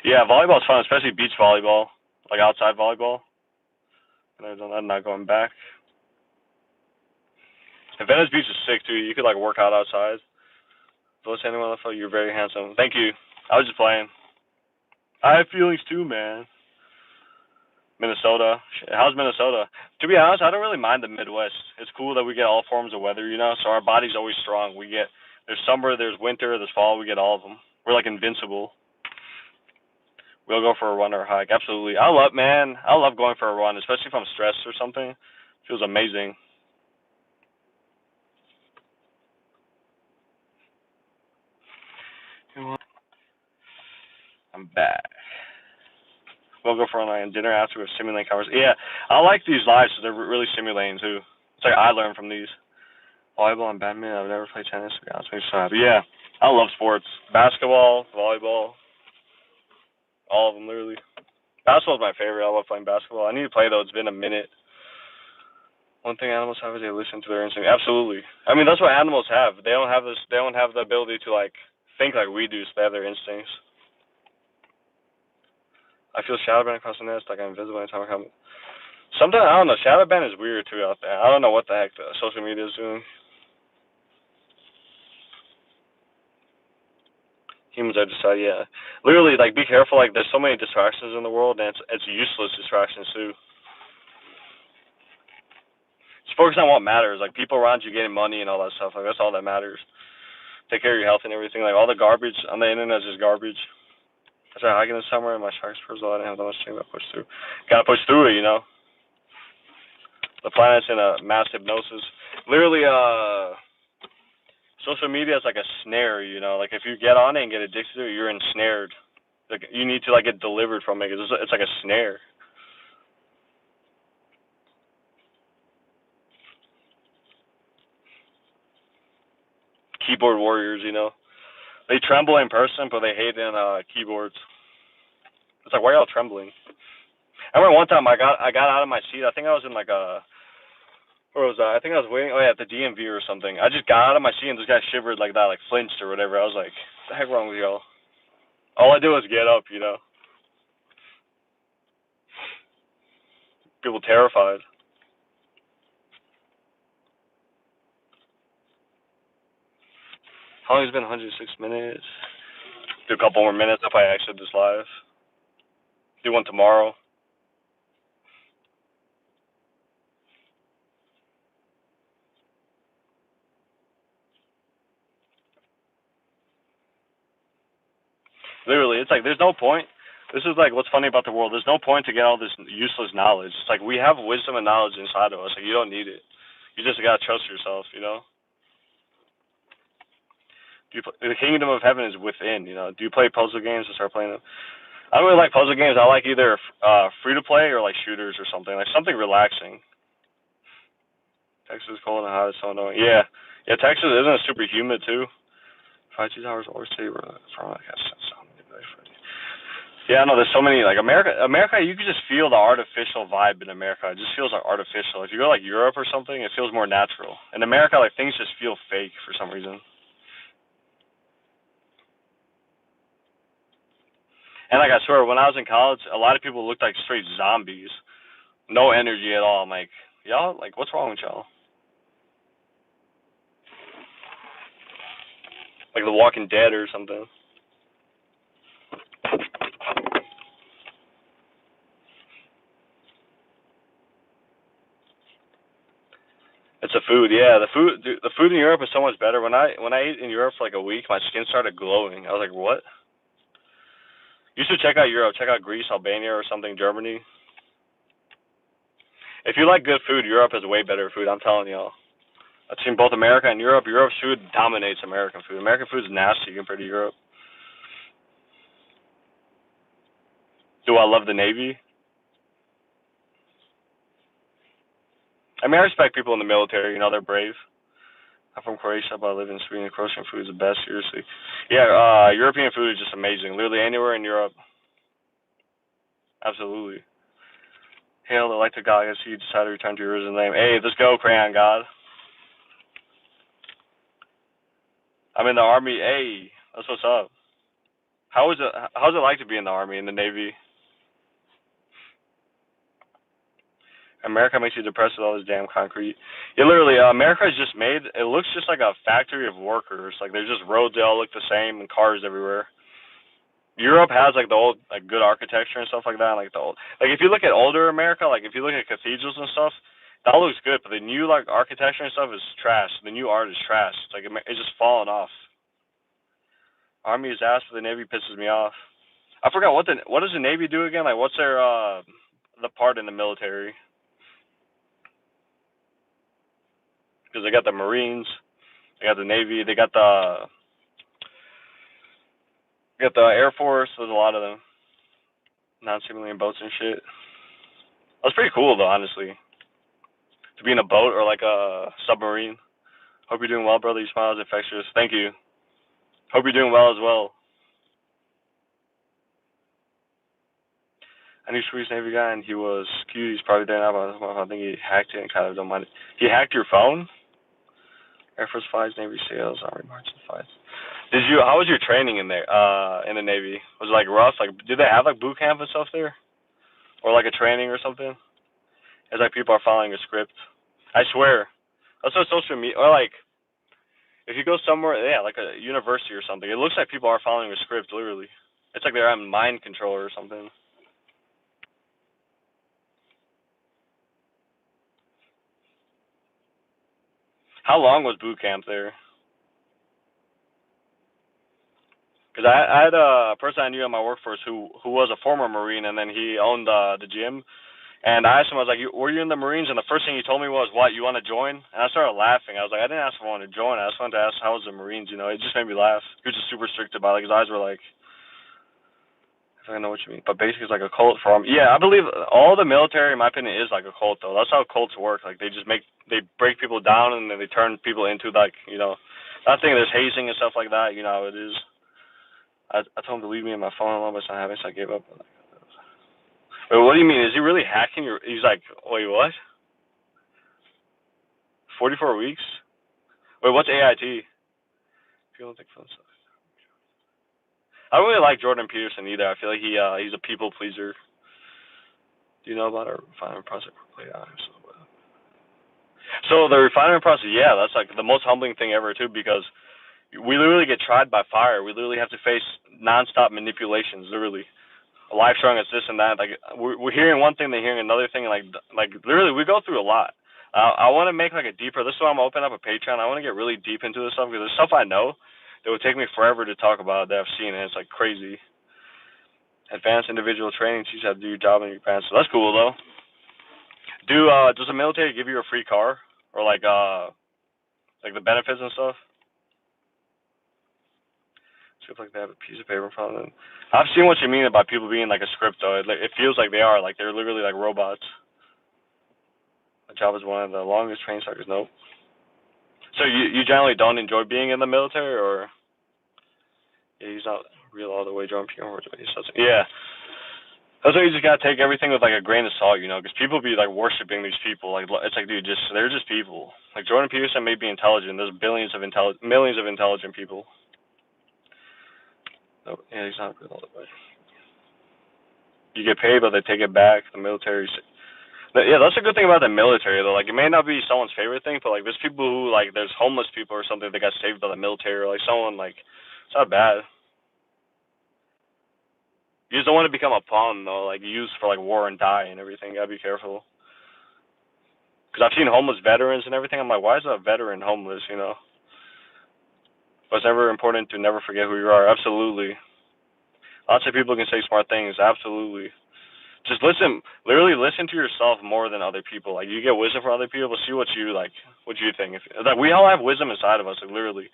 S2: yeah, volleyball's fun, especially beach volleyball, like outside volleyball. I'm not going back. And Venice Beach is sick too. You could like work out outside. If anyone left, you're very handsome. Thank you. I was just playing. I have feelings too, man. Minnesota. How's Minnesota? To be honest, I don't really mind the Midwest. It's cool that we get all forms of weather, you know. So our body's always strong. There's summer, there's winter, there's fall. We get all of them. We're like invincible. We'll go for a run or a hike. Absolutely. I love going for a run, especially if I'm stressed or something. It feels amazing. I'm back. We'll go for a dinner after with simulating conversation. Yeah, I like these lives. So they're really simulating too. It's like I learn from these. Volleyball and badminton. I've never played tennis. To be honest, makes me so happy. Yeah, I love sports. Basketball, volleyball, all of them literally. Basketball's my favorite. I love playing basketball. I need to play though. It's been a minute. One thing animals have is they listen to their instinct. Absolutely. I mean, that's what animals have. They don't have this. They don't have the ability to like think like we do. So they have their instincts. I feel shadow band across the nest like I'm invisible anytime I come. Sometimes I don't know. Shadow ban is weird too out there. I don't know what the heck the social media is doing. Humans are just yeah. Literally, like, be careful. Like, there's so many distractions in the world, and it's useless distractions too. Just focus on what matters. Like, people around you getting money and all that stuff. Like, that's all that matters. Take care of your health and everything. Like, all the garbage on the internet is just garbage. I tried hiking this summer, and my sharks first I didn't have that much time to push through. Gotta push through it, you know. The planet's in a mass hypnosis. Literally, social media is like a snare, you know. Like, if you get on it and get addicted to it, you're ensnared. Like, you need to, like, get delivered from it. It's like a snare. Keyboard warriors, you know. They tremble in person, but they hate in keyboards. It's like, why are y'all trembling? I remember one time I got out of my seat. I think I was in like where was I? I think I was waiting. Oh yeah, at the DMV or something. I just got out of my seat and this guy shivered like that, like flinched or whatever. I was like, what the heck wrong with y'all? All I did was get up, you know. People terrified. How long has it been? 106 minutes. Do a couple more minutes if I exit this live. Do one tomorrow. Literally, it's like there's no point. This is like what's funny about the world. There's no point to get all this useless knowledge. It's like we have wisdom and knowledge inside of us. Like, you don't need it. You just gotta trust yourself, you know. The kingdom of heaven is within, you know. Do you play puzzle games and start playing them? I don't really like puzzle games. I like either free to play or like shooters or something, like something relaxing. Texas is cold and hot. It's so annoying. Yeah, Texas isn't it super humid too. 5 2 hours or city. Yeah, I know. There's so many like America. You can just feel the artificial vibe in America. It just feels like artificial. If you go like Europe or something, it feels more natural. In America, like things just feel fake for some reason. And like I swear, when I was in college, a lot of people looked like straight zombies, no energy at all. I'm like, y'all, like, what's wrong with y'all? Like The Walking Dead or something. It's the food, yeah. The food in Europe is so much better. When I ate in Europe for like a week, my skin started glowing. I was like, what? You should check out Europe. Check out Greece, Albania, or something. Germany. If you like good food, Europe has way better food. I'm telling y'all. I've seen both America and Europe. Europe's food dominates American food. American food is nasty compared to Europe. Do I love the Navy? I mean, I respect people in the military. You know, they're brave. I'm from Croatia, but I live in Sweden. Croatian food is the best, seriously. Yeah, European food is just amazing. Literally anywhere in Europe. Absolutely. Hail the elected God. I see you decided to return to your original name. Hey, let's go, Crayon God. I'm in the Army. Hey, that's what's up. How's it like to be in the Army, in the Navy? America makes you depressed with all this damn concrete. Yeah, literally, America is just made. It looks just like a factory of workers. Like, there's just roads that all look the same and cars everywhere. Europe has like the old, like, good architecture and stuff like that. Like the old, like if you look at older America, like if you look at cathedrals and stuff, that looks good. But the new like architecture and stuff is trash. The new art is trash. It's like it's just falling off. Army is ass, but the Navy pisses me off. I forgot what does the Navy do again? Like, what's their the part in the military? Because they got the Marines, they got the Navy, they got the Air Force. There's a lot of them. Non-civilian boats and shit. That's pretty cool though, honestly. To be in a boat or like a submarine. Hope you're doing well, brother. Your smile is infectious. Thank you. Hope you're doing well as well. I knew Swedish Navy guy and he was cute. He's probably there now, but I think he hacked it and kind of don't mind it. He hacked your phone? Air Force flies, Navy SEALs, Army marching flies. How was your training in there, in the Navy? Was it like rough? Like, did they have like boot camp and stuff there? Or like a training or something? It's like people are following a script. I swear. That's what social media, or like, If you go somewhere, yeah, like a university or something, it looks like people are following a script, literally. It's like they're on mind control or something. How long was boot camp there? Because I had a person I knew in my workforce who was a former Marine, and then he owned the gym. And I asked him, I was like, were you in the Marines? And the first thing he told me was, what, you want to join? And I started laughing. I was like, I didn't ask if I wanted to join. I just wanted to ask how was the Marines, you know. It just made me laugh. He was just super strict about it. His eyes were like, I don't know what you mean. But basically it's like a cult for him. Yeah, I believe all the military, in my opinion, is like a cult, though. That's how cults work. Like, they break people down, and then they turn people into, like, you know, I think there's hazing and stuff like that. You know how it is. I told him to leave me in my phone alone, but it's not having, so I gave up. Wait, what do you mean? Is he really hacking your? He's like, wait, what? 44 weeks? Wait, what's AIT? People don't think phone stuff. I don't really like Jordan Peterson either. I feel like he's a people pleaser. Do you know about our refinement process? So the refinement process, yeah, that's like the most humbling thing ever too, because we literally get tried by fire. We literally have to face nonstop manipulations, literally. Life strong, it's this and that. Like we're hearing one thing, they're hearing another thing. Like literally, we go through a lot. I want to make like a deeper. This is why I'm opening up a Patreon. I want to get really deep into this stuff because there's stuff I know that would take me forever to talk about that I've seen, and it's like crazy. Advanced individual training teaches you how to do your job in your pants. So that's cool though. Does the military give you a free car or like the benefits and stuff? Seems like they have a piece of paper in front of them. I've seen what you mean about people being like a script though. It feels like they are, like they're literally like robots. My job is one of the longest training cycles. Nope. So you generally don't enjoy being in the military, or yeah, he's not real all the way drunk. Yeah. That's why you just gotta take everything with like a grain of salt, you know, because people be like worshiping these people. Like it's like, dude, they're just people. Like Jordan Peterson may be intelligent. There's millions of intelligent people. Oh, yeah, he's not real all the way. You get paid, but they take it back. The military. Yeah, that's a good thing about the military, though. Like, it may not be someone's favorite thing, but like, there's people who like, there's homeless people or something that got saved by the military, or like someone like, it's not bad. You just don't want to become a pawn, though, like used for like war and die and everything. You gotta be careful. Because I've seen homeless veterans and everything. I'm like, why is a veteran homeless? You know. But it's never important to never forget who you are. Absolutely. Lots of people can say smart things. Absolutely. Just listen, literally listen to yourself more than other people. Like, you get wisdom from other people, but see what you like, what you think. Like, we all have wisdom inside of us, like literally.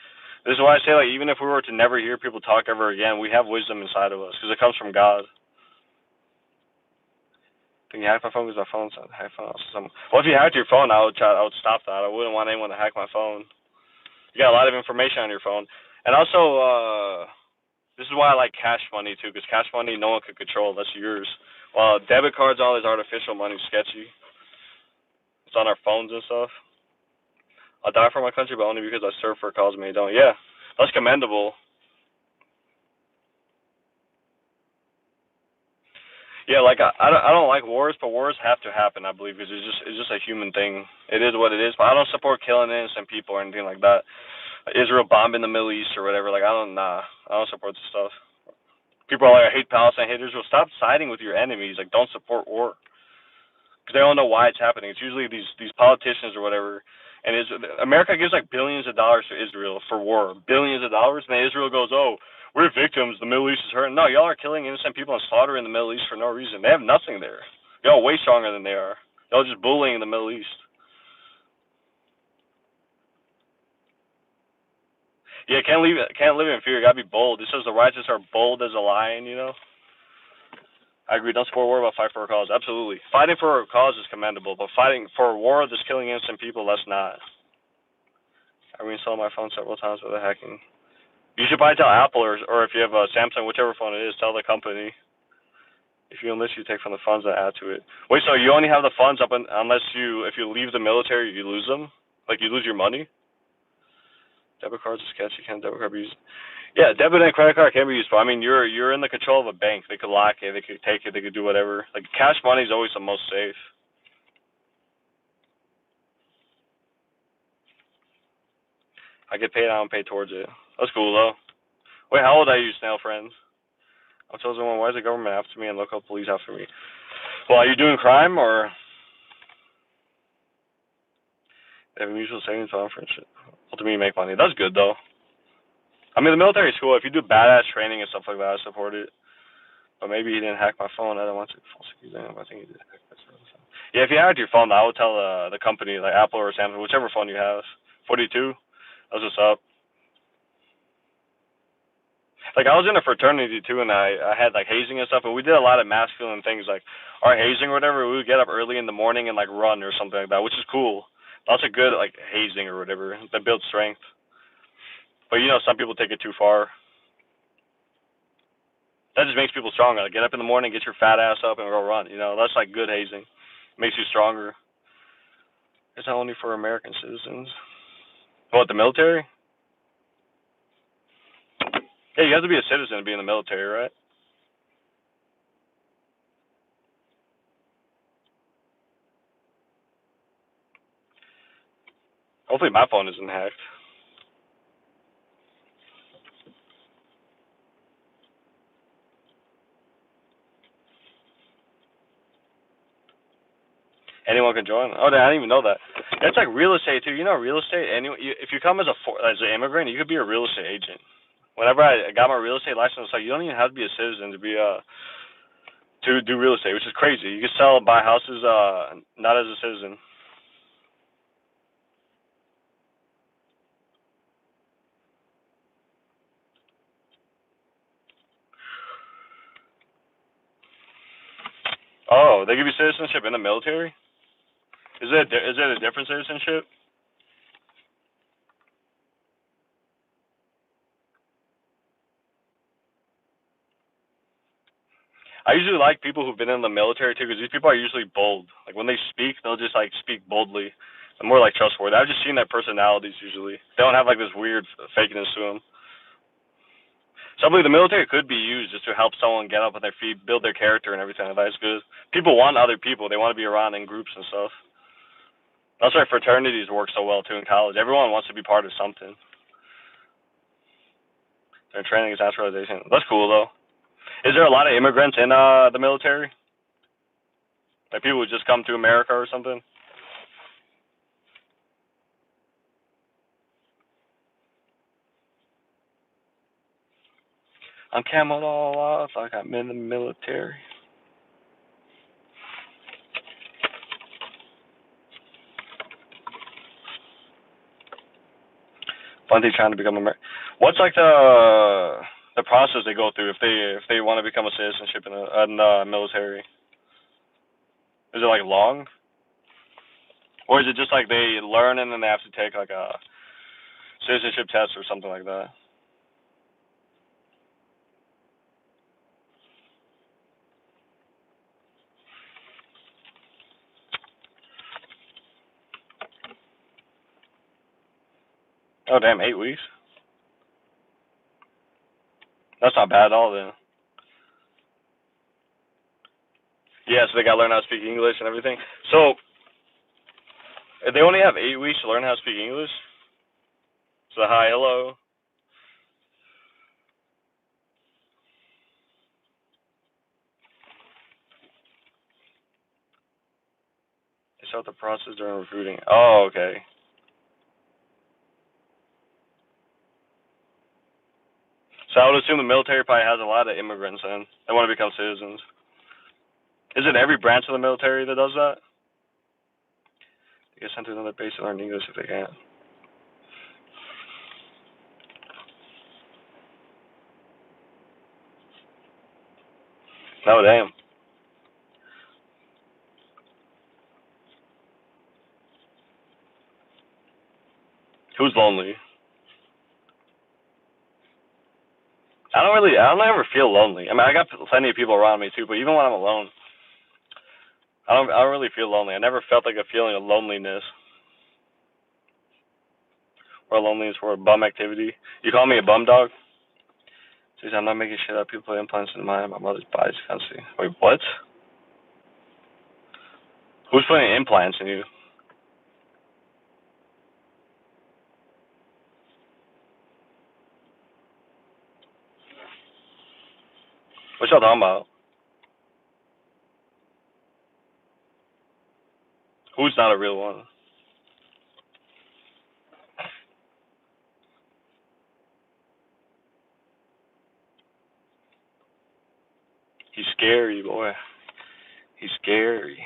S2: This is why I say, like, even if we were to never hear people talk ever again, we have wisdom inside of us because it comes from God. Can you hack my phone? Because my phone's on hack phone. Well, if you hacked your phone, I would stop that. I wouldn't want anyone to hack my phone. You got a lot of information on your phone, and also, this is why I like cash money too, because cash money no one could control. That's yours. While debit cards, all this artificial money, sketchy. It's on our phones and stuff. I'll die for my country, but only because I serve for a cause many don't. Yeah, that's commendable. Yeah, like I don't like wars, but wars have to happen. I believe because it's just a human thing. It is what it is. But I don't support killing innocent people or anything like that. Israel bombing the Middle East or whatever. Like I don't support this stuff. People are like, I hate Palestine, I hate Israel. Stop siding with your enemies. Like, don't support war because they don't know why it's happening. It's usually these politicians or whatever. And America gives like billions of dollars to Israel for war, billions of dollars, and then Israel goes, "Oh, we're victims. The Middle East is hurting." No, y'all are killing innocent people and slaughtering the Middle East for no reason. They have nothing there. Y'all way stronger than they are. Y'all just bullying the Middle East. Yeah, can't live in fear. You gotta be bold. It says the righteous are bold as a lion. You know. I agree. Don't support war, but fight for a cause. Absolutely. Fighting for a cause is commendable, but fighting for a war that's killing innocent people, that's not. I reinstalled my phone several times with the hacking. You should probably tell Apple, or if you have a Samsung, whichever phone it is, tell the company. If you enlist, you take from the funds and add to it. Wait, so you only have the funds unless if you leave the military, you lose them? Like you lose your money? Debit cards are sketchy. Can't debit card be used? Yeah, debit and credit card can be used, but I mean, you're in the control of a bank. They could lock it, they could take it, they could do whatever. Like cash money is always the most safe. I get paid, I don't pay towards it. That's cool though. Wait, how old are you, Snail friends? I'm chosen one. Why is the government after me and local police after me? Well, are you doing crime or they have a mutual savings fund for shit? Ultimately, you make money. That's good though. I mean, the military is cool. If you do badass training and stuff like that, I support it. But maybe he didn't hack my phone. I don't want to false accuse him. I think he did hack my phone. Yeah, if you hacked your phone, I would tell the company, like Apple or Samsung, whichever phone you have. 42. That's what's up. Like I was in a fraternity too, and I had like hazing and stuff, and we did a lot of masculine things, like our hazing or whatever. We would get up early in the morning and like run or something like that, which is cool. That's a good like hazing or whatever that builds strength. But you know, some people take it too far. That just makes people stronger. Like, get up in the morning, get your fat ass up, and go run. You know, that's like good hazing. Makes you stronger. It's not only for American citizens. What, the military? Yeah, you have to be a citizen to be in the military, right? Hopefully my phone isn't hacked. Anyone can join. Oh, I didn't even know that. It's like real estate too. You know, real estate. If you come as as an immigrant, you could be a real estate agent. Whenever I got my real estate license, like you don't even have to be a citizen to be to do real estate, which is crazy. You can sell and buy houses not as a citizen. Oh, they give you citizenship in the military? Is it a different citizenship? I usually like people who've been in the military too, because these people are usually bold. Like when they speak, they'll just like speak boldly. I'm more like trustworthy. I've just seen their personalities usually. They don't have like this weird fakeness to them. So I believe the military could be used just to help someone get up on their feet, build their character and everything. That's good. People want other people. They want to be around in groups and stuff. That's why fraternities work so well too in college. Everyone wants to be part of something. Their training is naturalization. That's cool though. Is there a lot of immigrants in the military? Like people who just come to America or something? I'm camoed all off like I'm in the military. Funny trying to become American. What's like the process they go through if they want to become a citizenship in the military? Is it like long, or is it just like they learn and then they have to take like a citizenship test or something like that? Oh damn, 8 weeks. That's not bad at all then. Yeah, so they gotta learn how to speak English and everything. So they only have 8 weeks to learn how to speak English. So hi, hello. They start the process during recruiting. Oh, okay. So I would assume the military probably has a lot of immigrants in. They want to become citizens. Is it every branch of the military that does that? They get sent to another base to learn English if they can. Oh damn. Who's lonely? I don't ever feel lonely. I mean, I got plenty of people around me too, but even when I'm alone, I don't really feel lonely. I never felt like a feeling of loneliness or loneliness for a bum activity. You call me a bum dog? Jeez, I'm not making shit up. People put implants in my mother's body. Can't see. Wait, what? Who's putting implants in you? What y'all talking about? Who's not a real one? He's scary, boy. He's scary.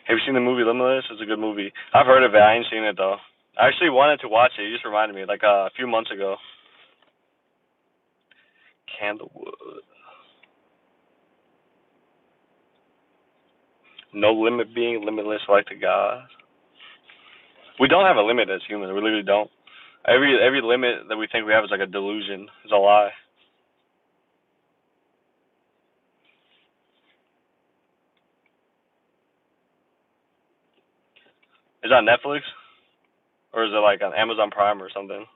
S2: Have you seen the movie Limitless? It's a good movie. I've heard of it. I ain't seen it though. I actually wanted to watch it. You just reminded me, like a few months ago. Candlewood. No limit being limitless like the gods. We don't have a limit as humans. We literally don't. Every limit that we think we have is like a delusion. It's a lie. Is that Netflix? Or is it like on Amazon Prime or something?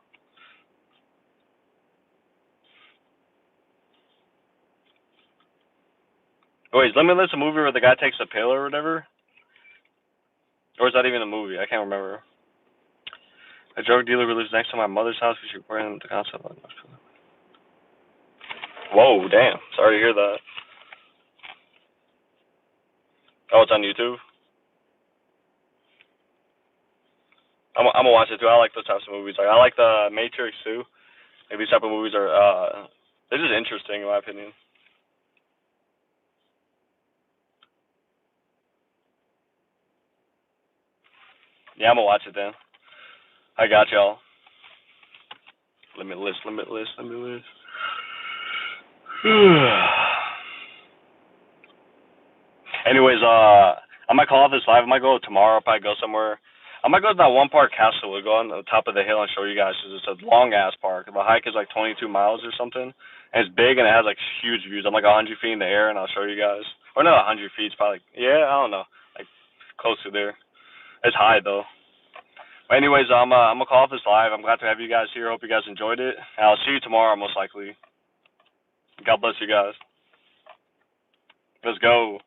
S2: Wait, is Limitless a movie where the guy takes a pill or whatever? Or is that even a movie? I can't remember. A drug dealer who lives next to my mother's house. We should bring him to concept. Whoa, damn. Sorry to hear that. Oh, it's on YouTube? I'm gonna watch it too. I like those types of movies. Like I like the Matrix too. Like these type of movies are they're just interesting in my opinion. Yeah, I'm gonna watch it then. I got y'all. Limitless. Anyways, I might call off this live. I might go tomorrow if I go somewhere. I might go to that one park, Castlewood, go on the top of the hill and show you guys. It's a long ass park. The hike is like 22 miles or something, and it's big and it has like huge views. I'm like 100 feet in the air, and I'll show you guys. Or not 100 feet, it's probably yeah, I don't know, like close to there. It's high though. But anyways, I'm gonna call off this live. I'm glad to have you guys here. Hope you guys enjoyed it. And I'll see you tomorrow most likely. God bless you guys. Let's go.